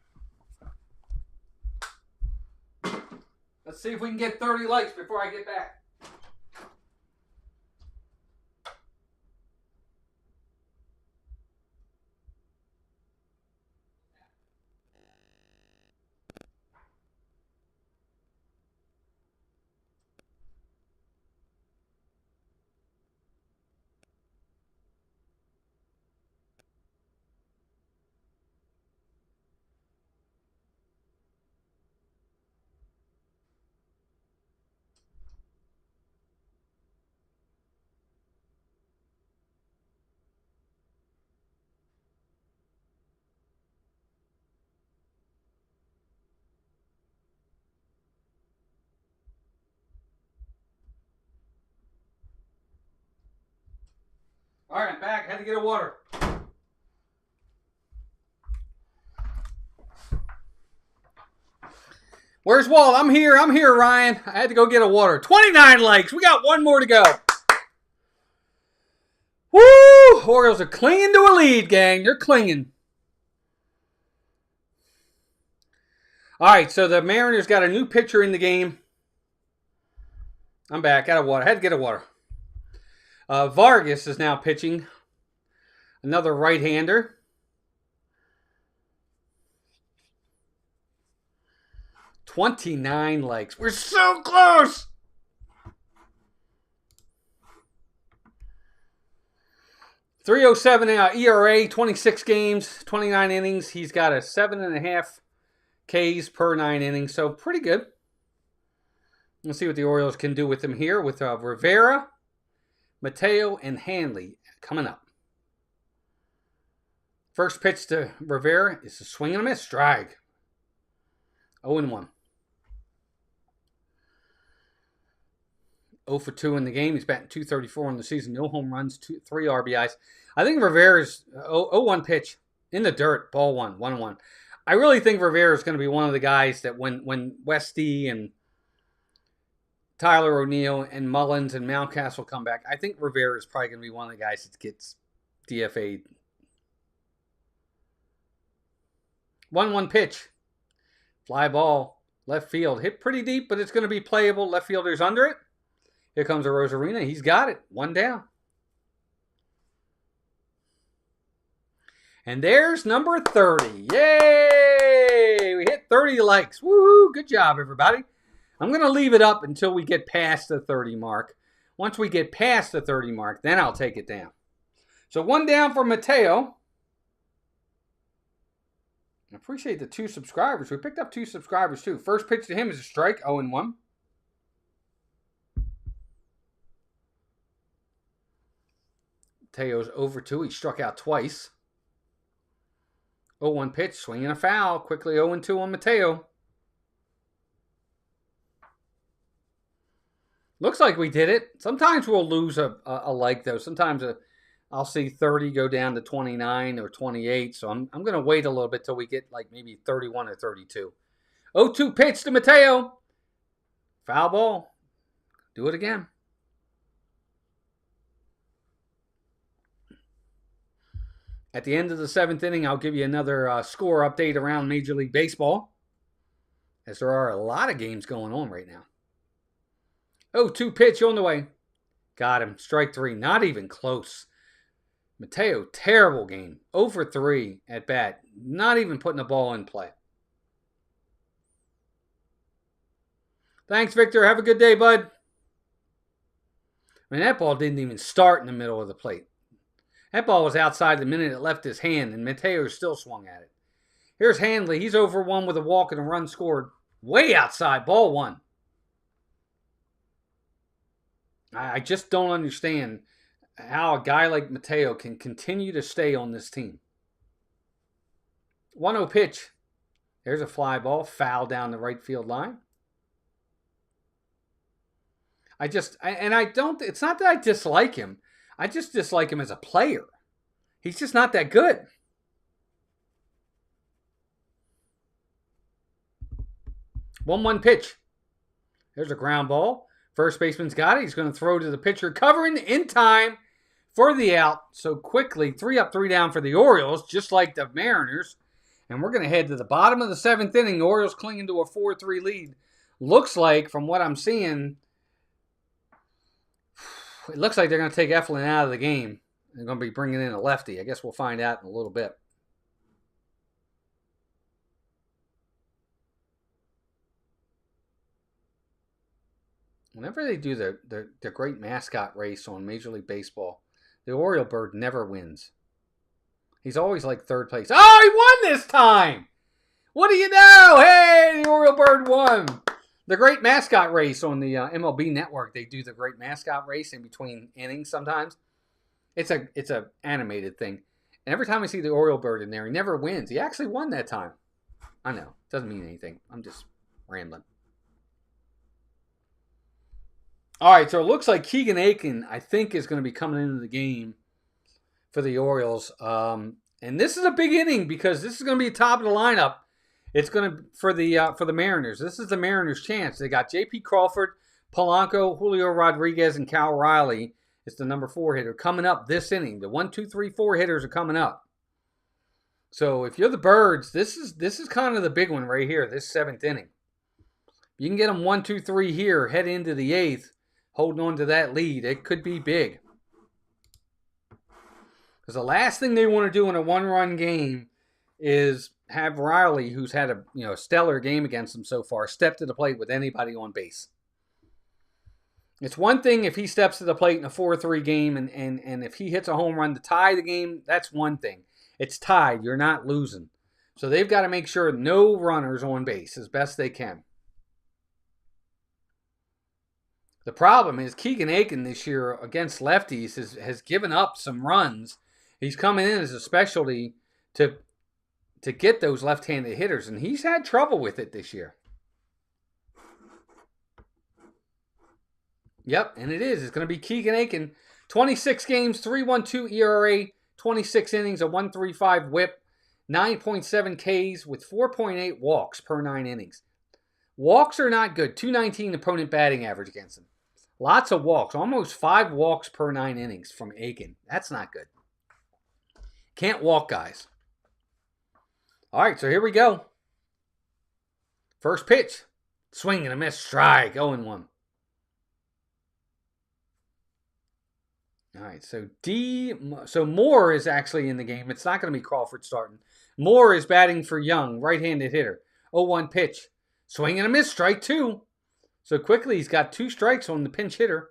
Let's see if we can get 30 likes before I get back. All right, I'm back. I had to get a water. Where's Walt? I'm here, Ryan. I had to go get a water. 29 likes. We got one more to go. Woo! Orioles are clinging to a lead, gang. They're clinging. All right, so the Mariners got a new pitcher in the game. I'm back. Got a water. I had to get a water. Vargas is now pitching. Another right-hander. $29 likes. We're so close. .307 ERA, 26 games, 29 innings. He's got a 7.5 Ks per 9 innings, so pretty good. Let's see what the Orioles can do with him here with Rivera, Mateo, and Hanley coming up. First pitch to Rivera is a swing and a miss. Strike. 0-1. 0 for 2 in the game. He's batting .234 in the season. No home runs, 3 RBIs. I think Rivera's 0-1 pitch in the dirt. Ball 1-1. I really think Rivera is going to be one of the guys that when Westy and Tyler O'Neill and Mullins and Mountcastle come back, I think Rivera is probably going to be one of the guys that gets DFA'd. 1-1 pitch. Fly ball. Left field. Hit pretty deep, but it's going to be playable. Left fielder's under it. Here comes a Rosarina. He's got it. 1 down. And there's number 30. Yay! We hit 30 likes. Woohoo! Good job, everybody. I'm going to leave it up until we get past the 30 mark. Once we get past the 30 mark, then I'll take it down. So 1 down for Mateo. I appreciate the 2 subscribers. We picked up 2 subscribers, too. First pitch to him is a strike, 0-1. Mateo's over 2. He struck out twice. 0-1 pitch, swing and a foul. Quickly 0-2 on Mateo. Looks like we did it. Sometimes we'll lose a like, though. Sometimes I'll see 30 go down to 29 or 28. So I'm going to wait a little bit till we get like maybe 31 or 32. 0-2 pitch to Mateo. Foul ball. Do it again. At the end of the 7th inning, I'll give you another score update around Major League Baseball, as there are a lot of games going on right now. 0-2 pitch on the way. Got him. Strike 3. Not even close. Mateo, terrible game. 0 for 3 at bat. Not even putting the ball in play. Thanks, Victor. Have a good day, bud. I mean, that ball didn't even start in the middle of the plate. That ball was outside the minute it left his hand, and Mateo still swung at it. Here's Hanley. He's over 1 with a walk and a run scored. Way outside. Ball 1. I just don't understand how a guy like Mateo can continue to stay on this team. 1-0 pitch. There's a fly ball. Foul down the right field line. It's not that I dislike him. I just dislike him as a player. He's just not that good. 1-1 pitch. There's a ground ball. First baseman's got it. He's going to throw to the pitcher, covering in time for the out. So quickly, 3 up, 3 down for the Orioles, just like the Mariners. And we're going to head to the bottom of the 7th inning. The Orioles clinging to a 4-3 lead. Looks like, from what I'm seeing, it looks like they're going to take Eflin out of the game. They're going to be bringing in a lefty. I guess we'll find out in a little bit. Whenever they do the great mascot race on Major League Baseball, the Oriole bird never wins. He's always like 3rd place. Oh, he won this time! What do you know? Hey, the Oriole bird won. The great mascot race on the MLB network. They do the great mascot race in between innings sometimes. It's a animated thing. And every time I see the Oriole bird in there, he never wins. He actually won that time. I know. Doesn't mean anything. I'm just rambling. All right, so it looks like Keegan Aiken, I think, is going to be coming into the game for the Orioles. And this is a big inning because this is going to be top of the lineup. It's going to for the Mariners. This is the Mariners' chance. They got J.P. Crawford, Polanco, Julio Rodriguez, and Cal Riley. It's the number 4 hitter coming up this inning. The 1, 2, 3, 4 hitters are coming up. So if you're the Birds, this is kind of the big one right here. This 7th inning. You can get them 1, 2, 3 here. Head into the 8th, holding on to that lead. It could be big. Because the last thing they want to do in a 1-run game is have Riley, who's had a stellar game against them so far, step to the plate with anybody on base. It's one thing if he steps to the plate in a 4-3 game and if he hits a home run to tie the game, that's one thing. It's tied. You're not losing. So they've got to make sure no runners on base as best they can. The problem is Keegan Aiken this year against lefties has given up some runs. He's coming in as a specialty to get those left-handed hitters, and he's had trouble with it this year. Yep, and it is. It's going to be Keegan Aiken. 26 games, 3.12 ERA, 26 innings, a 1.35 whip, 9.7 Ks with 4.8 walks per 9 innings. Walks are not good. 219 opponent batting average against him. Lots of walks. Almost 5 walks per 9 innings from Aiken. That's not good. Can't walk, guys. All right, so here we go. First pitch. Swing and a miss. Strike. 0-1. All right, so Moore is actually in the game. It's not going to be Crawford starting. Moore is batting for Young, right-handed hitter. 0-1 pitch. Swing and a miss. Strike 2. So quickly he's got 2 strikes on the pinch hitter.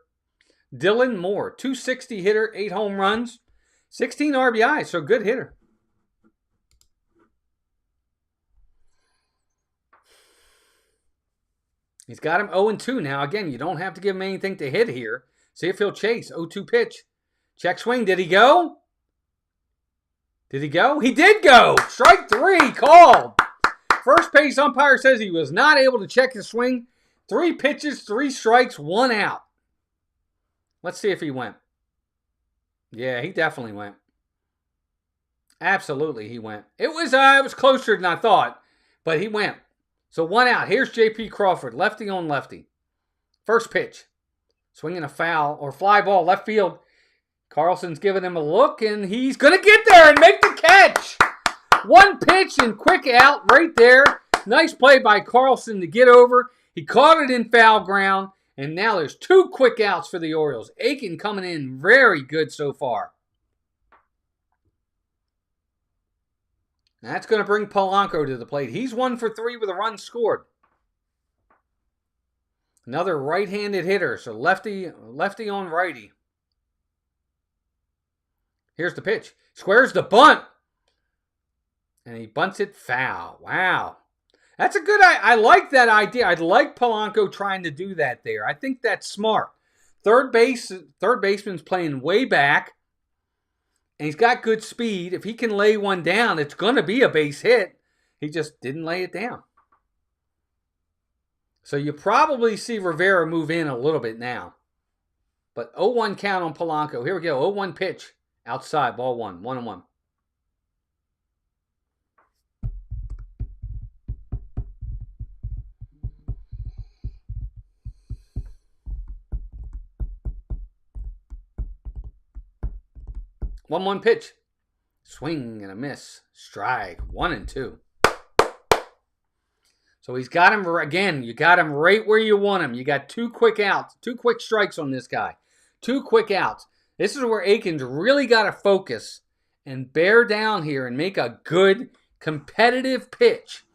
Dylan Moore, 260 hitter, 8 home runs, 16 RBIs, so good hitter. He's got him 0-2 now. Again, you don't have to give him anything to hit here. See if he'll chase. 0-2 pitch. Check swing. Did he go? Did he go? He did go. Strike 3 called. First base umpire says he was not able to check his swing. 3 pitches, 3 strikes, 1 out. Let's see if he went. Yeah, he definitely went. Absolutely, he went. It was closer than I thought, but he went. So 1 out. Here's J.P. Crawford, lefty on lefty. First pitch. Swinging a foul or fly ball left field. Carlson's giving him a look, and he's going to get there and make the catch. 1 pitch and quick out right there. Nice play by Carlson to get over. He caught it in foul ground, and now there's 2 quick outs for the Orioles. Aiken coming in very good so far. That's going to bring Polanco to the plate. He's 1 for 3 with a run scored. Another right-handed hitter, so lefty on righty. Here's the pitch. Squares the bunt. And he bunts it foul. Wow. That's a good idea. I like that idea. I'd like Polanco trying to do that there. I think that's smart. Third baseman's playing way back. And he's got good speed. If he can lay one down, it's going to be a base hit. He just didn't lay it down. So you probably see Rivera move in a little bit now. But 0-1 count on Polanco. Here we go. 0-1 pitch. Outside. Ball 1. 1-1. One pitch. Swing and a miss. Strike. 1-2. So he's got him again. You got him right where you want him. You got 2 quick outs, 2 quick strikes on this guy. 2 quick outs. This is where Aiken's really got to focus and bear down here and make a good competitive pitch.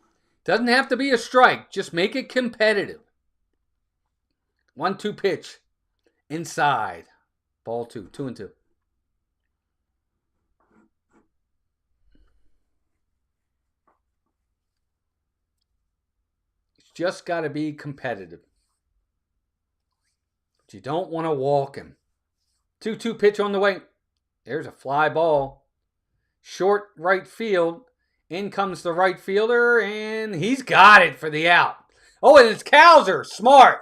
Doesn't have to be a strike. Just make it competitive. 1-2 pitch. Inside. Ball 2. 2-2. Just got to be competitive. But you don't want to walk him. 2-2 pitch on the way. There's a fly ball. Short right field. In comes the right fielder, and he's got it for the out. Oh, and it's Cowser. Smart.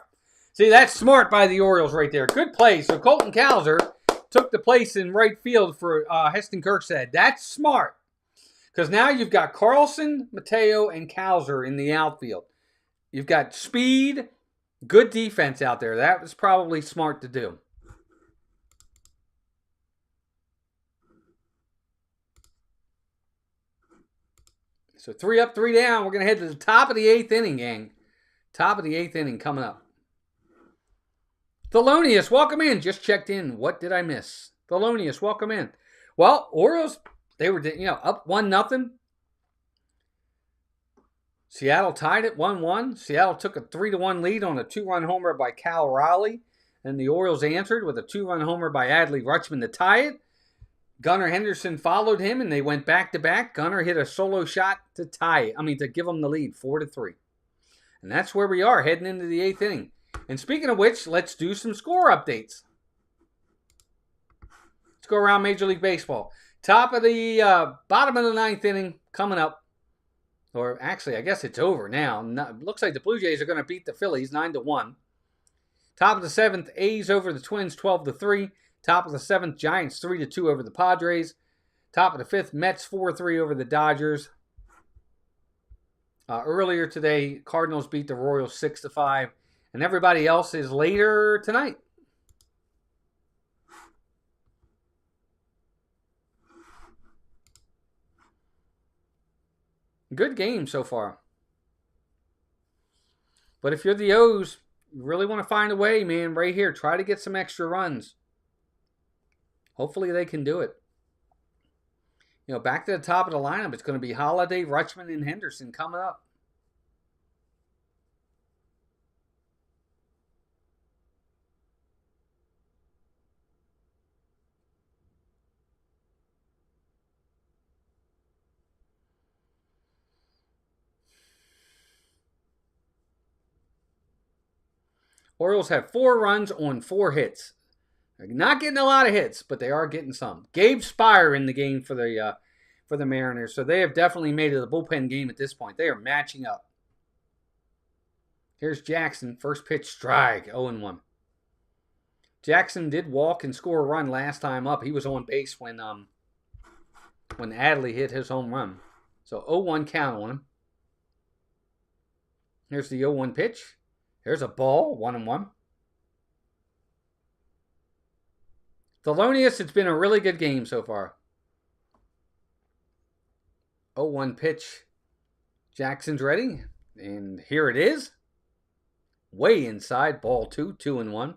See, that's smart by the Orioles right there. Good play. So Colton Cowser took the place in right field for Heston Kjerstad. That's smart. Because now you've got Carlson, Mateo, and Kowser in the outfield. You've got speed, good defense out there. That was probably smart to do. So 3 up, 3 down. We're going to head to the top of the 8th inning, gang. Top of the 8th inning coming up. Thelonious, welcome in. Just checked in. What did I miss? Thelonious, welcome in. Well, Orioles, they were up 1-0. Seattle tied it 1-1. Seattle took a 3-1 lead on a 2-run homer by Cal Raleigh. And the Orioles answered with a 2-run homer by Adley Rutschman to tie it. Gunnar Henderson followed him, and they went back-to-back. Gunnar hit a solo shot to tie it. To give them the lead, 4-3. And that's where we are, heading into the 8th inning. And speaking of which, let's do some score updates. Let's go around Major League Baseball. Top of the bottom of the 9th inning coming up. Or actually, I guess it's over now. Looks like the Blue Jays are going to beat the Phillies 9-1. Top of the 7th, A's over the Twins 12-3. Top of the 7th, Giants 3-2 over the Padres. Top of the 5th, Mets 4-3 over the Dodgers. Earlier today, Cardinals beat the Royals 6-5. And everybody else is later tonight. Good game so far. But if you're the O's, you really want to find a way, man, right here. Try to get some extra runs. Hopefully they can do it. Back to the top of the lineup, it's going to be Holiday, Rutschman, and Henderson coming up. Orioles have 4 runs on 4 hits. They're not getting a lot of hits, but they are getting some. Gabe Spire in the game for the Mariners, so they have definitely made it a bullpen game at this point. They are matching up. Here's Jackson, first pitch strike, 0-1. Jackson did walk and score a run last time up. He was on base when Adley hit his home run. So 0-1 count on him. Here's the 0-1 pitch. Here's a ball, 1-1. Thelonious, it's been a really good game so far. 0-1 pitch. Jackson's ready. And here it is. Way inside, ball 2, 2-1.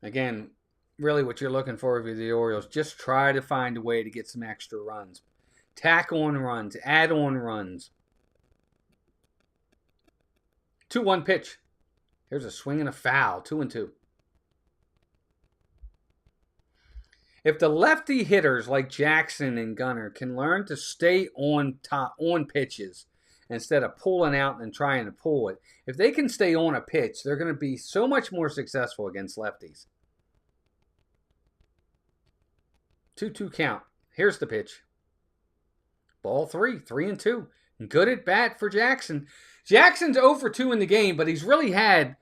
Again, really what you're looking for with the Orioles, just try to find a way to get some extra runs. Tack on runs, add on runs. 2-1 pitch. Here's a swing and a foul. 2-2. If the lefty hitters like Jackson and Gunnar can learn to stay on pitches instead of pulling out and trying to pull it, if they can stay on a pitch, they're going to be so much more successful against lefties. 2-2 count. Here's the pitch. Ball 3, 3-2. Good at bat for Jackson. Jackson's 0 for 2 in the game, but he's really had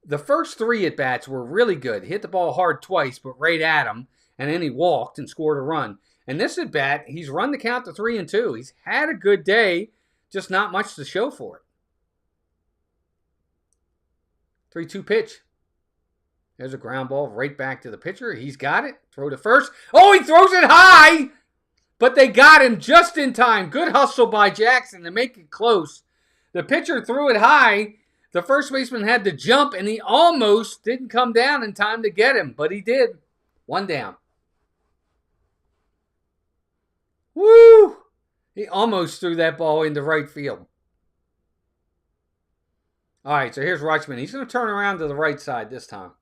the first 3 at bats were really good. Hit the ball hard twice, but right at him, and then he walked and scored a run. And this at bat, he's run the count to 3-2. He's had a good day, just not much to show for it. 3-2 pitch. There's a ground ball right back to the pitcher. He's got it. Throw to first. Oh, he throws it high! But they got him just in time. Good hustle by Jackson to make it close. The pitcher threw it high. The first baseman had to jump, and he almost didn't come down in time to get him, but he did. 1 down. Woo! He almost threw that ball into right field. All right, so here's Rutschman. He's going to turn around to the right side this time.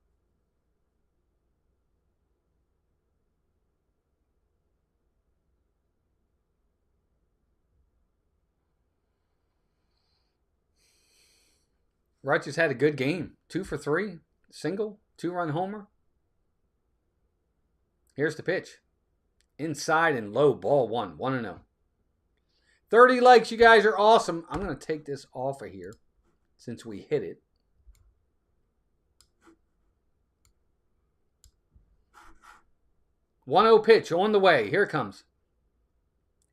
Rutsch has had a good game. 2 for 3. Single. 2-run homer. Here's the pitch. Inside and low. Ball 1. 1-0. 30 likes. You guys are awesome. I'm going to take this off of here since we hit it. 1-0 pitch on the way. Here it comes.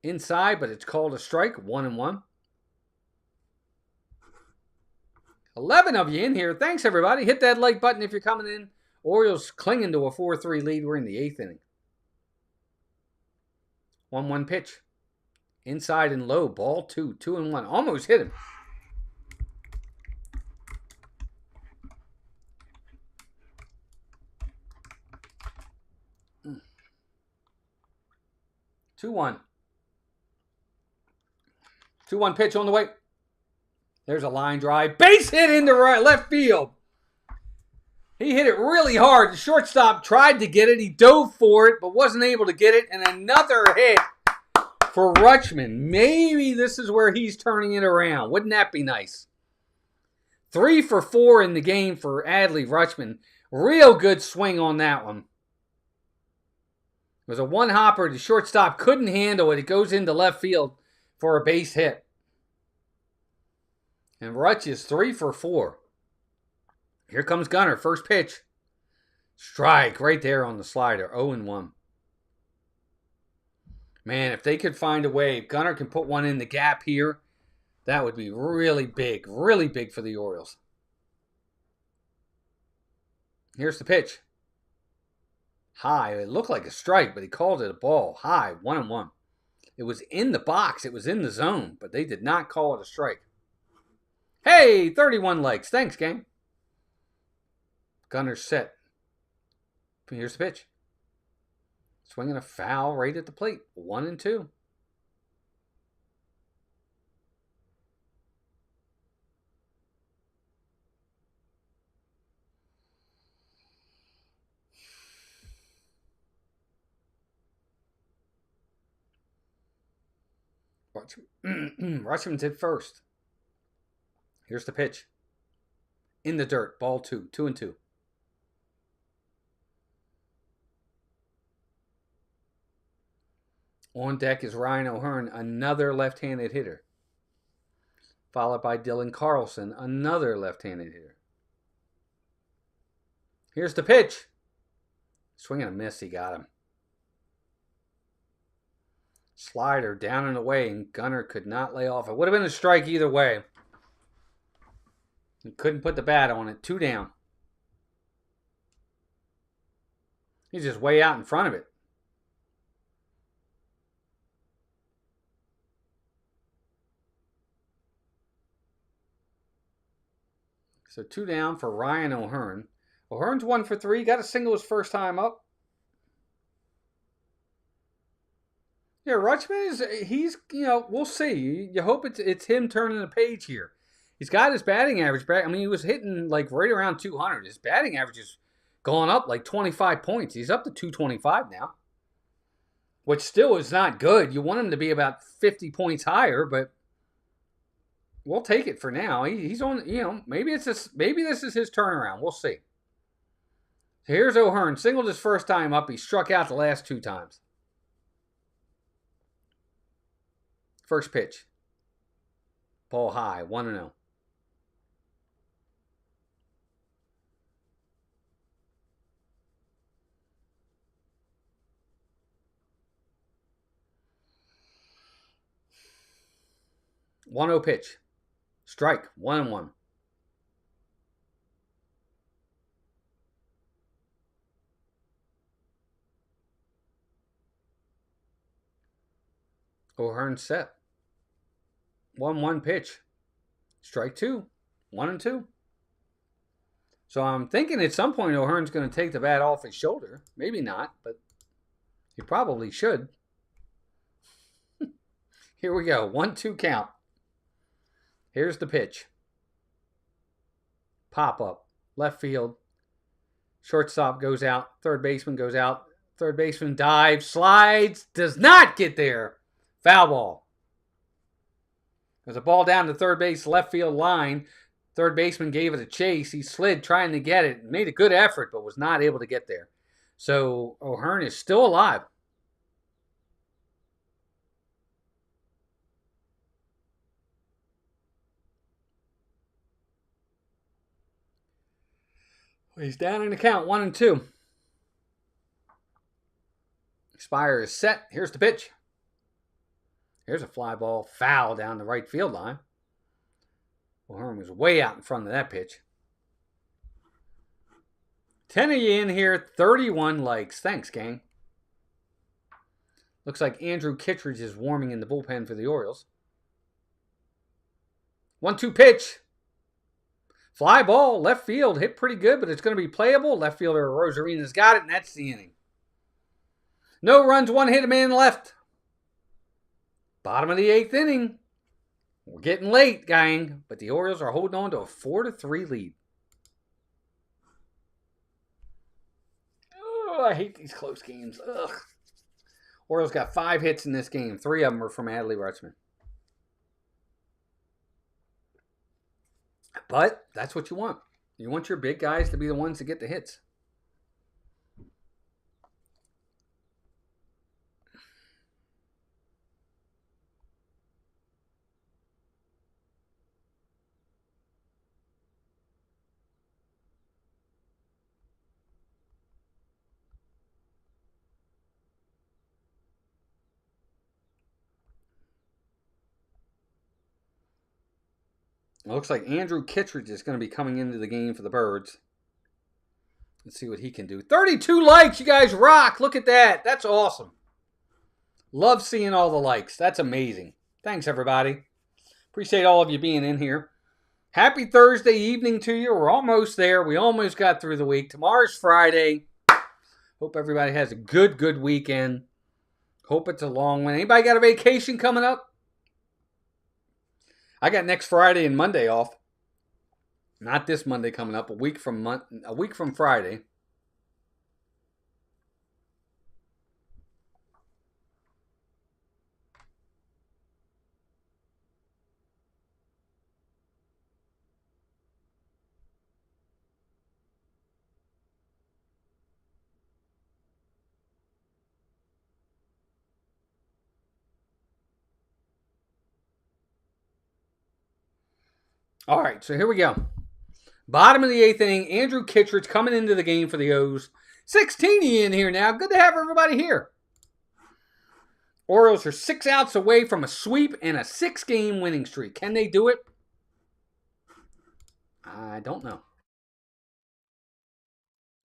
Inside, but it's called a strike. 1-1. 11 of you in here. Thanks, everybody. Hit that like button if you're coming in. Orioles clinging to a 4-3 lead. We're in the 8th inning. 1-1 pitch. Inside and low. Ball 2. 2-1. Almost hit him. Mm. 2-1. 2-1 pitch on the way. There's a line drive. Base hit into left field. He hit it really hard. The shortstop tried to get it. He dove for it, but wasn't able to get it. And another hit for Rutschman. Maybe this is where he's turning it around. Wouldn't that be nice? 3 for 4 in the game for Adley Rutschman. Real good swing on that one. It was a one-hopper. The shortstop couldn't handle it. It goes into left field for a base hit. And Rutsch is 3 for 4. Here comes Gunnar. First pitch. Strike right there on the slider. 0-1. Man, if they could find a way, if Gunnar can put one in the gap here, that would be really big for the Orioles. Here's the pitch. High. It looked like a strike, but he called it a ball. High. 1-1. It was in the box. It was in the zone, but they did not call it a strike. Hey, 31 legs. Thanks, gang. Gunner's set. Here's the pitch. Swinging a foul right at the plate. 1-2. Rutschman's hit first. Here's the pitch. In the dirt. Ball 2. 2-2. On deck is Ryan O'Hearn, another left-handed hitter. Followed by Dylan Carlson, another left-handed hitter. Here's the pitch. Swing and a miss, he got him. Slider down and away, and Gunnar could not lay off. It would have been a strike either way. He couldn't put the bat on it. 2 down. He's just way out in front of it. So 2 down for Ryan O'Hearn. O'Hearn's 1 for 3. Got a single his first time up. Yeah, Rutschman he's, we'll see. You hope it's him turning the page here. He's got his batting average back. I mean, he was hitting like right around 200. His batting average is going up like 25 points. He's up to 225 now, which still is not good. You want him to be about 50 points higher, but we'll take it for now. He's on, maybe this is his turnaround. We'll see. So here's O'Hearn. Singled his first time up. He struck out the last 2 times. First pitch. Ball high. 1-0. One-0 pitch. Strike. 1-1. O'Hearn set. 1-1 pitch. Strike 2. 1-2. So I'm thinking at some point O'Hearn's going to take the bat off his shoulder. Maybe not, but he probably should. Here we go. 1-2 count. Here's the pitch. Pop up. Left field. Shortstop goes out. Third baseman goes out. Third baseman dives. Slides. Does not get there. Foul ball. There's a ball down the third base left field line. Third baseman gave it a chase. He slid trying to get it. Made a good effort, but was not able to get there. So O'Hearn is still alive. He's down in the count, 1-2. Spire is set. Here's the pitch. Here's a fly ball, foul down the right field line. Well, Herman was way out in front of that pitch. 10 of you in here, 31 likes. Thanks, gang. Looks like Andrew Kittredge is warming in the bullpen for the Orioles. 1-2 pitch. Fly ball, left field, hit pretty good, but it's going to be playable. Left fielder Rosarina's got it, and that's the inning. No runs, 1 hit, a man left. Bottom of the 8th inning. We're getting late, gang, but the Orioles are holding on to a 4-3 lead. Oh, I hate these close games. Ugh. Orioles got 5 hits in this game. 3 of them were from Adley Rutschman. But that's what you want. You want your big guys to be the ones to get the hits. It looks like Andrew Kittredge is going to be coming into the game for the Birds. Let's see what he can do. 32 likes. You guys rock. Look at that. That's awesome. Love seeing all the likes. That's amazing. Thanks, everybody. Appreciate all of you being in here. Happy Thursday evening to you. We're almost there. We almost got through the week. Tomorrow's Friday. Hope everybody has a good weekend. Hope it's a long one. Anybody got a vacation coming up? I got next Friday and Monday off. Not this Monday coming up, a week from Friday. All right, so here we go. Bottom of the 8th inning, Andrew Kittredge coming into the game for the O's. 16 in here now. Good to have everybody here. Orioles are 6 outs away from a sweep and a 6-game winning streak. Can they do it? I don't know.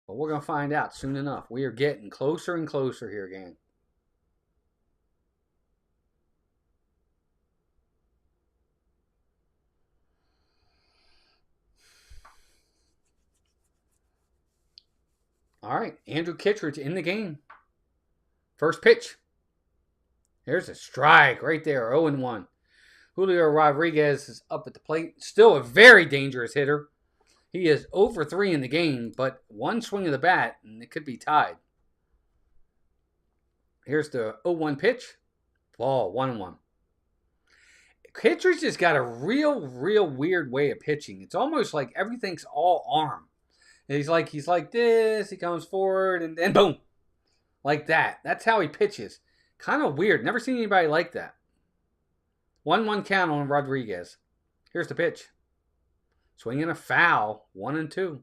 But we're going to find out soon enough. We are getting closer and closer here, gang. All right, Andrew Kittredge in the game. First pitch. Here's a strike right there, 0-1. Julio Rodriguez is up at the plate. Still a very dangerous hitter. He is 0-3 in the game, but one swing of the bat, and it could be tied. Here's the 0-1 pitch. Ball, 1-1. Kittredge has got a real weird way of pitching. It's almost like everything's all arm. He's like this. He comes forward and then boom, like that. That's how he pitches. Kind of weird. Never seen anybody like that. 1-1 count on Rodriguez. Here's the pitch. Swinging a foul. 1-2.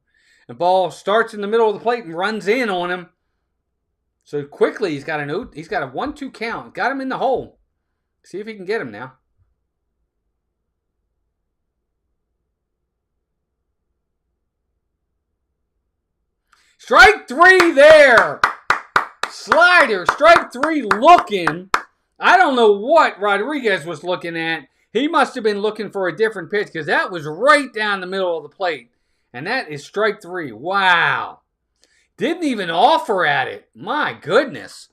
And ball starts in the middle of the plate and runs in on him. So quickly he's got a 1-2 count. Got him in the hole. See if he can get him now. Strike 3 there. Slider. Strike 3 looking. I don't know what Rodriguez was looking at. He must have been looking for a different pitch because that was right down the middle of the plate. And that is strike 3. Wow. Didn't even offer at it. My goodness.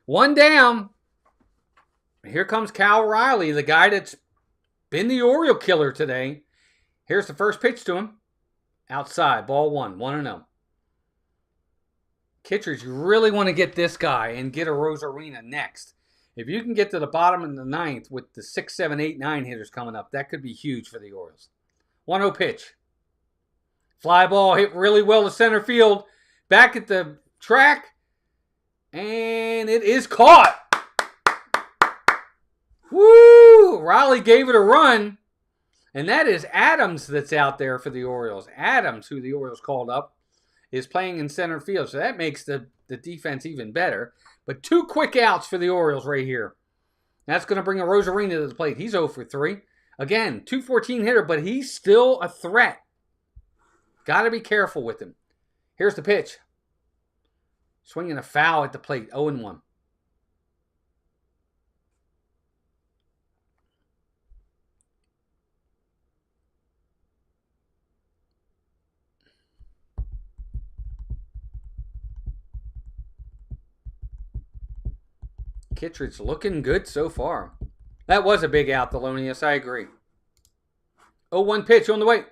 1 down. Here comes Cal Riley, the guy that's been the Oriole killer today. Here's the first pitch to him. Outside. Ball 1. 1-0. Kittredge, you really want to get this guy and get a Rosarina next. If you can get to the bottom of the 9th with the 6, 7, 8, 9 hitters coming up, that could be huge for the Orioles. 1-0 pitch. Fly ball hit really well to center field. Back at the track. And it is caught. Woo! Riley gave it a run. And that is Adams that's out there for the Orioles. Adams, who the Orioles called up, is playing in center field. So that makes the defense even better. But 2 quick outs for the Orioles right here. That's going to bring a Rosarina to the plate. He's 0 for 3. Again, 214 hitter, but he's still a threat. Got to be careful with him. Here's the pitch. Swinging a foul at the plate. 0-1. Kittredge looking good so far. That was a big out, Thelonious. I agree. 0-1 pitch on the way.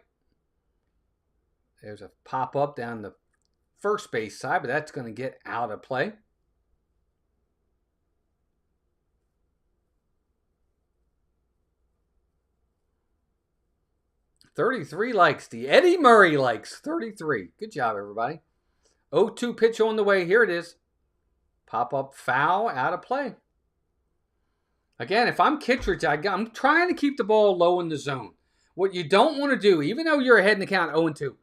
There's a pop-up down the first base side, but that's going to get out of play. $33 likes. The Eddie Murray likes. 33. Good job, everybody. 0-2 pitch on the way. Here it is. Pop-up foul, out of play. Again, if I'm Kittredge, I'm trying to keep the ball low in the zone. What you don't want to do, even though you're ahead in the count 0-2,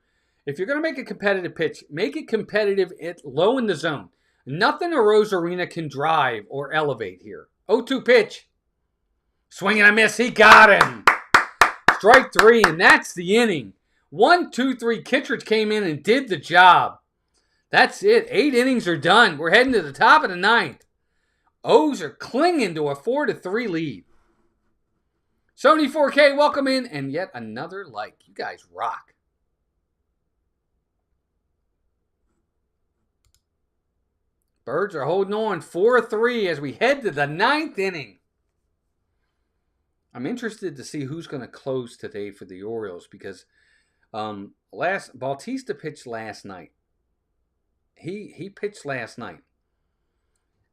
if you're going to make a competitive pitch, make it competitive low in the zone. Nothing a Rosarina can drive or elevate here. 0-2 pitch. Swing and a miss. He got him. Strike 3, and that's the inning. 1, 2, 3. Kittredge came in and did the job. That's it. 8 innings are done. We're heading to the top of the 9th. O's are clinging to a 4-3 lead. 74K, welcome in, and yet another like. You guys rock. Birds are holding on 4-3 as we head to the 9th inning. I'm interested to see who's going to close today for the Orioles because Bautista pitched last night. He pitched last night.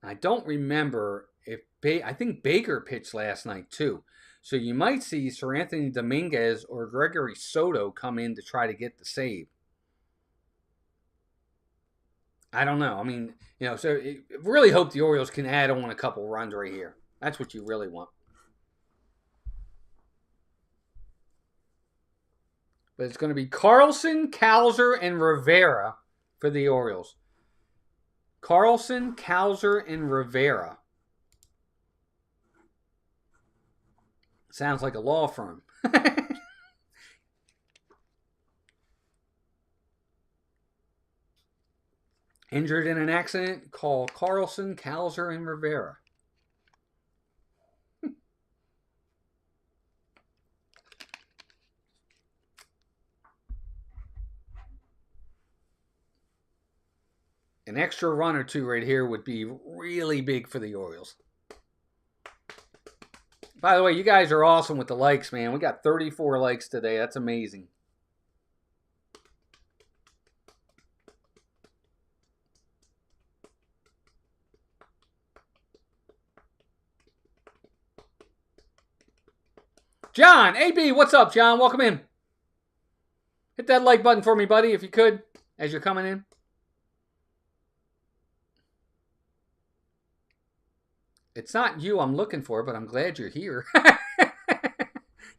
I don't remember if I think Baker pitched last night too. So you might see Sir Anthony Dominguez or Gregory Soto come in to try to get the save. I don't know. I mean, so really hope the Orioles can add on a couple runs right here. That's what you really want. But it's going to be Carlson, Cowser, and Rivera for the Orioles. Carlson, Cowser, and Rivera. Sounds like a law firm. Injured in an accident? Call Carlson, Cowser, and Rivera. An extra run or 2 right here would be really big for the Orioles. By the way, you guys are awesome with the likes, man. We got 34 likes today. That's amazing. John, AB, what's up, John? Welcome in. Hit that like button for me, buddy, if you could, as you're coming in. It's not you I'm looking for, but I'm glad you're here.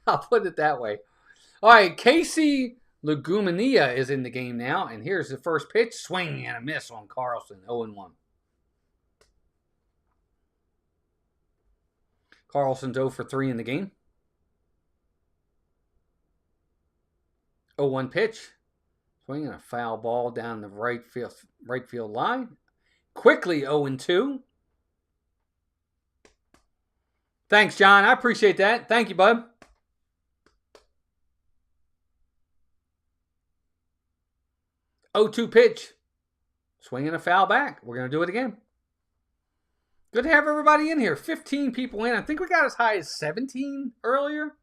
I'll put it that way. All right, Casey Legumania is in the game now, and here's the first pitch. Swing and a miss on Carlson, 0-1. Carlson's 0 for 3 in the game. 0-1 pitch. Swinging a foul ball down the right field line. Quickly 0-2. Thanks, John. I appreciate that. Thank you, bud. Oh, 2 pitch. Swinging a foul back. We're going to do it again. Good to have everybody in here. 15 people in. I think we got as high as 17 earlier.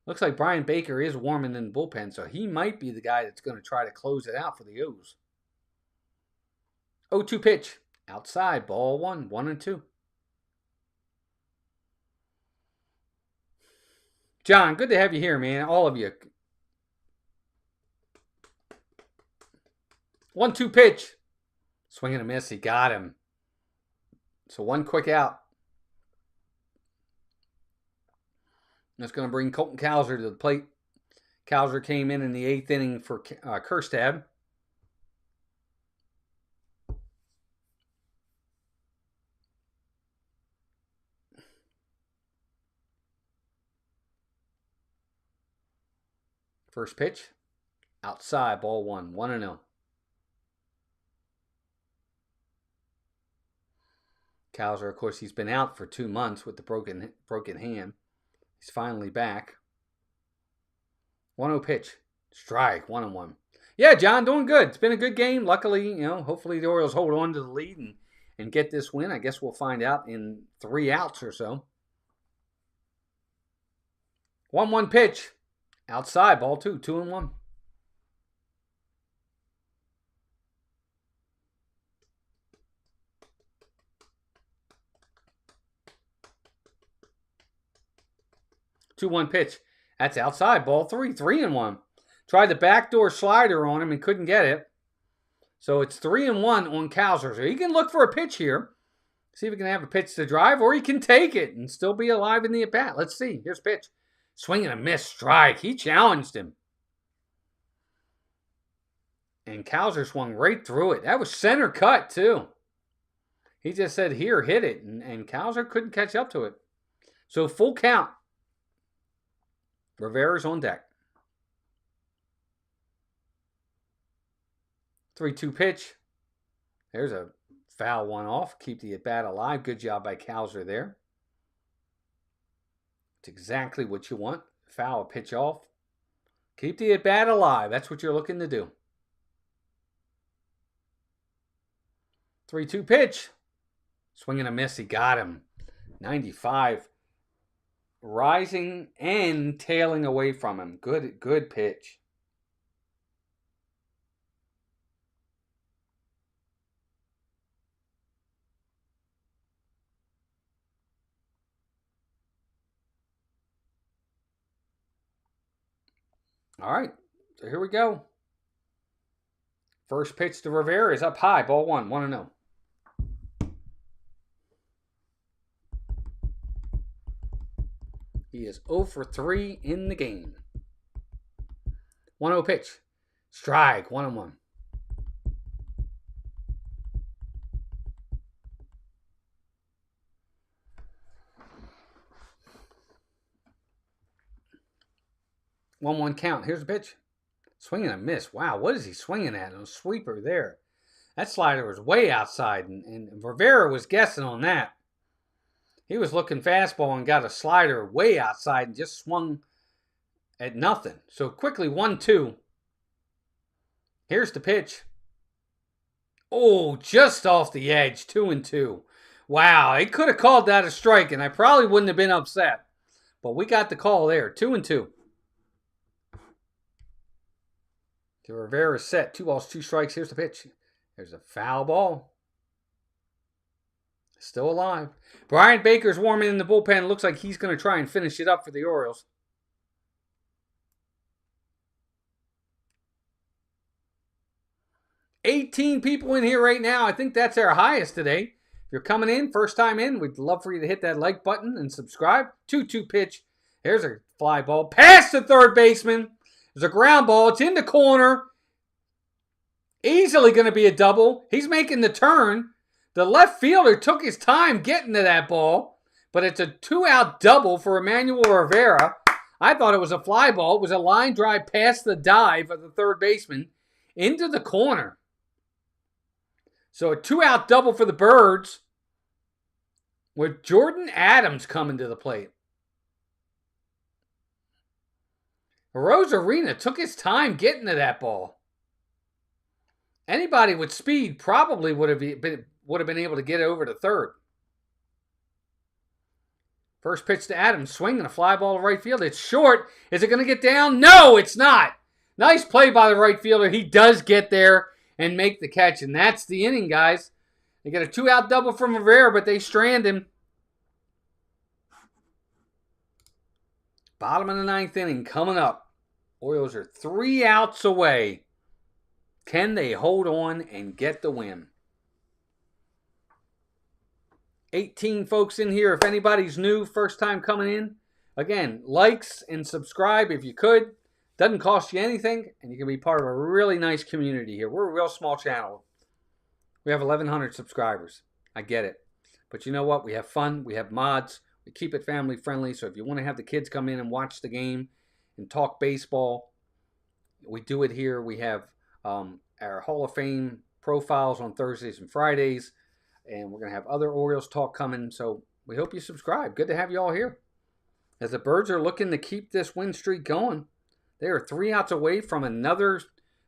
Looks like Brian Baker is warming in the bullpen, so he might be the guy that's going to try to close it out for the O's. 0-2 pitch. Outside. Ball 1. 1-2. John, good to have you here, man. All of you. 1-2 pitch. Swing and a miss. He got him. So 1 quick out. That's going to bring Colton Cowser to the plate. Cowser came in the 8th inning for Kerstad. First pitch, outside, ball 1, 1-0. Cowser, of course, he's been out for 2 months with the broken hand. He's finally back. 1-0 pitch, strike, 1-1. Yeah, John, doing good. It's been a good game. Luckily, hopefully the Orioles hold on to the lead and get this win. I guess we'll find out in 3 outs or so. 1-1 pitch, outside, ball 2, 2-1. Two-one pitch. That's outside. Ball 3, 3-1. Tried the backdoor slider on him and couldn't get it. So it's 3-1 on Cowser. So he can look for a pitch here. See if he can have a pitch to drive, or he can take it and still be alive in the at-bat. Let's see. Here's pitch. Swing and a miss. Strike. He challenged him. And Cowser swung right through it. That was center cut, too. He just said, here, hit it. And Cowser couldn't catch up to it. So full count. Rivera's on deck. 3-2 pitch. There's a foul one off. Keep the at-bat alive. Good job by Cowser there. It's exactly what you want. Foul pitch off. Keep the at-bat alive. That's what you're looking to do. 3-2 pitch. Swing and a miss. He got him. 95. Rising and tailing away from him. Good pitch. All right, so here we go. First pitch to Rivera is up high, ball 1, 1-0. He is 0 for 3 in the game. 1-0 pitch. Strike, 1-1. One count. Here's the pitch. Swinging a miss. Wow, what is he swinging at? A sweeper there. That slider was way outside, and Rivera was guessing on that. He was looking fastball and got a slider way outside and just swung at nothing. So quickly, 1-2. Here's the pitch. Oh, just off the edge, 2-2. Wow, he could have called that a strike, and I probably wouldn't have been upset. But we got the call there, 2-2. To Rivera set, 2 balls, 2 strikes. Here's the pitch. There's a foul ball. Still alive. Brian Baker's warming in the bullpen. Looks like he's going to try and finish it up for the Orioles. $18 people in here right now. I think that's our highest today. If you're coming in, first time in, we'd love for you to hit that like button and subscribe. 2-2 pitch. There's a fly ball. Past the third baseman. There's a ground ball. It's in the corner. Easily going to be a double. He's making the turn. The left fielder took his time getting to that ball, but it's a 2-out double for Emmanuel Rivera. I thought it was a fly ball. It was a line drive past the dive of the third baseman into the corner. So a 2-out double for the Birds with Jordan Adams coming to the plate. Rosarina took his time getting to that ball. Anybody with speed probably would have been able to get over to third. First pitch to Adams, swinging a fly ball to right field. It's short. Is it going to get down? No, it's not. Nice play by the right fielder. He does get there and make the catch, and that's the inning, guys. They get a 2-out double from Rivera, but they strand him. Bottom of the 9th inning coming up. Orioles are 3 outs away. Can they hold on and get the win? 18 folks in here. If anybody's new, first time coming in, again, likes and subscribe if you could. Doesn't cost you anything, and you can be part of a really nice community here. We're a real small channel. We have 1,100 subscribers. I get it. But you know what? We have fun. We have mods. We keep it family friendly. So if you want to have the kids come in and watch the game and talk baseball, We do it here. We have our Hall of Fame profiles on Thursdays and Fridays, and we're going to have other Orioles talk coming. So we hope you subscribe. Good to have you all here. As the Birds are looking to keep this win streak going, they are 3 outs away from another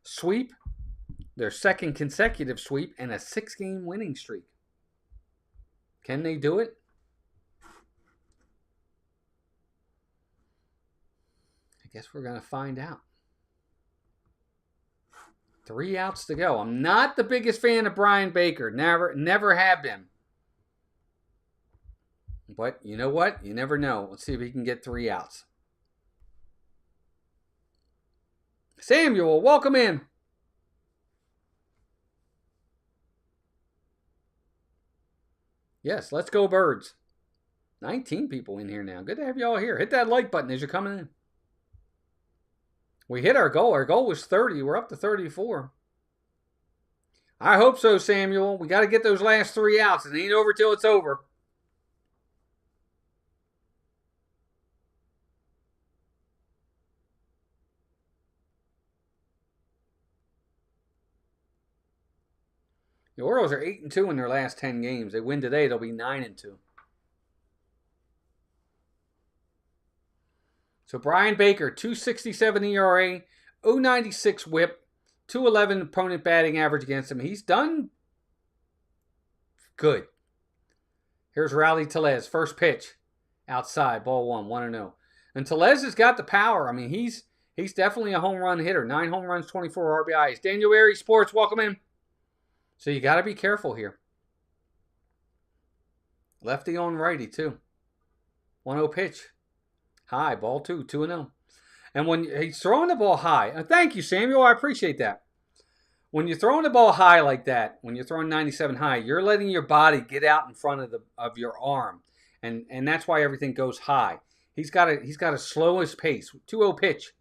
sweep, their second consecutive sweep, and a 6-game winning streak. Can they do it? I guess we're going to find out. 3 outs to go. I'm not the biggest fan of Brian Baker. Never have been. But you know what? You never know. Let's see if he can get 3 outs. Samuel, welcome in. Yes, let's go Birds. 19 people in here now. Good to have you all here. Hit that like button as you're coming in. We hit our goal. Our goal was 30. We're up to 34. I hope so, Samuel. We got to get those last 3 outs. It ain't over till it's over. The Orioles are 8-2 in their last 10 games. They win today, they'll be 9-2. So Brian Baker, 2.67 ERA, 0.96 WHIP, 2.11 opponent batting average against him. He's done good. Here's Rowdy Tellez, first pitch, outside, ball 1-0. And Tellez has got the power. I mean, he's definitely a home run hitter. 9 home runs, 24 RBIs. Daniel Airy Sports, welcome in. So you got to be careful here. Lefty on righty, too. 1-0 pitch. High, ball 2, 2-0. And when he's throwing the ball high, thank you, Samuel, I appreciate that. When you're throwing the ball high like that, when you're throwing 97 high, you're letting your body get out in front of your arm. And that's why everything goes high. He's got to slow his pace. 2-0 pitch.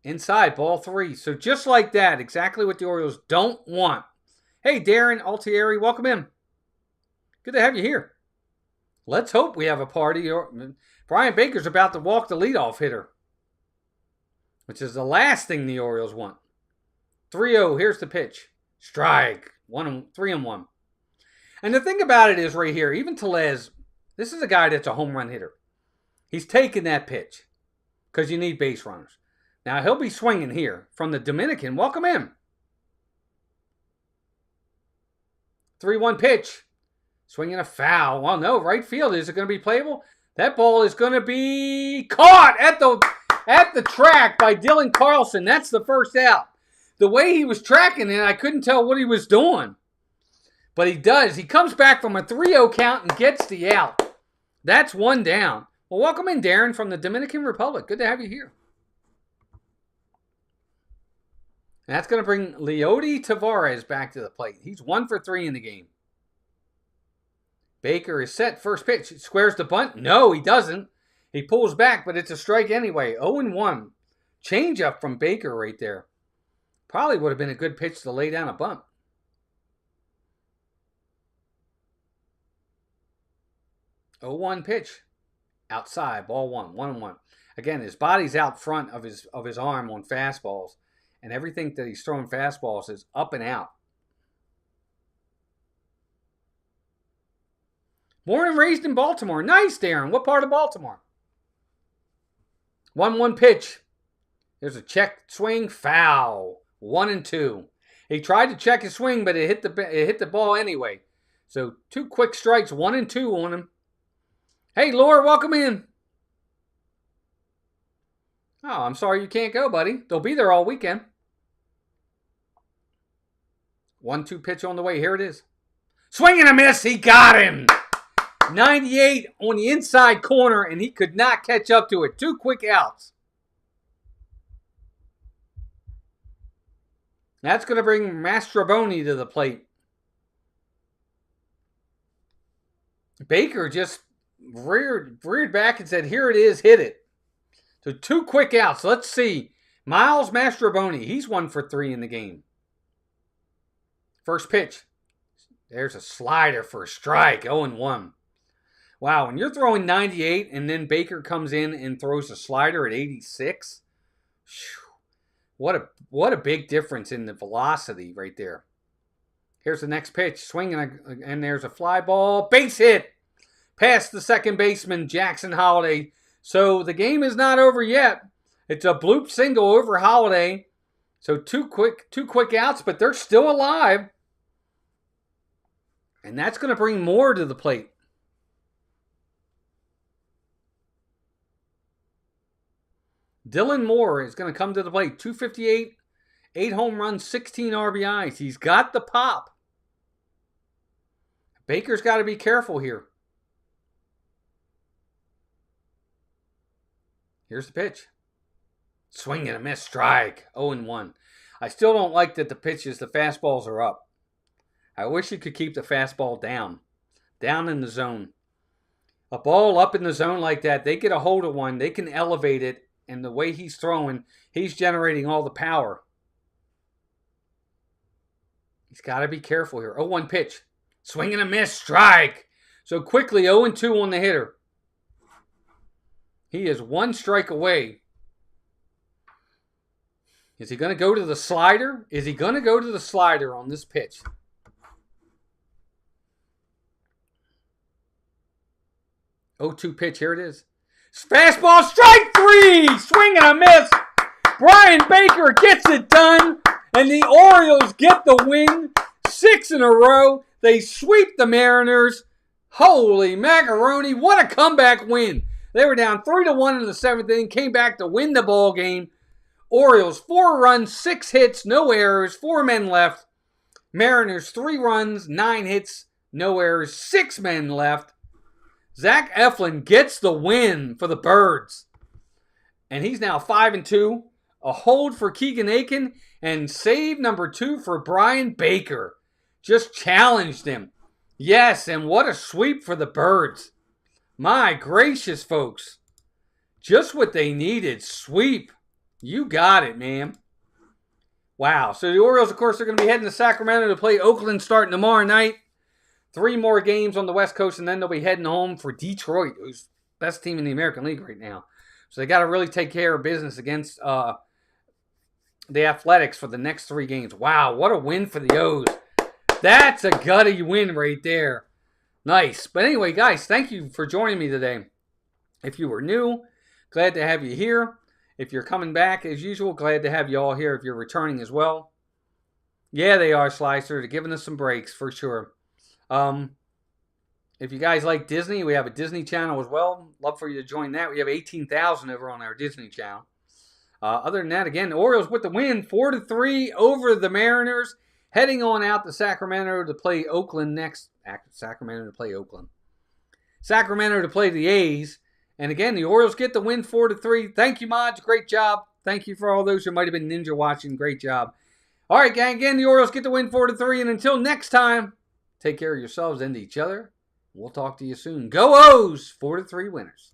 Inside, ball 3. So just like that, exactly what the Orioles don't want. Hey, Darren Altieri, welcome in. Good to have you here. Let's hope we have a party. Brian Baker's about to walk the leadoff hitter, which is the last thing the Orioles want. 3-0, here's the pitch. Strike. 3-1. And the thing about it is right here, even Tellez, this is a guy that's a home run hitter. He's taking that pitch because you need base runners. Now, he'll be swinging here from the Dominican. Welcome in. 3-1 pitch. Swinging a foul. Well, no, right field. Is it going to be playable? That ball is going to be caught at the track by Dylan Carlson. That's the first out. The way he was tracking it, I couldn't tell what he was doing. But he does. He comes back from a 3-0 count and gets the out. That's 1 down. Well, welcome in, Darren, from the Dominican Republic. Good to have you here. And that's going to bring Leody Tavares back to the plate. He's 1 for 3 in the game. Baker is set. First pitch. Squares the bunt. No, he doesn't. He pulls back, but it's a strike anyway. 0-1. Change up from Baker right there. Probably would have been a good pitch to lay down a bunt. 0-1 pitch. Outside. Ball 1-1. Again, his body's out front of his arm on fastballs. And everything that he's throwing fastballs is up and out. Born and raised in Baltimore. Nice, Darren. What part of Baltimore? 1-1 pitch. There's a check swing. Foul. 1-2. He tried to check his swing, but it hit the ball anyway. So 2 quick strikes. 1-2 on him. Hey, Laura, welcome in. Oh, I'm sorry you can't go, buddy. They'll be there all weekend. 1-2 pitch on the way. Here it is. Swing and a miss. He got him. 98 on the inside corner, and he could not catch up to it. 2 quick outs. That's going to bring Mastroboni to the plate. Baker just reared back and said, here it is, hit it. So 2 quick outs. Let's see. Miles Mastroboni, he's 1 for 3 in the game. First pitch. There's a slider for a strike. 0-1. Wow, when you're throwing 98 and then Baker comes in and throws a slider at 86, What a big difference in the velocity right there. Here's the next pitch. Swinging, and there's a fly ball. Base hit. Past the second baseman, Jackson Holliday. So the game is not over yet. It's a bloop single over Holliday. So two quick outs, but they're still alive. And that's going to bring more to the plate. Dylan Moore is going to come to the plate. 258, 8 home runs, 16 RBIs. He's got the pop. Baker's got to be careful here. Here's the pitch. Swing and a miss, strike. 0-1. I still don't like that the pitches, the fastballs are up. I wish you could keep the fastball down in the zone. A ball up in the zone like that, they get a hold of one, they can elevate it, and the way he's throwing, he's generating all the power. He's got to be careful here. 0-1 pitch. Swing and a miss, strike. So quickly, 0-2 on the hitter. He is one strike away. Is he going to go to the slider? Is he going to go to the slider on this pitch? Oh, 2 pitch. Here it is. Fastball, strike 3. Swing and a miss. Brian Baker gets it done. And the Orioles get the win. 6 in a row. They sweep the Mariners. Holy macaroni. What a comeback win. They were down 3-1 in the 7th inning. Came back to win the ball game. Orioles 4 runs, 6 hits, no errors, 4 men left. Mariners 3 runs, 9 hits, no errors, 6 men left. Zach Eflin gets the win for the Birds. And he's now 5-2. A hold for Keegan Aiken and save number 2 for Brian Baker. Just challenged him. Yes, and what a sweep for the Birds. My gracious, folks. Just what they needed. Sweep. You got it, man. Wow. So the Orioles, of course, are going to be heading to Sacramento to play Oakland starting tomorrow night. 3 more games on the West Coast, and then they'll be heading home for Detroit, who's the best team in the American League right now. So they got to really take care of business against the Athletics for the next 3 games. Wow, what a win for the O's. That's a gutty win right there. Nice. But anyway, guys, thank you for joining me today. If you were new, glad to have you here. If you're coming back, as usual, glad to have you all here if you're returning as well. Yeah, they are, Slicer. They're giving us some breaks for sure. If you guys like Disney, we have a Disney channel as well. Love for you to join that. We have 18,000 over on our Disney channel. Other than that, again, the Orioles with the win, 4-3 over the Mariners. Heading on out to Sacramento to play Oakland next. Sacramento to play Oakland. Sacramento to play the A's. And again, the Orioles get the win 4-3. Thank you, Mods. Great job. Thank you for all those who might have been ninja watching. Great job. All right, gang. Again, the Orioles get the win 4-3. And until next time, take care of yourselves and each other. We'll talk to you soon. Go O's! 4-3 winners.